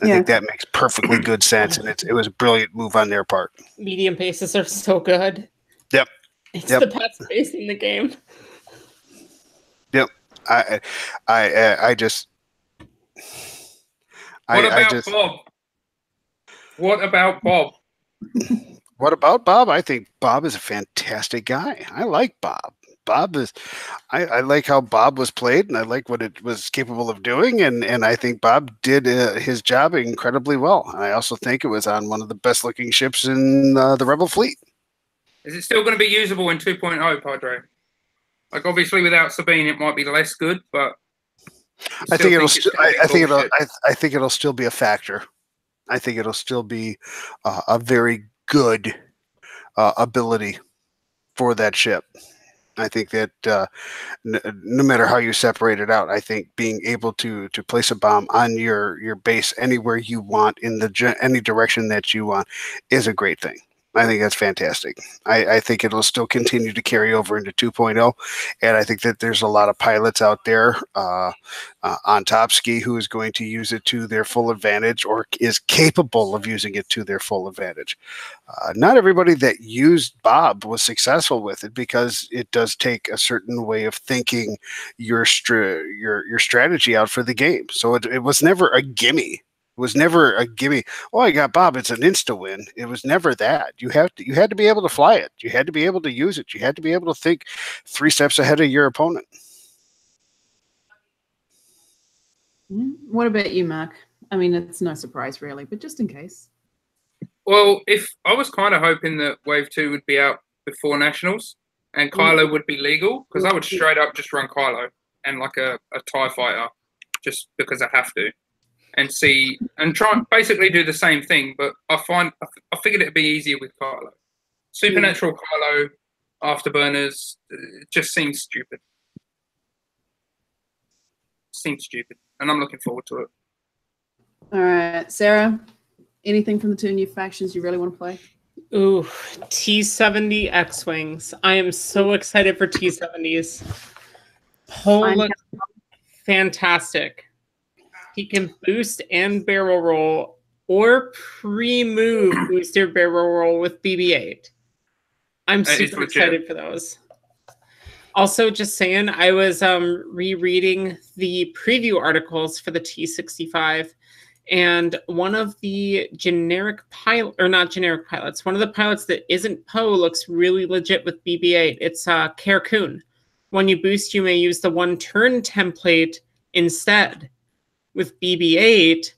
I think that makes perfectly good sense, and it was a brilliant move on their part. Medium bases are so good. Yep. It's the best base in the game. Yep. I just. What about Bob? What about Bob? What about Bob? I think Bob is a fantastic guy. I like Bob. I like how Bob was played, and I like what it was capable of doing, and I think Bob did his job incredibly well. And I also think it was on one of the best looking ships in the Rebel fleet. Is it still going to be usable in 2.0, Padre? Like, obviously, without Sabine, it might be less good, but I think it'll still be a factor. I think it'll still be a very good ability for that ship. I think that no matter how you separate it out, I think being able to place a bomb on your base anywhere you want in any direction that you want is a great thing. I think that's fantastic. I think it'll still continue to carry over into 2.0, and I think that there's a lot of pilots out there on Top Ski who is going to use it to their full advantage, or is capable of using it to their full advantage. Not everybody that used Bob was successful with it, because it does take a certain way of thinking your strategy out for the game. So it was never a gimme. It was never a gimme. Oh, I got Bob. It's an insta win. It was never that. You had to be able to fly it. You had to be able to use it. You had to be able to think 3 steps ahead of your opponent. What about you, Mark? I mean, it's no surprise really, but just in case. Well, if I was kind of hoping that Wave 2 would be out before Nationals and Kylo would be legal, because I would straight up just run Kylo and like a TIE fighter just because I have to. And see, and try and basically do the same thing, but I figured it'd be easier with Kylo. Supernatural Kylo, afterburners, it just seems stupid. And I'm looking forward to it. All right, Sarah, anything from the 2 new factions you really want to play? Ooh, T-70 X-Wings. I am so excited for T-70s. Poe looks fantastic. He can boost and barrel roll, or pre-move booster barrel roll with BB-8. I'm super excited for those. Also, just saying, I was rereading the preview articles for the T-65, and one of the generic pilot, or not generic pilots, one of the pilots that isn't Poe looks really legit with BB-8. It's Care Kun. When you boost, you may use the 1 turn template instead. With BB-8,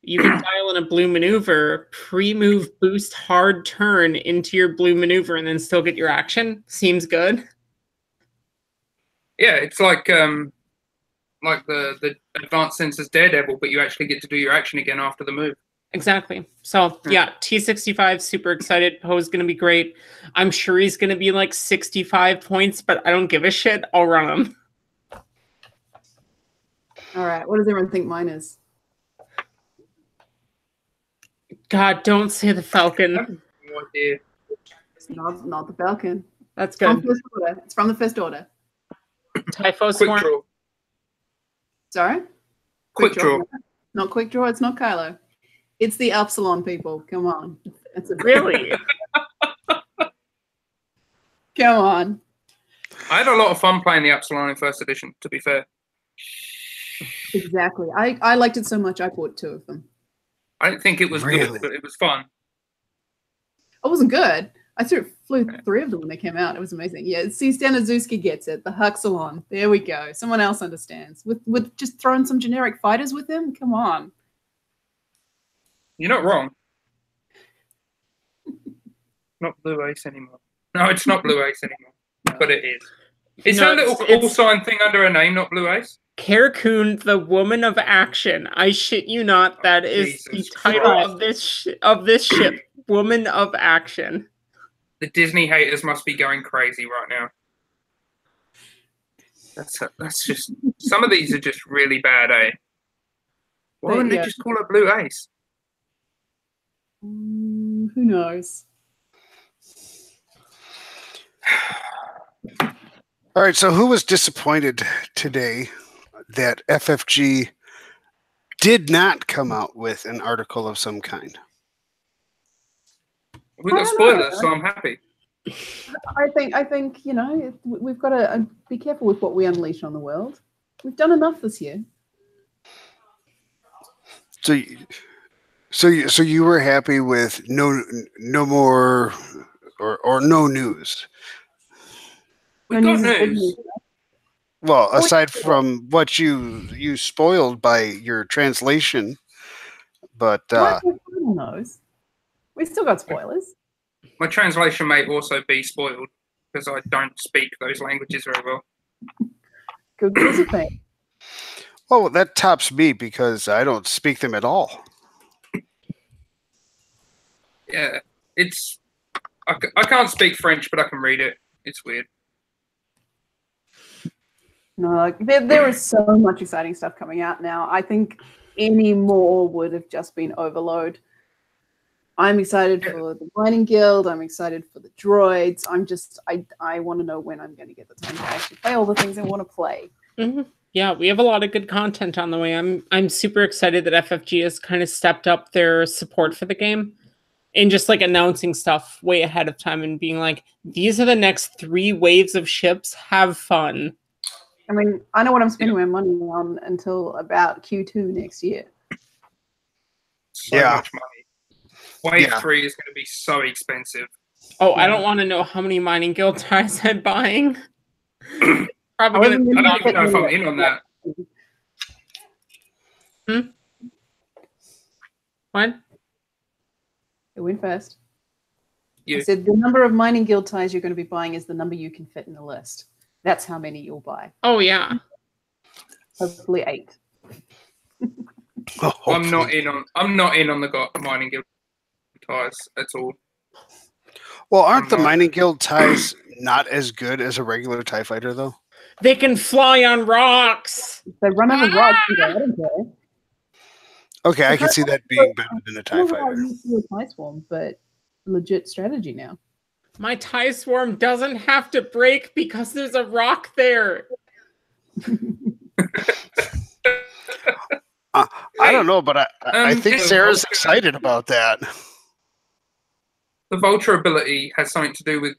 you can dial in a blue maneuver, pre-move, boost, hard turn into your blue maneuver, and then still get your action. Seems good. Yeah, it's like the advanced sensors Daredevil, but you actually get to do your action again after the move. Exactly. So yeah, T65, super excited. Poe's gonna be great. I'm sure he's gonna be like 65 points, but I don't give a shit. I'll run him. All right. What does everyone think mine is? God, don't say the Falcon. No idea. It's not the Falcon. That's From good. First Order. It's from the First Order. Typho Quick Swarm. draw. Sorry? Quick draw. Not Quick Draw. It's not Kylo. It's the Epsilon people. Come on. It's a Really? Come on. I had a lot of fun playing the Epsilon in first edition, to be fair. Exactly. I liked it so much I bought 2 of them. I didn't think it was Really? good, but it was fun. It wasn't good. I flew 3 of them when they came out. It was amazing. Yeah, see, Stanazuski gets it. The Huxalon. There we go. Someone else understands. With just throwing some generic fighters with him? Come on. You're not wrong. Not Blue Ace anymore. No, it's not Blue Ace anymore, but it is. It's No, a little call sign thing under a name, not Blue Ace. Carcoon, the woman of action. I shit you not. That is the Jesus title Christ. of this ship. Woman of action. The Disney haters must be going crazy right now. That's just some of these are just really bad, eh? Why wouldn't they just call it Blue Ace? Who knows? All right, so who was disappointed today that FFG did not come out with an article of some kind? We got spoilers, so I'm happy. I think we've got to be careful with what we unleash on the world. We've done enough this year. So you were happy with no more or no news? We got news. Well, aside from what you spoiled by your translation, but knows. We still got spoilers. My translation may also be spoiled because I don't speak those languages very well. Good thing. Well, that tops me because I don't speak them at all. Yeah, I can't speak French, but I can read it. It's weird. No, like, there is so much exciting stuff coming out now. I think any more would have just been overload. I'm excited for the Mining Guild. I'm excited for the droids. I want to know when I'm going to get the time to actually play all the things I want to play. Mm-hmm. Yeah, we have a lot of good content on the way. I'm super excited that FFG has kind of stepped up their support for the game and just like announcing stuff way ahead of time and being like, these are the next 3 waves of ships. Have fun. I mean, I know what I'm spending my money on until about Q2 next year. So much money. Wave 3 is going to be so expensive. Oh, I don't want to know how many Mining Guild ties I'm buying. Probably I don't even know if I'm in on that. What? It went first. Yeah. I said the number of Mining Guild ties you're going to be buying is the number you can fit in the list. That's how many you'll buy. Oh, yeah. Hopefully 8. I'm not in on the Mining Guild ties at all. Well, aren't the Mining Guild ties not as good as a regular TIE fighter, though? They can fly on rocks. They run over rocks. I don't care. Okay, I can see that being better than a TIE fighter. I used to do a TIE swarm, but legit strategy now. My TIE swarm doesn't have to break because there's a rock there. I don't know, but I think Sarah's excited about that. The Vulture ability has something to do with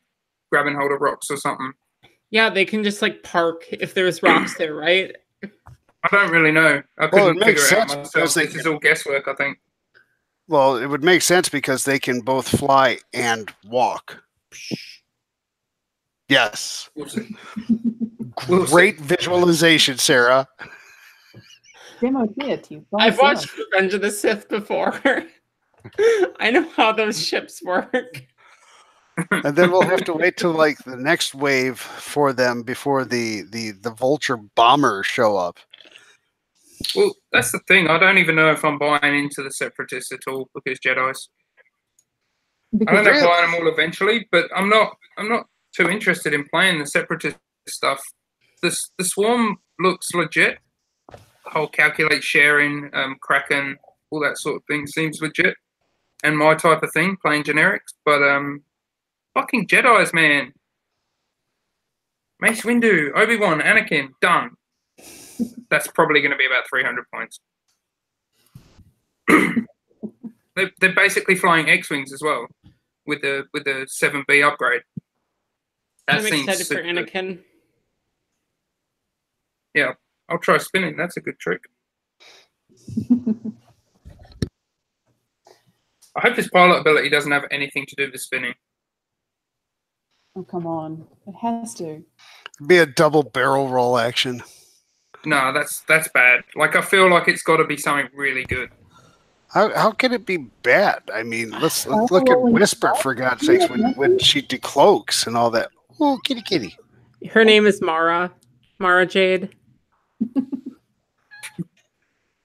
grab and hold of rocks or something. Yeah, they can just like park if there's rocks there, right? I don't really know. I couldn't figure it out myself. This is all guesswork, I think. Well, it would make sense because they can both fly and walk. Yes. We'll see. Great visualization, Sarah. Demo hit you. I've watched Revenge of the Sith before. I know how those ships work. And then we'll have to wait till like the next wave for them before the Vulture bombers show up. Well, that's the thing. I don't even know if I'm buying into the Separatists at all because Jedi's. I don't know buying them all eventually, but I'm not too interested in playing the Separatist stuff. The Swarm looks legit. The whole calculate sharing, Kraken, all that sort of thing seems legit. And my type of thing, playing generics. But fucking Jedi's, man. Mace Windu, Obi-Wan, Anakin, done. That's probably going to be about 300 points. They're basically flying X-Wings as well with the 7B upgrade. I'm excited for Anakin. Yeah, I'll try spinning. That's a good trick. I hope his pilot ability doesn't have anything to do with spinning. Oh, come on. It has to. Be a double barrel roll action. No, that's bad. Like, I feel like it's got to be something really good. How can it be bad? I mean, let's look at Whisper, for God's sakes, when she decloaks and all that. Oh, kitty kitty. Her name is Mara. Mara Jade.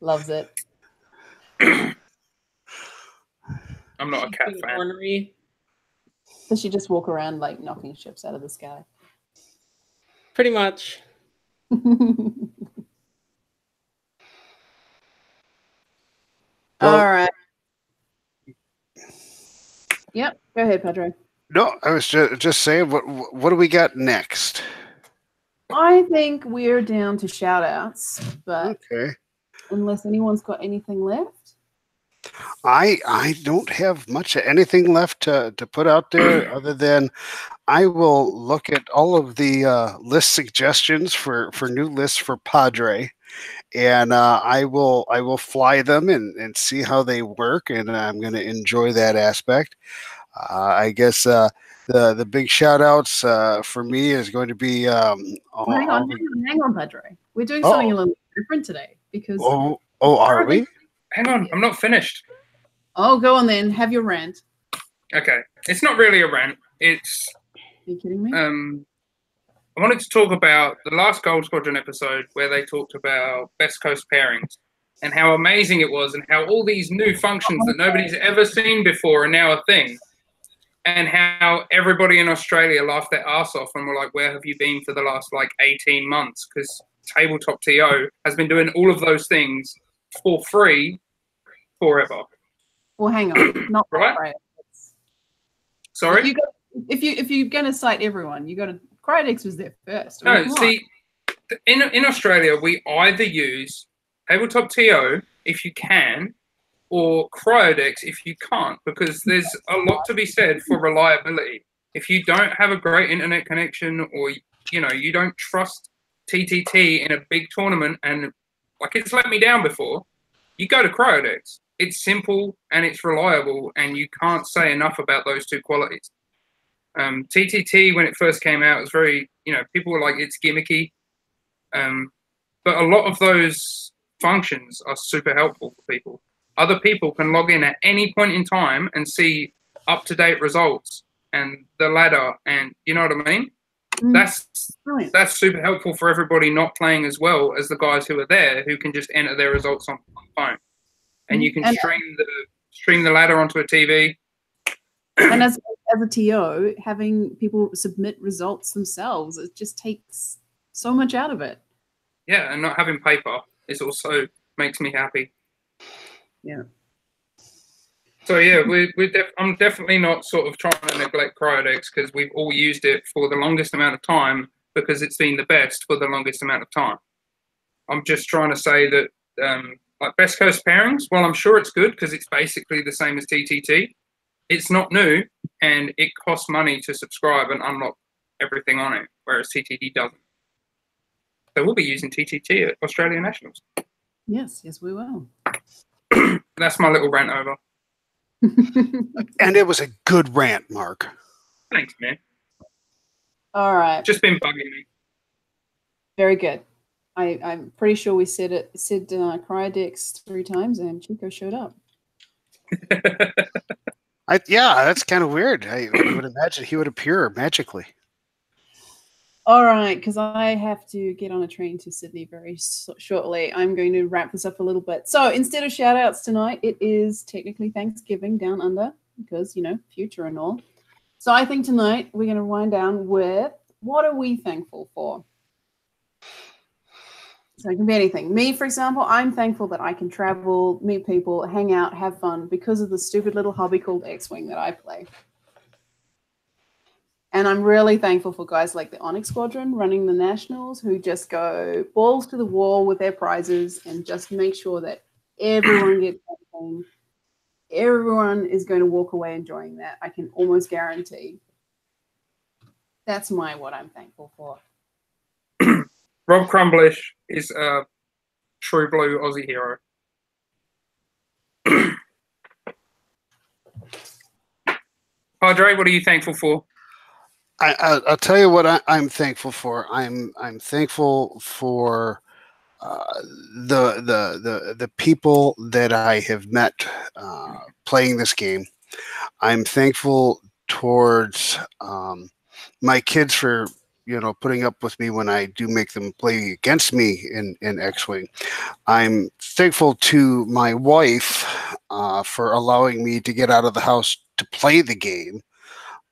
Loves it. I'm not a cat fan. Ornery. Does she just walk around like knocking ships out of the sky? Pretty much. All right. Yep. Go ahead, Pedro. No, I was just saying, what do we got next? I think we're down to shout outs, but Okay. unless anyone's got anything left. I don't have much of anything left to put out there other than I will look at all of the list suggestions for new lists for Padre, and I will fly them and see how they work, and I'm going to enjoy that aspect. I guess the big shout outs for me is going to be hang on, Padre. We're doing something a little different today because are we? Hang on, I'm not finished. Oh, go on then. Have your rant. Okay, it's not really a rant. It's. Are you kidding me? I wanted to talk about the last Gold Squadron episode where they talked about Best Coast pairings and how amazing it was and how all these new functions that nobody's ever seen before are now a thing. And how everybody in Australia laughed their ass off and were like, where have you been for the last, 18 months? Because Tabletop TO has been doing all of those things for free forever. Well, hang on. Not right. Sorry? If you're going to cite everyone, you got to... Cryodex was there first. No, see, in Australia, we either use Tabletop TO, if you can, or Cryodex if you can't, because there's a lot to be said for reliability. If you don't have a great internet connection or, you don't trust TTT in a big tournament and, it's let me down before, you go to Cryodex. It's simple and it's reliable, and you can't say enough about those two qualities. TTT, when it first came out, was very, people were like, it's gimmicky. But a lot of those functions are super helpful for people. Other people can log in at any point in time and see up-to-date results and the ladder, and you know what I mean? That's super helpful for everybody not playing as well as the guys who are there, who can just enter their results on the phone. And you can stream the ladder onto a TV. And as a TO, having people submit results themselves, it just takes so much out of it. Yeah, and not having paper is also makes me happy. Yeah. So yeah, I'm definitely not sort of trying to neglect Cryodex, because we've all used it for the longest amount of time because it's been the best for the longest amount of time. I'm just trying to say that Best Coast pairings, well, I'm sure it's good because it's basically the same as TTT. It's not new, and it costs money to subscribe and unlock everything on it, whereas TTT doesn't. So we'll be using TTT at Australian Nationals. Yes, we will. That's my little rant over. And it was a good rant, Mark. Thanks, man. All right. Just been bugging me. Very good. I'm pretty sure we said Cryodex 3 times and Chico showed up. Yeah, that's kind of weird. I would imagine he would appear magically. All right, because I have to get on a train to Sydney very shortly. I'm going to wrap this up a little bit. So instead of shout outs tonight, it is technically Thanksgiving down under because, future and all. So I think tonight we're going to wind down with what are we thankful for? So it can be anything. Me, for example, I'm thankful that I can travel, meet people, hang out, have fun because of the stupid little hobby called X-Wing that I play. And I'm really thankful for guys like the Onyx Squadron running the Nationals who just go balls to the wall with their prizes and just make sure that everyone gets something. Everyone is going to walk away enjoying that. I can almost guarantee. That's what I'm thankful for. Rob Crumblish is a true blue Aussie hero. Padre, what are you thankful for? I'll tell you what I'm thankful for. I'm thankful for the people that I have met playing this game. I'm thankful towards my kids for putting up with me when I do make them play against me in X-Wing. I'm thankful to my wife for allowing me to get out of the house to play the game.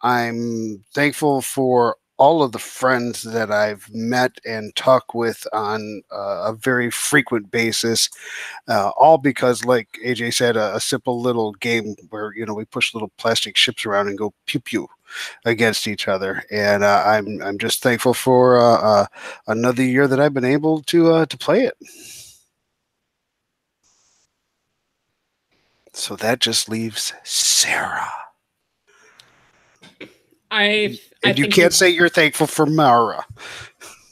I'm thankful for all of the friends that I've met and talk with on a very frequent basis, all because, like AJ said, a simple little game where we push little plastic ships around and go pew pew against each other. And I'm just thankful for another year that I've been able to play it. So that just leaves Sarah. And you can't say you're thankful for Mara.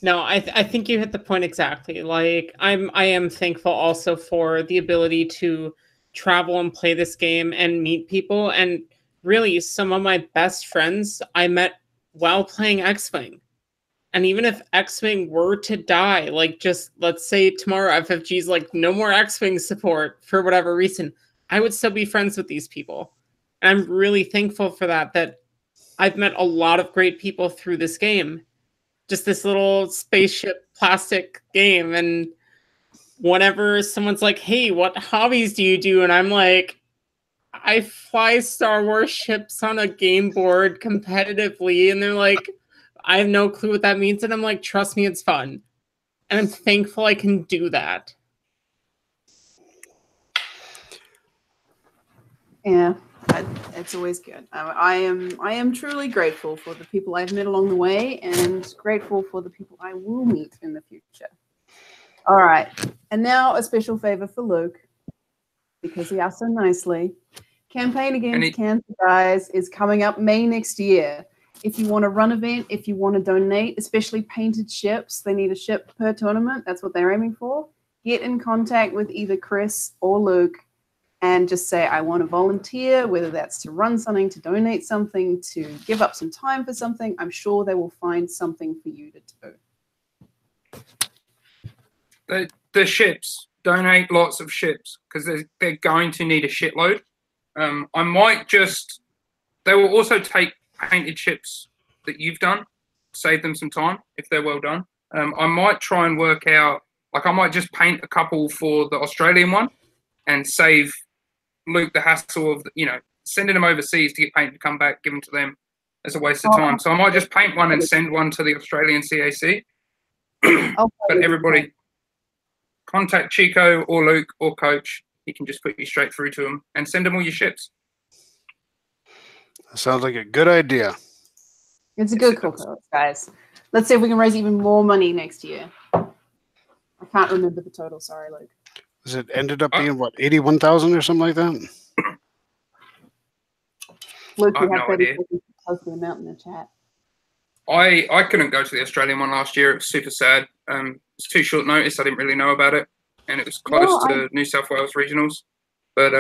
No, I think you hit the point exactly. Like I am thankful also for the ability to travel and play this game and meet people. And really, some of my best friends I met while playing X-Wing. And even if X-Wing were to die, like just let's say tomorrow FFG's like no more X-Wing support for whatever reason, I would still be friends with these people. And I'm really thankful for that I've met a lot of great people through this game. Just this little spaceship plastic game. And whenever someone's like, hey, what hobbies do you do? And I'm like, I fly Star Wars ships on a game board competitively. And they're like, I have no clue what that means. And I'm like, trust me, it's fun. And I'm thankful I can do that. Yeah, it's always good. I am truly grateful for the people I've met along the way and grateful for the people I will meet in the future. All right. And now a special favor for Luke because he asked so nicely. Campaign Against Cancer, guys, is coming up May next year. If you want to run event, if you want to donate, especially painted ships, they need a ship per tournament. That's what they're aiming for. Get in contact with either Chris or Luke and just say, I want to volunteer, whether that's to run something, to donate something, to give up some time for something. I'm sure they will find something for you to do. The ships. Donate lots of ships because they're going to need a shitload. I might just... They will also take painted ships that you've done, save them some time if they're well done. I might try and work out... Like, I might just paint a couple for the Australian one and save Luke the hassle of, sending them overseas to get painted, come back, give them to them as a waste of time. So I might just paint one and send one to the Australian CAC. But everybody, contact Chico or Luke or Coach. He can just put you straight through to them and send them all your ships. That sounds like a good idea. It's a good cause, guys. Let's see if we can raise even more money next year. I can't remember the total. Sorry, Luke. Because it ended up being, 81,000 or something like that? Luke, you have 30 seconds to post the amount in the chat. I couldn't go to the Australian one last year. It was super sad. It's too short notice. I didn't really know about it. And it was close to New South Wales regionals. But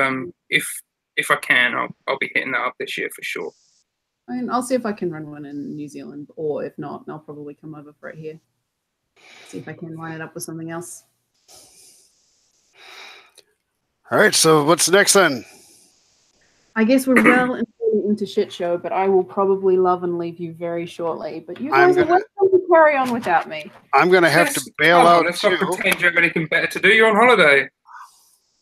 if I can, I'll be hitting that up this year for sure. I mean, I'll see if I can run one in New Zealand. Or if not, I'll probably come over for it here. See if I can line it up with something else. All right, so what's next then? I guess we're well into shit show, but I will probably love and leave you very shortly. But you guys are welcome to carry on without me. I'm going to have to bail out Let's too. not pretend you have anything better to do. You're on holiday.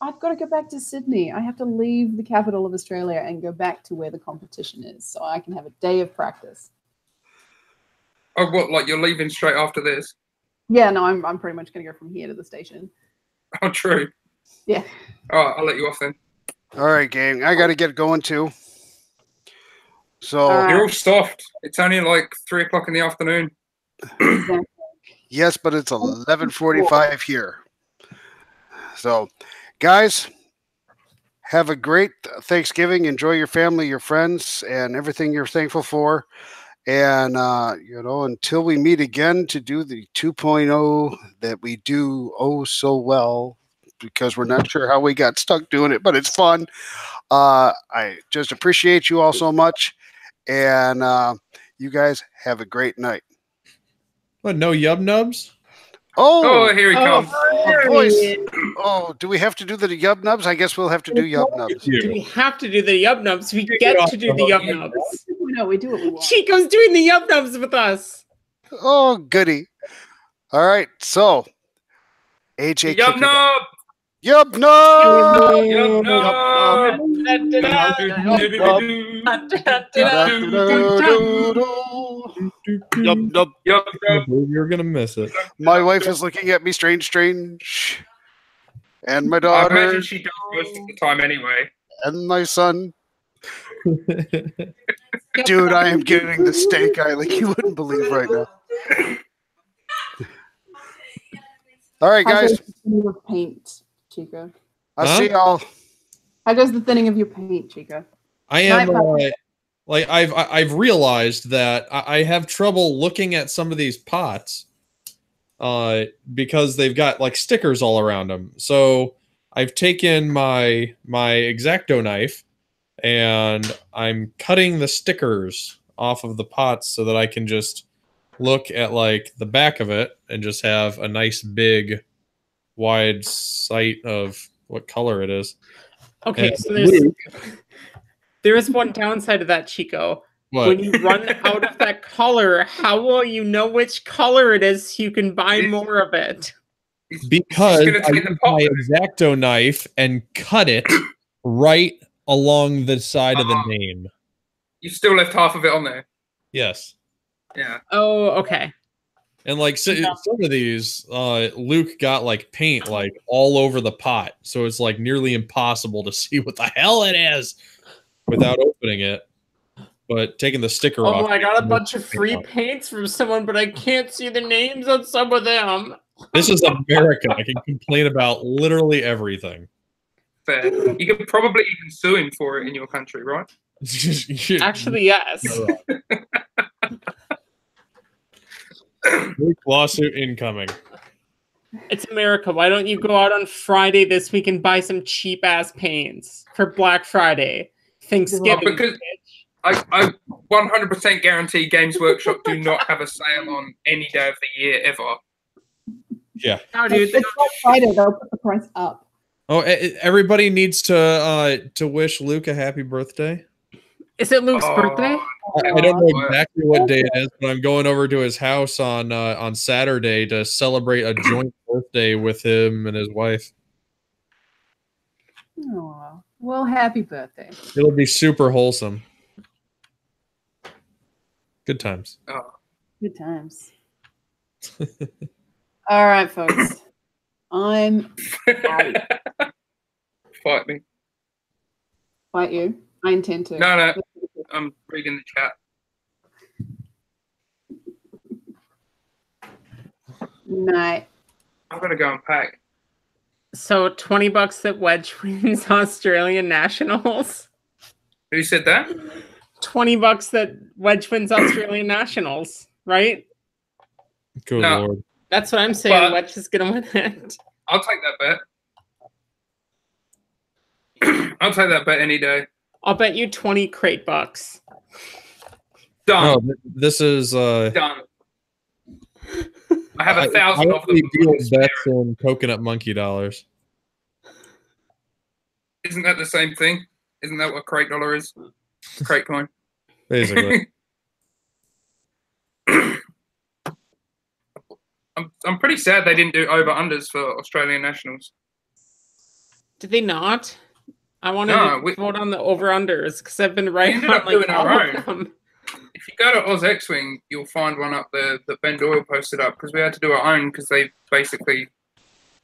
I've got to go back to Sydney. I have to leave the capital of Australia and go back to where the competition is, so I can have a day of practice. Oh, what? Like you're leaving straight after this? Yeah, no, I'm pretty much going to go from here to the station. Oh, true. Yeah. All right, I'll let you off then. All right, gang. I got to get going too. So All right. You're all soft. It's only like 3 o'clock in the afternoon. yes, but it's 11:45 here. So, guys, have a great Thanksgiving. Enjoy your family, your friends, and everything you're thankful for. And, until we meet again to do the 2.0 that we do oh so well, because we're not sure how we got stuck doing it, but it's fun. I just appreciate you all so much. And you guys have a great night. What, no Yub Nubs? Oh, here he comes. Boys. Oh, do we have to do the Yub Nubs? I guess we'll have to do Yub Nubs. Do we have to do the Yub Nubs? We get to do the Yub Nubs. No, we do what we want. Chico's doing the Yub Nubs with us. Oh, goody. All right, so AJ. Yub Nub! Yub Nub! Yub Nub! You're gonna miss it. My wife is looking at me strange. And my I daughter. imagine she does most of the time anyway. And my son. Dude, I am getting the steak eye like you wouldn't believe right now. All right, guys. Of paint, Chico. I'll see y'all. How goes the thinning of your paint, Chico? I am like I've realized that I have trouble looking at some of these pots because they've got like stickers all around them. So I've taken my X-Acto knife and I'm cutting the stickers off of the pots so that I can just look at like the back of it and just have a nice big wide sight of what color it is. Okay, And so there is one downside of that, Chico. What? When you run out of that color, how will you know which color it is so you can buy more of it? Because gonna I take the use pot. my X-Acto knife and cut it right along the side of the name. You still left half of it on there. Yes. Yeah. Oh, okay. And like some of these, Luke got like paint like all over the pot, so it's like nearly impossible to see what the hell it is without opening it. But taking the sticker off. Oh, I got a bunch of free paints from someone, but I can't see the names on some of them. This is America. I can complain about literally everything. Fair. You could probably even sue him for it in your country, right? Actually, yes. Lawsuit incoming. It's America. Why don't you go out on Friday this week and buy some cheap ass paints for Black Friday, Thanksgiving? Because I 100% guarantee Games Workshop do not have a sale on any day of the year ever. Yeah. No, dude. It's Black Friday. They'll put the price up. Oh, everybody needs to wish Luke a happy birthday. Is it Luke's birthday? I don't know exactly what day it is, but I'm going over to his house on Saturday to celebrate a joint birthday with him and his wife. Oh, well, happy birthday. It'll be super wholesome. Good times. Oh. Good times. All right, folks. I'm out. Fight me. Fight you. I intend to. No. I'm reading the chat. Night. I've got to go and pack. So $20 that Wedge wins Australian Nationals. Who said that? $20 that Wedge wins Australian Nationals, right? Good No. Lord. That's what I'm saying. But- Wedge is gonna win it. I'll take that bet. I'll take that bet any day. I'll bet you 20 crate bucks. Done. Oh, this is Done. I have I 1,000 of them. only deal bets in coconut monkey dollars. Isn't that the same thing? Isn't that what crate dollar is? Crate coin. Basically. I'm pretty sad they didn't do over-unders for Australian nationals. Did they not? I wanted to vote on the over-unders because I've been right ended on up doing all our of them. If you go to OCX, you'll find one up there that Ben Doyle posted up because we had to do our own because they basically,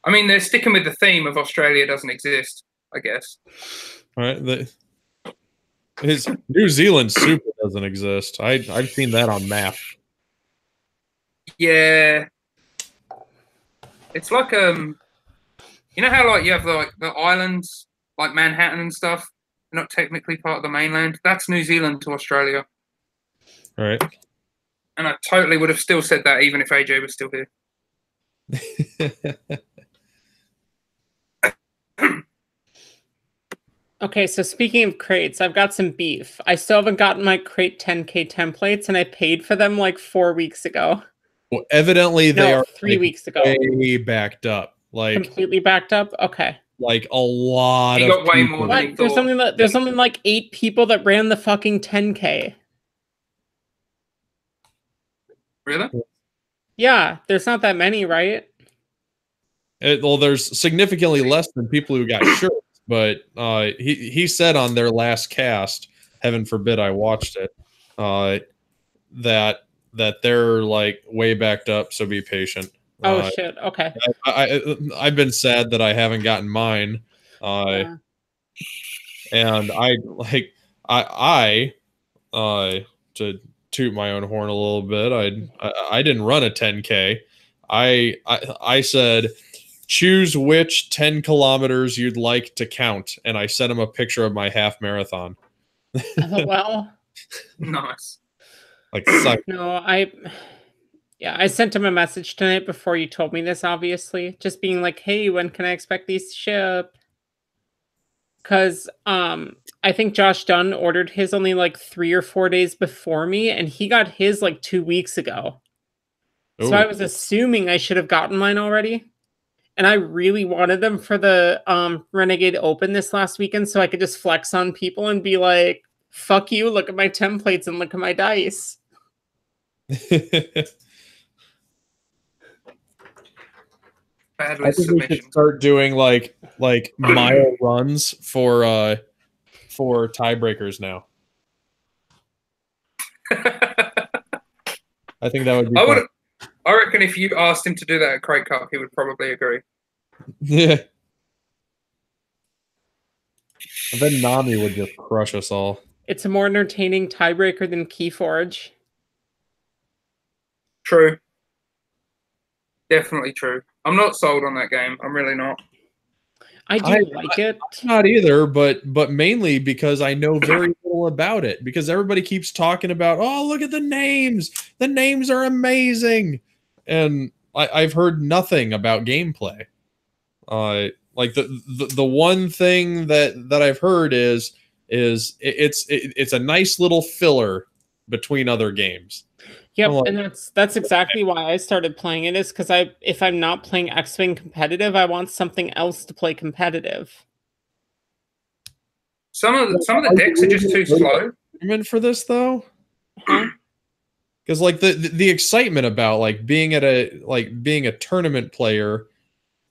I mean, they're sticking with the theme of Australia doesn't exist, I guess. All right. His New Zealand Super doesn't exist. I've seen that on map. Yeah. It's like you know how like you have like the islands like Manhattan and stuff, they're not technically part of the mainland. That's New Zealand to Australia. All right. And I totally would have still said that even if AJ was still here. Okay, so speaking of crates, I've got some beef. I still haven't gotten my crate 10K templates, and I paid for them like 4 weeks ago. Well, evidently they are 3 weeks ago. way backed up. Like completely backed up? Okay. Like a lot He of got way people. more than he What? There's thought. something like 8 people that ran the fucking 10K. Really? Yeah, there's not that many, right? Well, there's significantly less than people who got shirts, but he said on their last cast, heaven forbid I watched it, that they're like way backed up, so be patient. Oh shit. Okay. I've been sad that I haven't gotten mine. Yeah. And I to toot my own horn a little bit, I didn't run a 10K. I said choose which 10 kilometers you'd like to count, and I sent him a picture of my half marathon. Well, nice. Like suck. No, I sent him a message tonight before you told me this, obviously. Just being like, hey, when can I expect these to ship? Because I think Josh Dunn ordered his only like 3 or 4 days before me, and he got his like 2 weeks ago. Ooh. So I was assuming I should have gotten mine already. And I really wanted them for the Renegade Open this last weekend so I could just flex on people and be like, fuck you, look at my templates and look at my dice. I think we should start doing like mile runs for tiebreakers now. I think that would be fun. I reckon if you asked him to do that at Crate Cup, he would probably agree. Yeah. And then Nami would just crush us all. It's a more entertaining tiebreaker than Keyforge. True. Definitely true. I'm not sold on that game. I'm really not. I like it. Not either, but mainly because I know very little about it. Because everybody keeps talking about, oh, look at the names. The names are amazing. And I've heard nothing about gameplay. Like the one thing that I've heard is it's a nice little filler between other games. Yep, and that's exactly why I started playing it, is because if I'm not playing X-Wing competitive, I want something else to play competitive. Some of the decks are just too slow. For this though, because like the excitement about like being a tournament player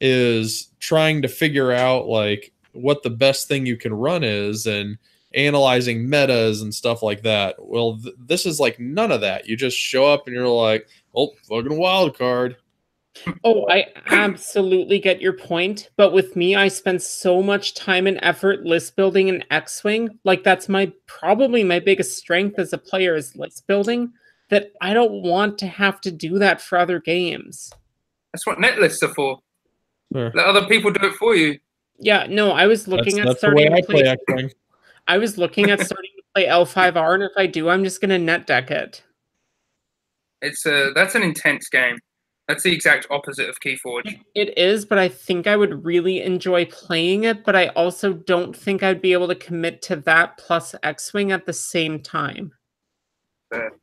is trying to figure out like what the best thing you can run is and analyzing metas and stuff like that. Well, this is like none of that. You just show up and you're like, oh, fucking wild card. Oh, I absolutely get your point. But with me, I spend so much time and effort list building in X-Wing. Like that's probably my biggest strength as a player is list building, that I don't want to have to do that for other games. That's what net lists are for. Sure. Let other people do it for you. Yeah, no, I was looking at that's starting the way to play X-Wing. I was looking at starting to play L5R, and if I do, I'm just going to net deck it. That's an intense game. That's the exact opposite of Keyforge. It is, but I think I would really enjoy playing it, but I also don't think I'd be able to commit to that plus X-Wing at the same time. Fair.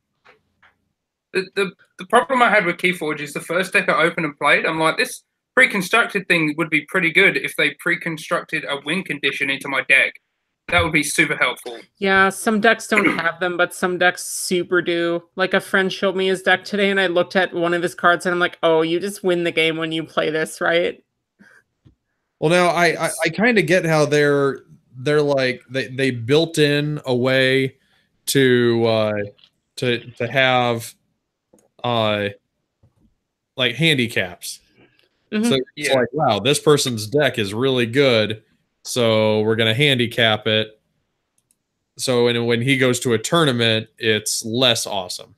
The problem I had with Keyforge is the first deck I opened and played, I'm like, this pre-constructed thing would be pretty good if they pre-constructed a win condition into my deck. That would be super helpful. Yeah, some decks don't have them, but some decks super do. Like, a friend showed me his deck today, and I looked at one of his cards, and I'm like, oh, you just win the game when you play this, right? Well, now I kind of get how they're like they built in a way to have like handicaps. Mhm. So it's like, wow, this person's deck is really good, so we're gonna handicap it. So when he goes to a tournament, it's less awesome.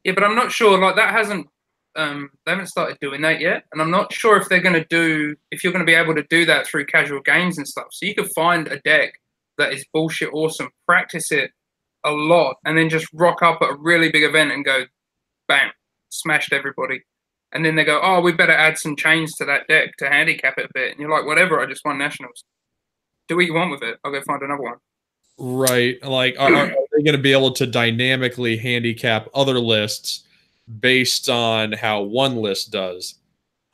Yeah, but I'm not sure. Like that hasn't. They haven't started doing that yet, and I'm not sure if they're going to do. If you're going to be able to do that through casual games and stuff. So you could find a deck that is bullshit awesome, practice it a lot, and then just rock up at a really big event and go, bam, smashed everybody. And then they go, oh, we better add some chains to that deck to handicap it a bit. And you're like, whatever, I just won nationals. Do what you want with it. I'll go find another one. Right. Like, are they going to be able to dynamically handicap other lists based on how one list does?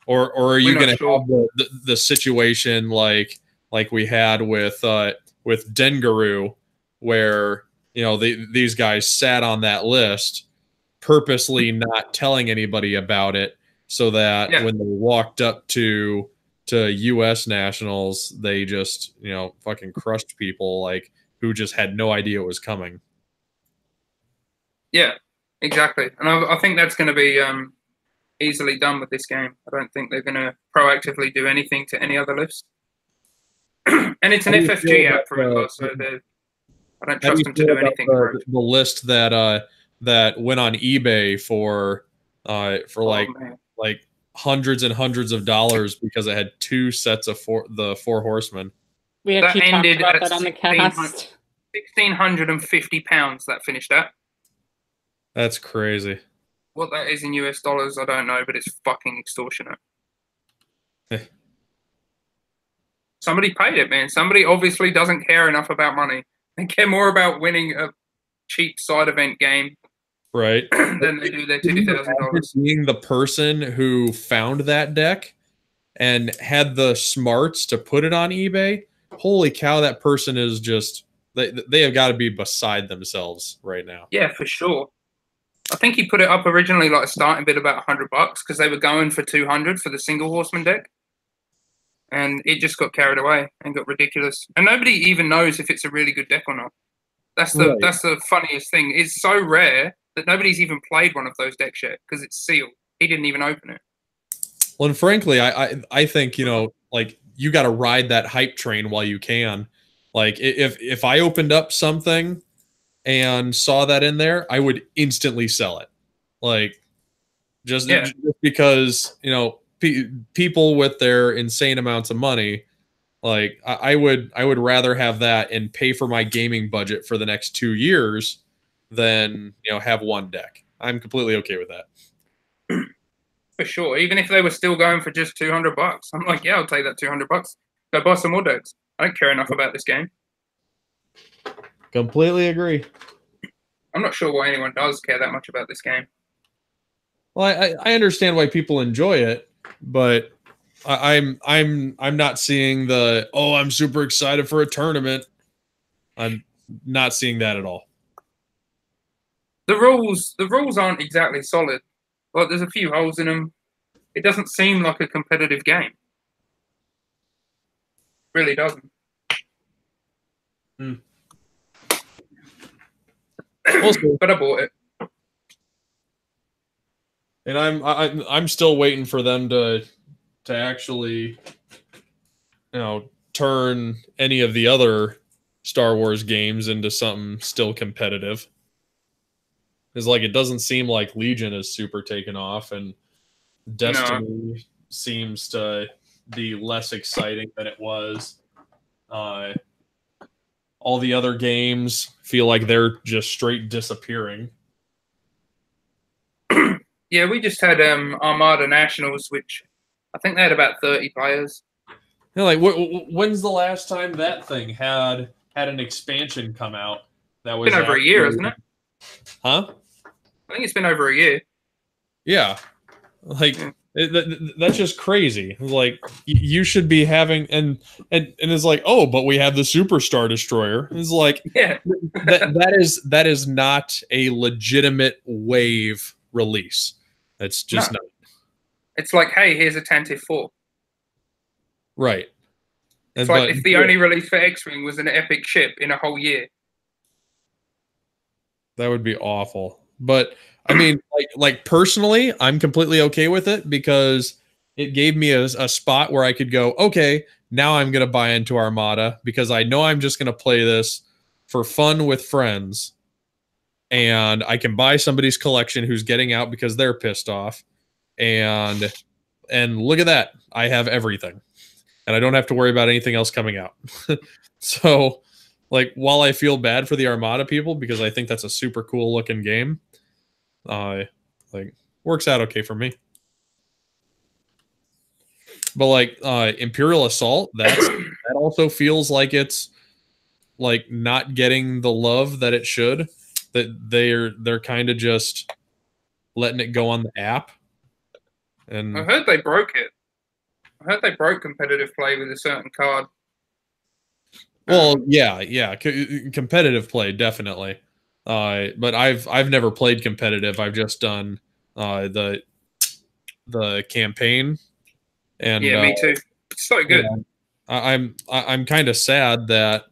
Or are you going to have the situation like we had with Dengaru, where, you know, these guys sat on that list purposely not telling anybody about it, so that when they walked up to US nationals, they just, you know, fucking crushed people like who just had no idea it was coming. Yeah, exactly. And I think that's going to be easily done with this game. I don't think they're going to proactively do anything to any other lists. And it's an FFG app, remember, so I don't trust them to do anything. The list that went on eBay for like hundreds and hundreds of dollars because it had 2 sets of the 4 horsemen. We actually talked about that on the cast. £1,650 that finished at. That's crazy. What that is in US dollars, I don't know, but it's fucking extortionate. Somebody paid it, man. Somebody obviously doesn't care enough about money. They care more about winning a cheap side event game, right? Than they do their $2,000. Being the person who found that deck and had the smarts to put it on eBay, holy cow, that person is just, they have got to be beside themselves right now. Yeah, for sure. I think he put it up originally like a starting bid about $100 because they were going for 200 for the single horseman deck. And it just got carried away and got ridiculous. And nobody even knows if it's a really good deck or not. That's the funniest thing. It's so rare that nobody's even played one of those decks yet because it's sealed. He didn't even open it. Well, and frankly, I think, you know, like, you got to ride that hype train while you can. Like, if I opened up something and saw that in there, I would instantly sell it. Like, just because, you know, people with their insane amounts of money, like, I would rather have that and pay for my gaming budget for the next 2 years than, you know, have one deck. I'm completely okay with that. For sure. Even if they were still going for just $200, I'm like, yeah, I'll take that $200. Go buy some more decks. I don't care enough about this game. Completely agree. I'm not sure why anyone does care that much about this game. Well, I understand why people enjoy it, but I'm not seeing the, oh, I'm super excited for a tournament. I'm not seeing that at all. The rules aren't exactly solid. Like, there's a few holes in them. It doesn't seem like a competitive game. It really doesn't. But I bought it. And I'm still waiting for them to actually, you know, turn any of the other Star Wars games into something still competitive. It's like, it doesn't seem like Legion is super taken off, and Destiny seems to be less exciting than it was. All the other games feel like they're just straight disappearing. Yeah, we just had Armada Nationals, which I think they had about 30 players. You know, like, when's the last time that thing had an expansion come out? That was been over a year, isn't it? Huh? I think it's been over a year. Yeah, like Yeah. that's just crazy. Like you should be having and it's like, oh, but we have the Superstar Destroyer. It's like Yeah. that is not a legitimate wave release. That's just No. not It's like, hey, here's a Tantive 4. right. It's like if the only release for X-Wing was an epic ship in a whole year. That would be awful. But I mean, like personally, I'm completely okay with it because it gave me a spot where I could go, okay, now I'm going to buy into Armada because I know I'm just going to play this for fun with friends. And I can buy somebody's collection who's getting out because they're pissed off. And look at that. I have everything. And I don't have to worry about anything else coming out. So, like, while I feel bad for the Armada people because I think that's a super cool looking game, like works out okay for me. But like Imperial Assault, that also feels like it's like not getting the love that it should. That they're kind of just letting it go on the app. And I heard they broke it. I heard they broke competitive play with a certain card. well, yeah, competitive play definitely. But I've never played competitive. I've just done the campaign. And Yeah, me too. It's so good. Yeah, I'm kind of sad that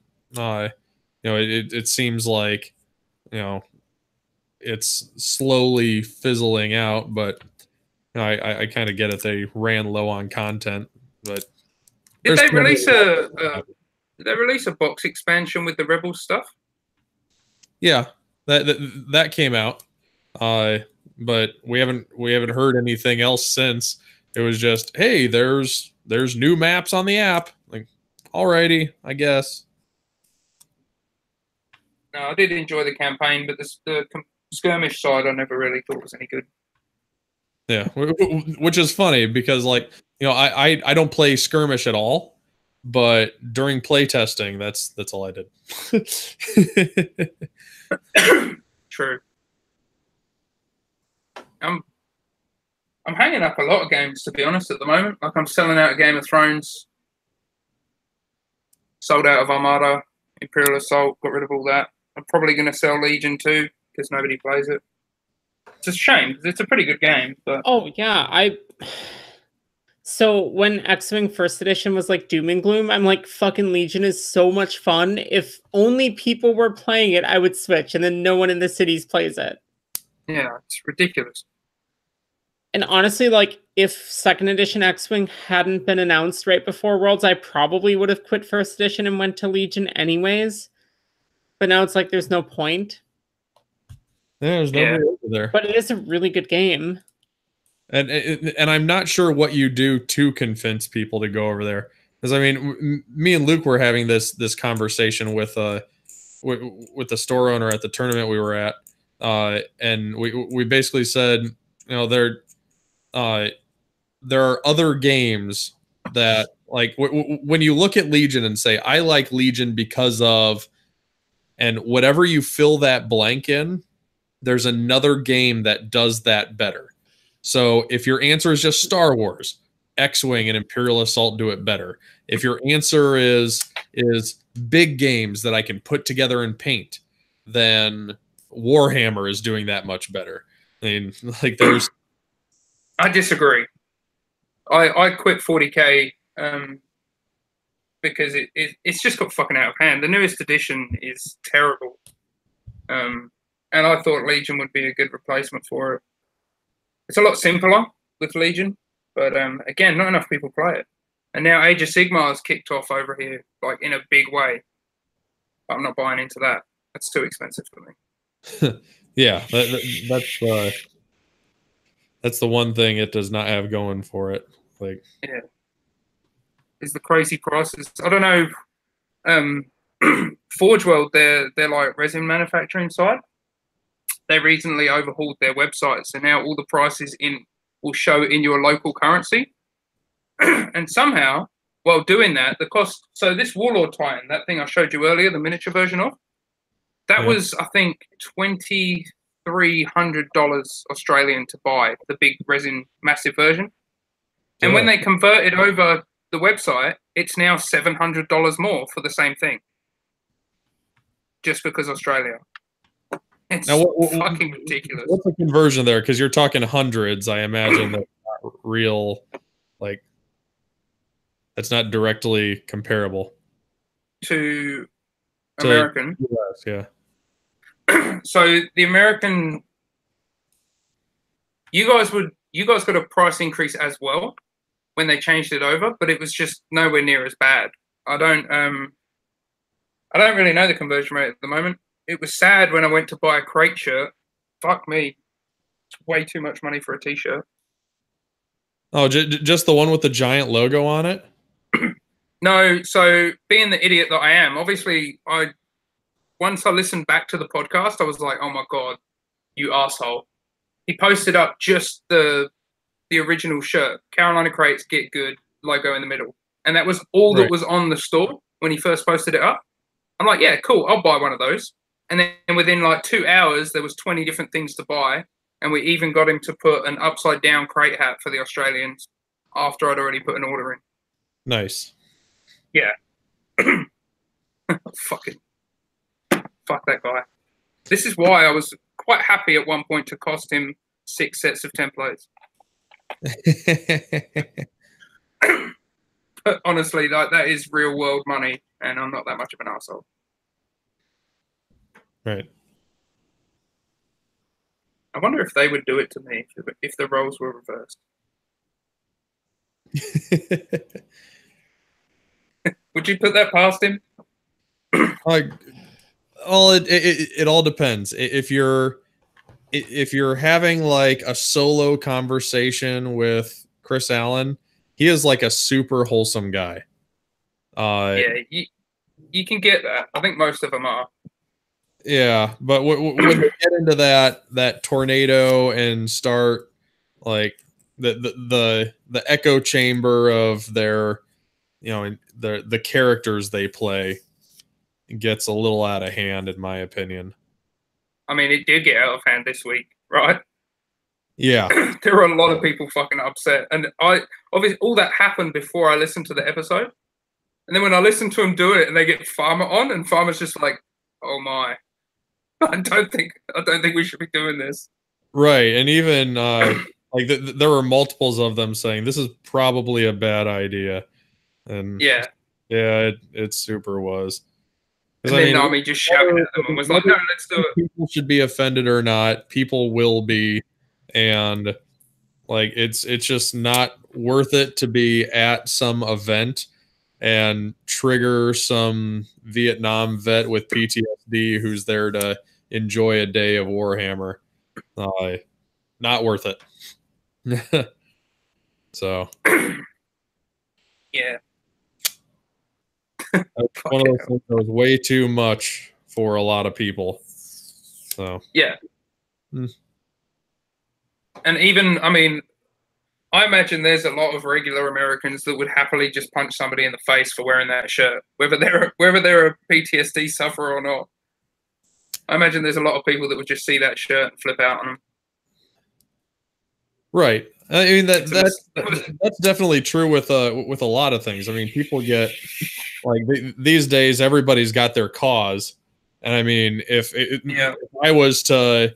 it seems like it's slowly fizzling out, but I kind of get it. They ran low on content, but Did they release a box expansion with the Rebels stuff? Yeah, that came out, but we haven't heard anything else since. It was just, hey, there's new maps on the app. Like, alrighty, I guess. No, I did enjoy the campaign, but the skirmish side I never really thought was any good. Yeah, which is funny because like I don't play skirmish at all, but during play testing, that's all I did. True. I'm hanging up a lot of games, to be honest, at the moment. Like, I'm selling out of Game of Thrones, sold out of Armada, Imperial Assault, got rid of all that. I'm probably going to sell Legion too, because nobody plays it. It's a shame, because it's a pretty good game. But oh, yeah. So when X-Wing First Edition was like doom and gloom, I'm like, fucking Legion is so much fun. If only people were playing it, I would switch, and then no one in the cities plays it. Yeah, it's ridiculous. And honestly, like, if Second Edition X-Wing hadn't been announced right before Worlds, I probably would have quit First Edition and went to Legion anyways. But now it's like, there's no point. There's nobody over there. But it is a really good game. And I'm not sure what you do to convince people to go over there. Because, I mean, me and Luke were having this conversation with the store owner at the tournament we were at. And we basically said, there are other games that, like, when you look at Legion and say, I like Legion because of, and whatever you fill that blank in, there's another game that does that better. So if your answer is just Star Wars, X-Wing and Imperial Assault do it better. If your answer is big games that I can put together and paint, then Warhammer is doing that much better. I mean, like, there's... I disagree. I quit 40K because it's just got fucking out of hand. The newest edition is terrible. And I thought Legion would be a good replacement for it. It's a lot simpler with Legion, but again, not enough people play it. And now Age of Sigmar has kicked off over here, like, in a big way. But I'm not buying into that. That's too expensive for me. Yeah, that's the one thing it does not have going for it. Like, yeah, is the crazy prices. I don't know. Forge World, they're like resin manufacturing site. They recently overhauled their website, so now all the prices will show in your local currency. And somehow, while doing that, the cost. So this Warlord Titan, that thing I showed you earlier, the miniature version of, that was, I think, $23 $300 Australian to buy the big resin massive version. And when they converted over the website, it's now $700 more for the same thing. Just because Australia. It's now, fucking ridiculous. What's the conversion there? Because you're talking hundreds, I imagine. That's not real, like, that's not directly comparable To American. US, yeah. So the American, you guys got a price increase as well when they changed it over, but it was just nowhere near as bad. I don't really know the conversion rate at the moment. It was sad when I went to buy a crate shirt. Fuck me, it's way too much money for a t-shirt. Oh, just the one with the giant logo on it? No, so being the idiot that I am, obviously once I listened back to the podcast, I was like, oh my God, you asshole. He posted up just the original shirt, Carolina Crates Get Good logo in the middle. And that was all that was on the store when he first posted it up. I'm like, yeah, cool, I'll buy one of those. And then within like 2 hours, there was 20 different things to buy. And we even got him to put an upside down crate hat for the Australians after I'd already put an order in. Nice. Yeah. Fuck that guy. This is why I was quite happy at one point to cost him 6 sets of templates. But honestly, like, that is real world money, and I'm not that much of an asshole. Right. I wonder if they would do it to me if the roles were reversed. Would you put that past him? Like, well, it all depends. If you're having like a solo conversation with Chris Allen, he is like a super wholesome guy. Yeah, you can get that. I think most of them are. Yeah, but when they get into that tornado and start like the echo chamber of their, you know, the characters they play, it gets a little out of hand, in my opinion. I mean, it did get out of hand this week, right? Yeah. There were a lot of people fucking upset. And obviously all that happened before I listened to the episode. And then when I listened to him do it and they get Farmer on, and Farmer's just like, oh my. I don't think we should be doing this. Right. And even like there were multiples of them saying this is probably a bad idea. And yeah, it super was. And then Nami just shouted at them and was like, no, let's do it. People should be offended or not. People will be. And like, it's just not worth it to be at some event and trigger some Vietnam vet with PTSD who's there to enjoy a day of Warhammer. Not worth it. So. Yeah. One of those things that was way too much for a lot of people. So. Yeah. And even, I mean, I imagine there's a lot of regular Americans that would happily just punch somebody in the face for wearing that shirt, whether they're a PTSD sufferer or not. I imagine there's a lot of people that would just see that shirt and flip out on them. Right. I mean that's definitely true with a lot of things. I mean, people get like these days everybody's got their cause, and I mean if I was to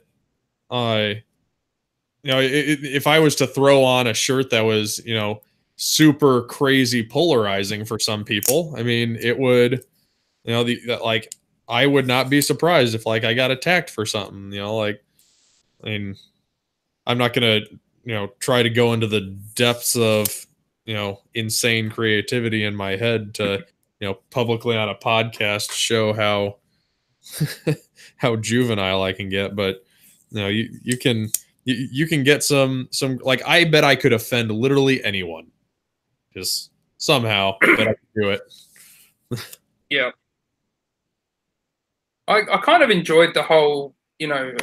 if I was to throw on a shirt that was, you know, super crazy polarizing for some people, I mean, it would, you know, like I would not be surprised if like I got attacked for something, you know, like, I mean, I'm not going to, you know, try to go into the depths of, you know, insane creativity in my head to, you know, publicly on a podcast show how how juvenile I can get, but you know, you can get some like, I bet I could offend literally anyone just somehow, but I could do it. Yeah. I kind of enjoyed the whole, you know,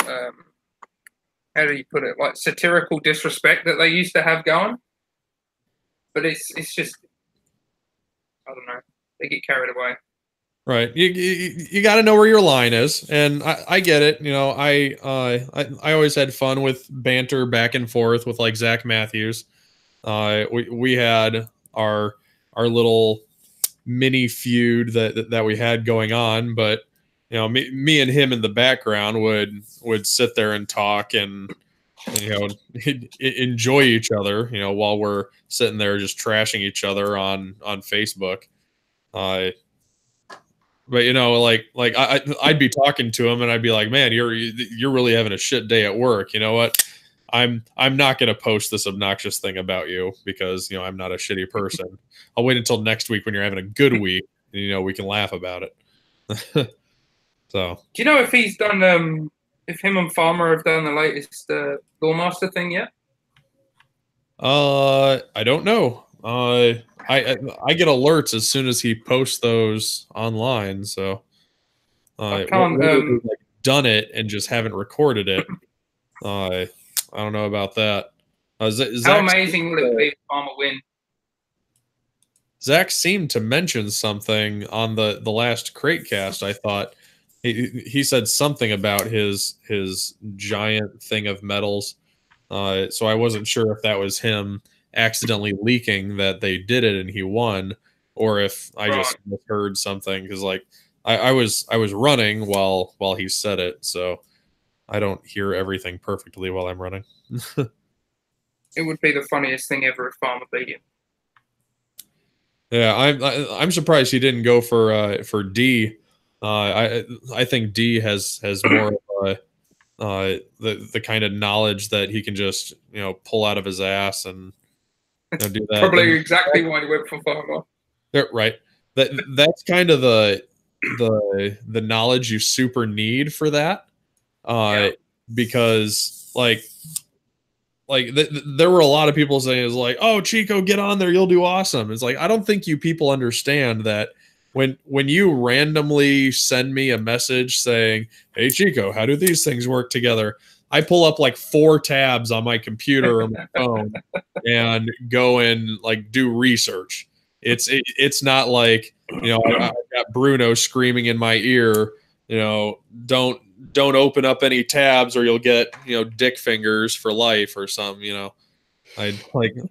how do you put it, like satirical disrespect that they used to have going. But it's just, I don't know, they get carried away. Right. You got to know where your line is. And I get it. You know, I always had fun with banter back and forth with like Zach Matthews. We had our little mini feud that we had going on, but you know, me and him in the background would sit there and talk and you know enjoy each other, you know, while we're sitting there just trashing each other on Facebook. But you know, like I'd be talking to him and I'd be like, man, you're really having a shit day at work. You know what? I'm not going to post this obnoxious thing about you because, you know, I'm not a shitty person. I'll wait until next week when you're having a good week and, you know, we can laugh about it. So, do you know if he's done, if him and Farmer have done the latest Lawmaster thing yet? I don't know. I get alerts as soon as he posts those online. So, I can't, like, done it and just haven't recorded it. I don't know about that. How amazing would it be if Farmer win? Zach seemed to mention something on the last crate cast. I thought he said something about his giant thing of medals. So I wasn't sure if that was him accidentally leaking that they did it and he won, or if I just heard something because like I was running while he said it, so I don't hear everything perfectly while I'm running. It would be the funniest thing ever if Farmer beat him. Yeah, I'm surprised he didn't go for D. I think D has more of the kind of knowledge that he can just, you know, pull out of his ass and, you know, do that. Probably exactly why he went for Farmer. Right. That's kind of the knowledge you super need for that. Because there were a lot of people saying it's like, oh, Chico, get on there, you'll do awesome. It's like, I don't think you people understand that when you randomly send me a message saying, hey, Chico, how do these things work together? I pull up like 4 tabs on my computer or my phone and go and like do research. It's not like, you know, I've got Bruno screaming in my ear, you know, don't open up any tabs or you'll get, you know, dick fingers for life or something, you know. I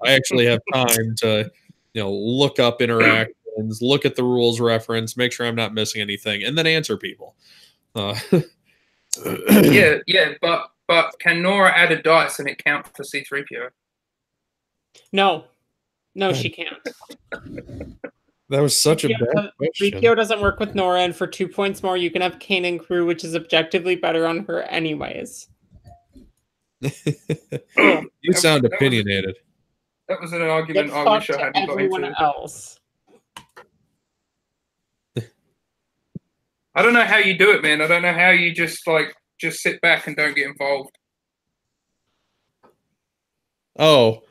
actually have time to, you know, look up interactions, look at the rules reference, make sure I'm not missing anything, and then answer people. Yeah, but can Nora add a dice and it count for C-3PO? No, she can't. That was such a bad question. 3PO doesn't work with Nora, and for 2 points more, you can have Kanan Crew, which is objectively better on her anyways. You sound opinionated. That was an argument I wish I hadn't got into. Else. I don't know how you do it, man. I don't know how you just sit back and don't get involved. Oh,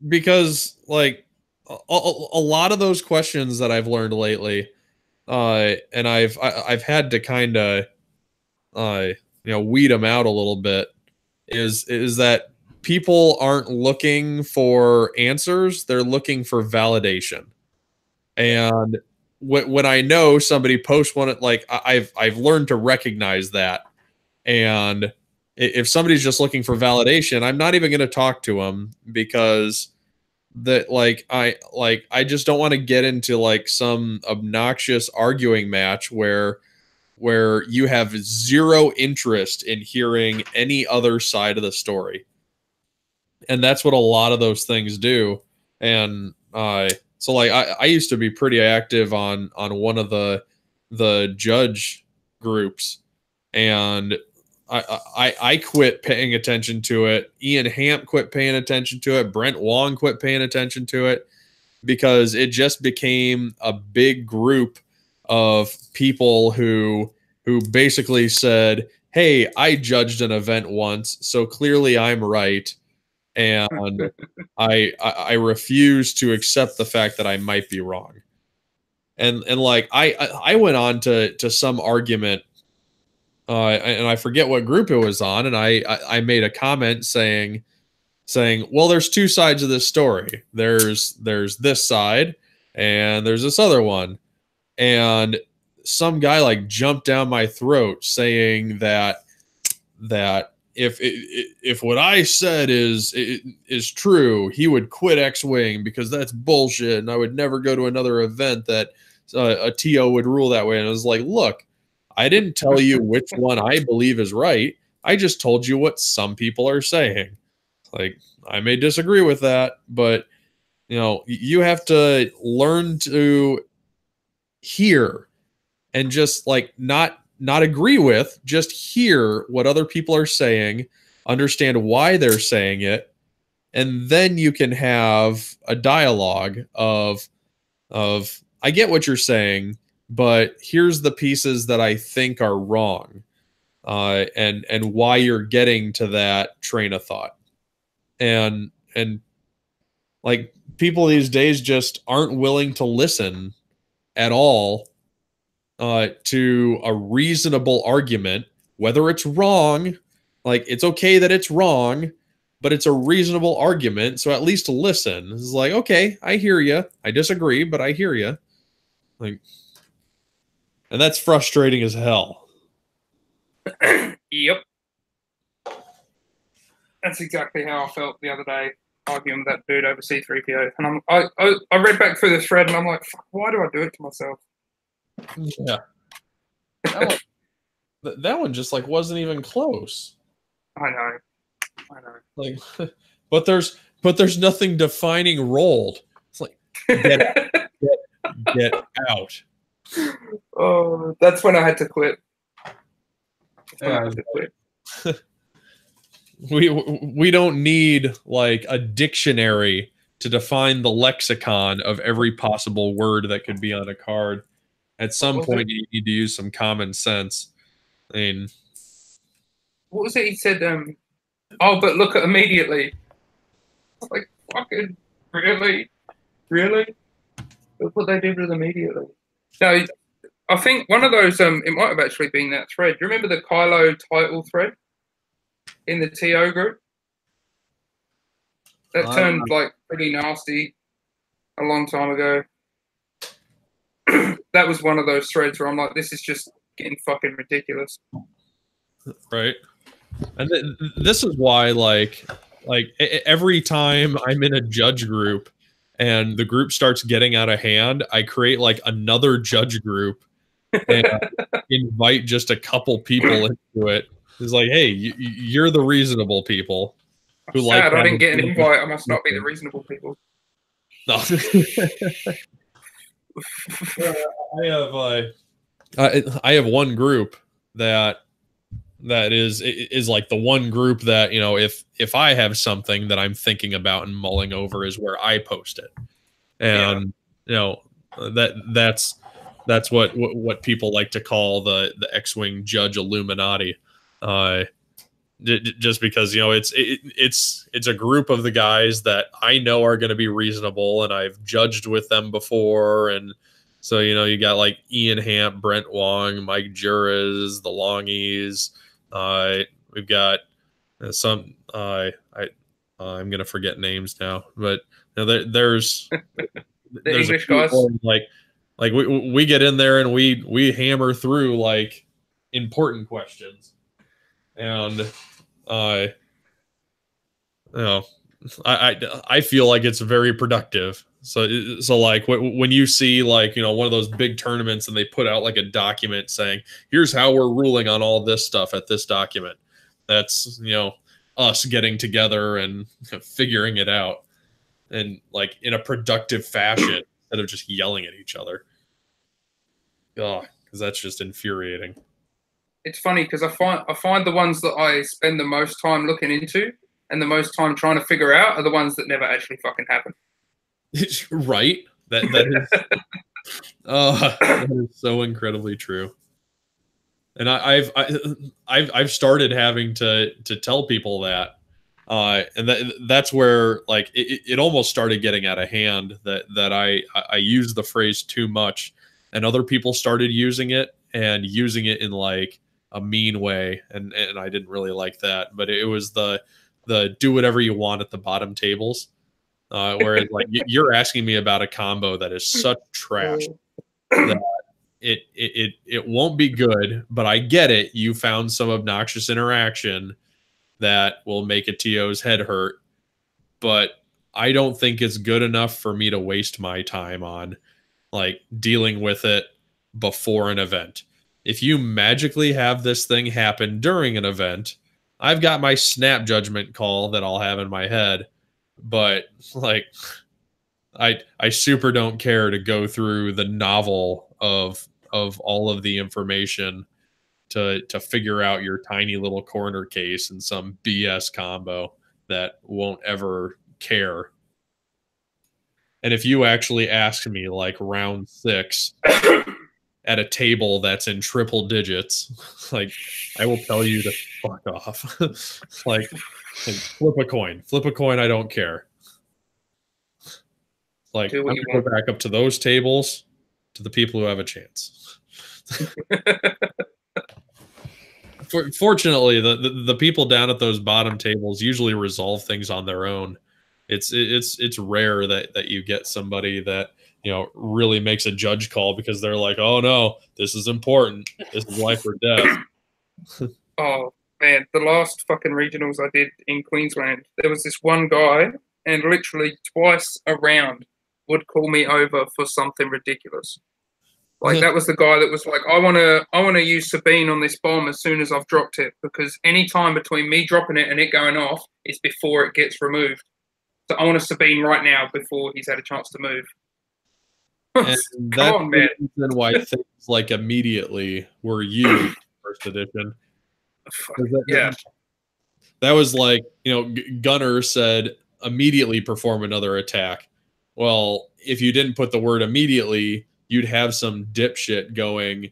because like a lot of those questions that I've learned lately, and I've had to kind of, you know, weed them out a little bit. Is that people aren't looking for answers; they're looking for validation. And when I know somebody posts one, like I've learned to recognize that. And if somebody's just looking for validation, I'm not even going to talk to them because I just don't want to get into like some obnoxious arguing match where you have zero interest in hearing any other side of the story. And that's what a lot of those things do. And so like I used to be pretty active on one of the judge groups, and I quit paying attention to it. Ian Hamp quit paying attention to it. Brent Wong quit paying attention to it because it just became a big group of people who basically said, hey, I judged an event once, so clearly I'm right. And I refuse to accept the fact that I might be wrong. And like I went on to some argument, and I forget what group it was on, and I made a comment saying, well, there's 2 sides of this story. There's this side, and there's this other one. And some guy like jumped down my throat saying that if what I said is true, he would quit X-Wing because that's bullshit, and I would never go to another event that a TO would rule that way. And I was like, look, I didn't tell you which one I believe is right. I just told you what some people are saying. Like, I may disagree with that, but you have to learn to hear and just like not agree with, just hear what other people are saying, understand why they're saying it, and then you can have a dialogue of I get what you're saying, but here's the pieces that I think are wrong, and why you're getting to that train of thought. And like, people these days just aren't willing to listen at all to a reasonable argument, whether it's wrong. Like, it's okay that it's wrong, but it's a reasonable argument, so at least listen. It's like, okay, I hear you. I disagree, but I hear you. Like, and that's frustrating as hell. Yep. That's exactly how I felt the other day, arguing with that dude over C-3PO. And I read back through the thread, and I'm like, fuck, why do I do it to myself? Yeah. That one just like wasn't even close. I know. Like, but there's nothing defining rolled. It's like, get out. Oh, that's when I had to quit. We don't need like a dictionary to define the lexicon of every possible word that could be on a card. At some point, you need to use some common sense. I mean, what was it he said? Oh, but look at immediately. Like, fucking really? Look what they did with immediately. No, I think one of those, it might have actually been that thread. Do you remember the Kylo title thread in the TO group? That turned like pretty nasty a long time ago. That was one of those threads where I'm like, this is just getting fucking ridiculous. Right. And this is why, like every time I'm in a judge group and the group starts getting out of hand, I create like another judge group and invite just a couple people into it. It's like, hey, you're the reasonable people who like. Sad, I didn't get an invite. I must not be the reasonable people. No. I have one group that is like the one group that, if I have something that I'm thinking about and mulling over, is where I post it. And that's what people like to call the X-Wing judge Illuminati. Just because it's a group of the guys that I know are going to be reasonable, and I've judged with them before. And so you got like Ian Hamp, Brent Wong, Mike Juras, the Longies. We've got some. I'm gonna forget names now, but there's the English guys. Like we get in there and we hammer through like important questions, and I feel like it's very productive. So like when you see like, one of those big tournaments and they put out like a document saying, here's how we're ruling on all this stuff at this document. That's, us getting together and figuring it out, and like in a productive fashion instead of just yelling at each other. Oh, because that's just infuriating. It's funny because I find the ones that I spend the most time looking into and the most time trying to figure out are the ones that never actually fucking happen. Right? That is so incredibly true. And I've started having to tell people that, and that's where like it almost started getting out of hand, that I used the phrase too much, and other people started using it in like a mean way, and I didn't really like that. But it was the do whatever you want at the bottom tables. Whereas like you're asking me about a combo that is such trash that it won't be good, but I get it. You found some obnoxious interaction that will make a TO's head hurt, but I don't think it's good enough for me to waste my time on like dealing with it before an event. If you magically have this thing happen during an event, I've got my snap judgment call that I'll have in my head, but like I super don't care to go through the novel of all of the information to figure out your tiny little corner case and some BS combo that won't ever care. And if you actually ask me like round 6 at a table that's in triple digits, like I will tell you to fuck off. like flip a coin. I don't care. Like I'm gonna go back up to those tables to the people who have a chance. Fortunately, the people down at those bottom tables usually resolve things on their own. It's rare that you get somebody that really makes a judge call because they're like, oh no, this is important. This is life or death. Oh man, the last fucking regionals I did in Queensland, there was this one guy, and literally twice a round would call me over for something ridiculous. Like that was the guy that was like, I wanna use Sabine on this bomb as soon as I've dropped it, because any time between me dropping it and it going off is before it gets removed. So I want a Sabine right now before he's had a chance to move. And that's the reason why things like immediately were used first edition. Yeah. That was like, Gunner said immediately perform another attack. Well, if you didn't put the word immediately, you'd have some dipshit going,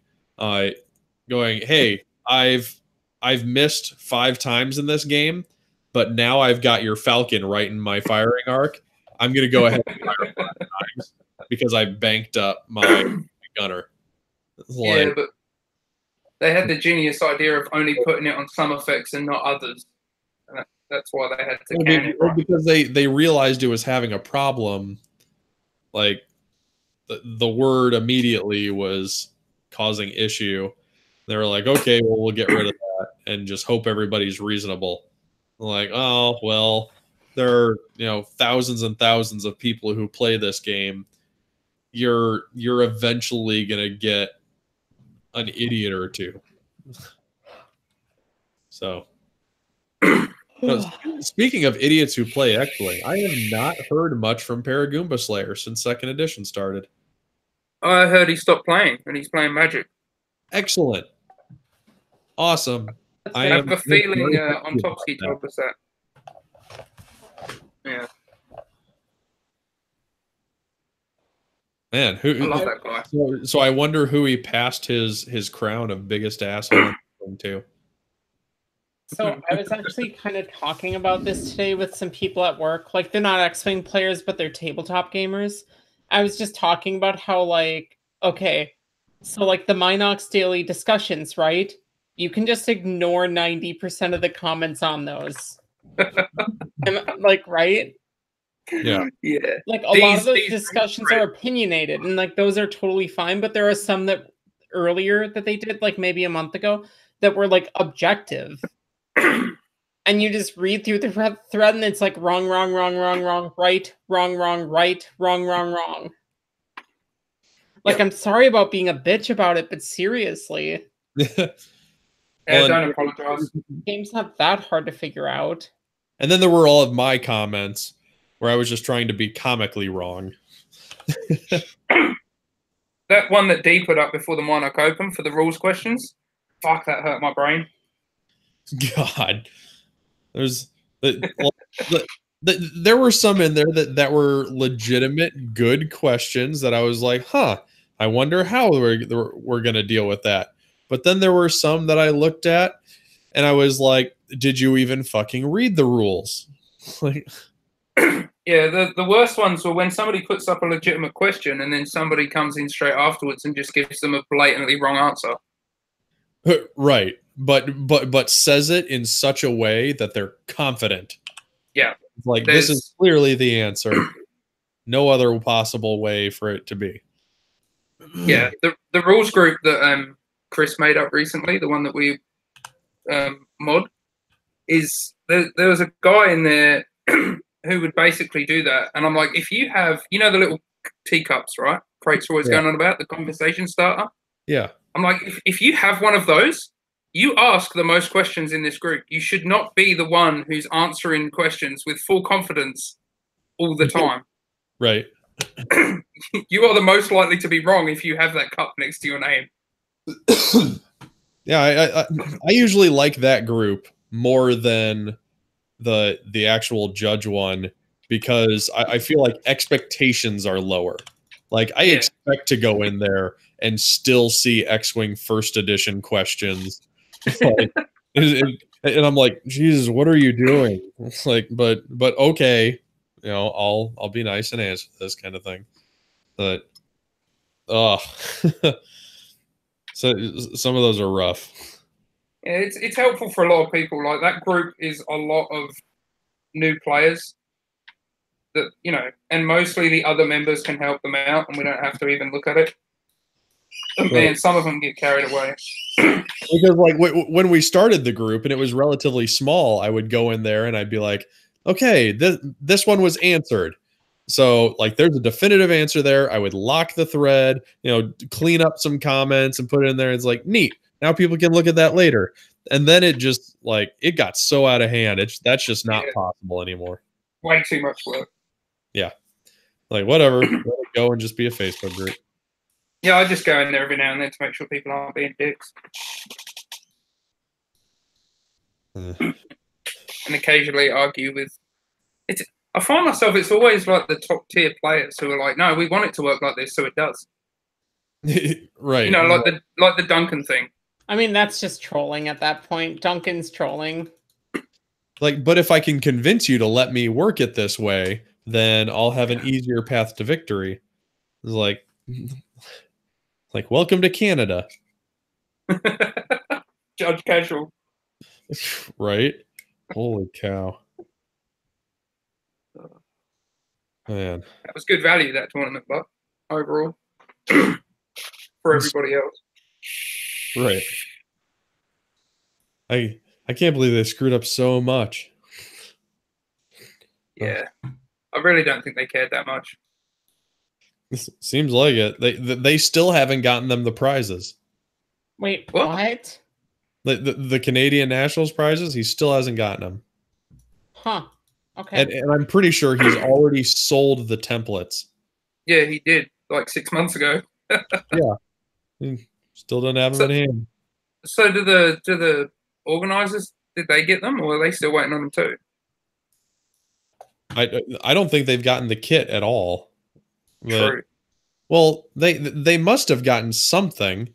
hey, I've missed 5 times in this game, but now I've got your Falcon right in my firing arc. I'm gonna go ahead and fire 5 times because I banked up my gunner. Yeah, but they had the genius idea of only putting it on some effects and not others. That's why they had to can it, right? Because they realized it was having a problem. Like the word immediately was causing issue. They were like, okay, well, we'll get rid of that and just hope everybody's reasonable. Like, oh, well, there are, thousands and thousands of people who play this game. You're eventually going to get an idiot or two. So, speaking of idiots who play X-Wing, I have not heard much from Paragoomba Slayer since 2nd edition started. I heard he stopped playing and he's playing Magic. Excellent. Awesome. I have a feeling on Topsky told us that. Yeah. Man, I love that guy. So I wonder who he passed his crown of biggest asshole to. So I was actually kind of talking about this today with some people at work. Like, they're not X-Wing players, but they're tabletop gamers. I was just talking about how, like, okay, so like the Minox daily discussions, right? You can just ignore 90% of the comments on those. Like, right? Yeah. Yeah. Like, a lot of those discussions are opinionated, and like those are totally fine, but there are some that earlier that they did, like maybe a month ago, that were like objective. And you just read through the thread and it's like wrong, right, wrong, right, wrong. Like, I'm sorry about being a bitch about it, but seriously. Yeah, don't apologize. The game's not that hard to figure out. And then there were all of my comments where I was just trying to be comically wrong. That one that D put up before the Monarch Open for the rules questions, fuck, that hurt my brain. God. There were some in there that were legitimate good questions that I was like, I wonder how we're going to deal with that. But then there were some that I looked at and I was like, did you even fucking read the rules? Like, yeah, the worst ones were when somebody puts up a legitimate question and then somebody comes in straight afterwards and just gives them a blatantly wrong answer. Right. But says it in such a way that they're confident. Yeah. Like, this is clearly the answer. No other possible way for it to be. Yeah, the rules group that Chris made up recently, the one that we mod, is there was a guy in there who would basically do that. And I'm like, if you have, you know, the little teacups, right? Crate's always going on about the conversation starter. Yeah. I'm like, if you have one of those, you ask the most questions in this group. You should not be the one who's answering questions with full confidence all the time. Right. You are the most likely to be wrong if you have that cup next to your name. Yeah, I usually like that group more than the actual judge one, because I feel like expectations are lower. Like I expect to go in there and still see X-Wing first edition questions. Like, and I'm like, Jesus, what are you doing? It's like, but okay, you know, I'll be nice and answer this kind of thing. But so some of those are rough. Yeah, it's helpful for a lot of people. Like that group is a lot of new players that, you know, and mostly the other members can help them out, and we don't have to even look at it. But man, some of them get carried away. Because like when we started the group and it was relatively small, I would go in there and I'd be like, okay, this one was answered. So like there's a definitive answer there. I would lock the thread, you know, clean up some comments and put it in there. It's like, neat. Now people can look at that later. And then it just like it got so out of hand. That's just not possible anymore. Way too much work. Yeah. Like whatever. Let it go and just be a Facebook group. Yeah, I just go in there every now and then to make sure people aren't being dicks. And occasionally argue with it's. I find myself, it's always like the top tier players who are like, no, we want it to work like this, so it does. Right. You know, like the Duncan thing. I mean, that's just trolling at that point. Duncan's trolling. Like, but if I can convince you to let me work it this way, then I'll have an easier path to victory. It's like welcome to Canada. Judge casual. Right? Holy cow. Man. That was good value, that tournament, but overall. For everybody else. Right. I can't believe they screwed up so much. Yeah. I really don't think they cared that much. It seems like it. They still haven't gotten them the prizes. Wait, what? The Canadian Nationals prizes, he still hasn't gotten them. Huh. Okay. And I'm pretty sure he's already sold the templates. Yeah, he did, like 6 months ago. Yeah. Still don't have them in hand. So do the organizers, did they get them, or are they still waiting on them too? I don't think they've gotten the kit at all. True. Well, they must have gotten something.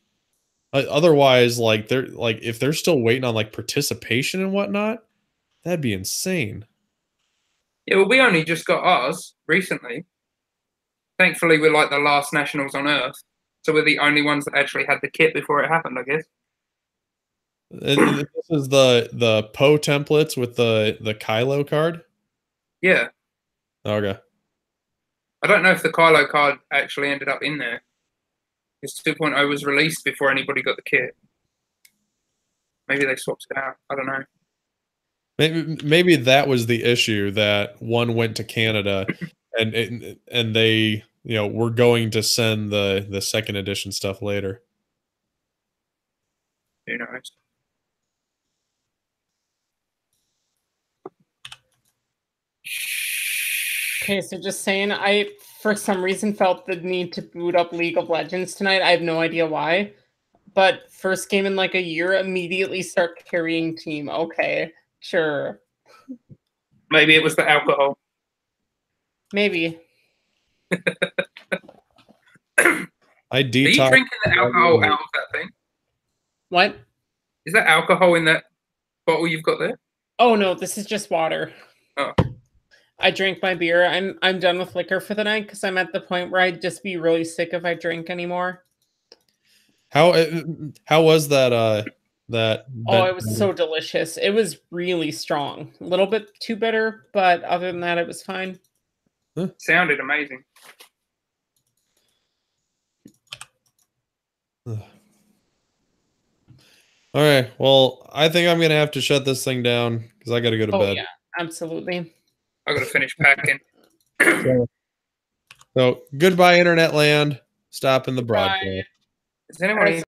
Otherwise, like they're like if they're still waiting on like participation and whatnot, that'd be insane. Yeah, well, we only just got ours recently. Thankfully, we're like the last nationals on Earth, so we're the only ones that actually had the kit before it happened, I guess. And this is the Poe templates with the Kylo card. Yeah. Okay. I don't know if the Kylo card actually ended up in there. Because 2.0 was released before anybody got the kit. Maybe they swapped it out. I don't know. Maybe that was the issue, that one went to Canada and they, you know, were going to send the second edition stuff later. Who knows? Okay, so just saying, I, for some reason, felt the need to boot up League of Legends tonight. I have no idea why. But first game in like a year, immediately start carrying team. Okay, sure. Maybe it was the alcohol. Maybe. I detox. Are you drinking the alcohol out of that thing? What? Is that alcohol in that bottle you've got there? Oh no, this is just water. Oh. I drank my beer. I'm done with liquor for the night because I'm at the point where I'd just be really sick if I drink anymore. How was that that? Oh, it was so delicious. It was really strong. A little bit too bitter, but other than that, it was fine. Sounded amazing. All right. Well, I think I'm gonna have to shut this thing down because I got to go to bed. Yeah, absolutely. I gotta finish packing. So goodbye, internet land. Stopping the Bye. broadcast. Is anyone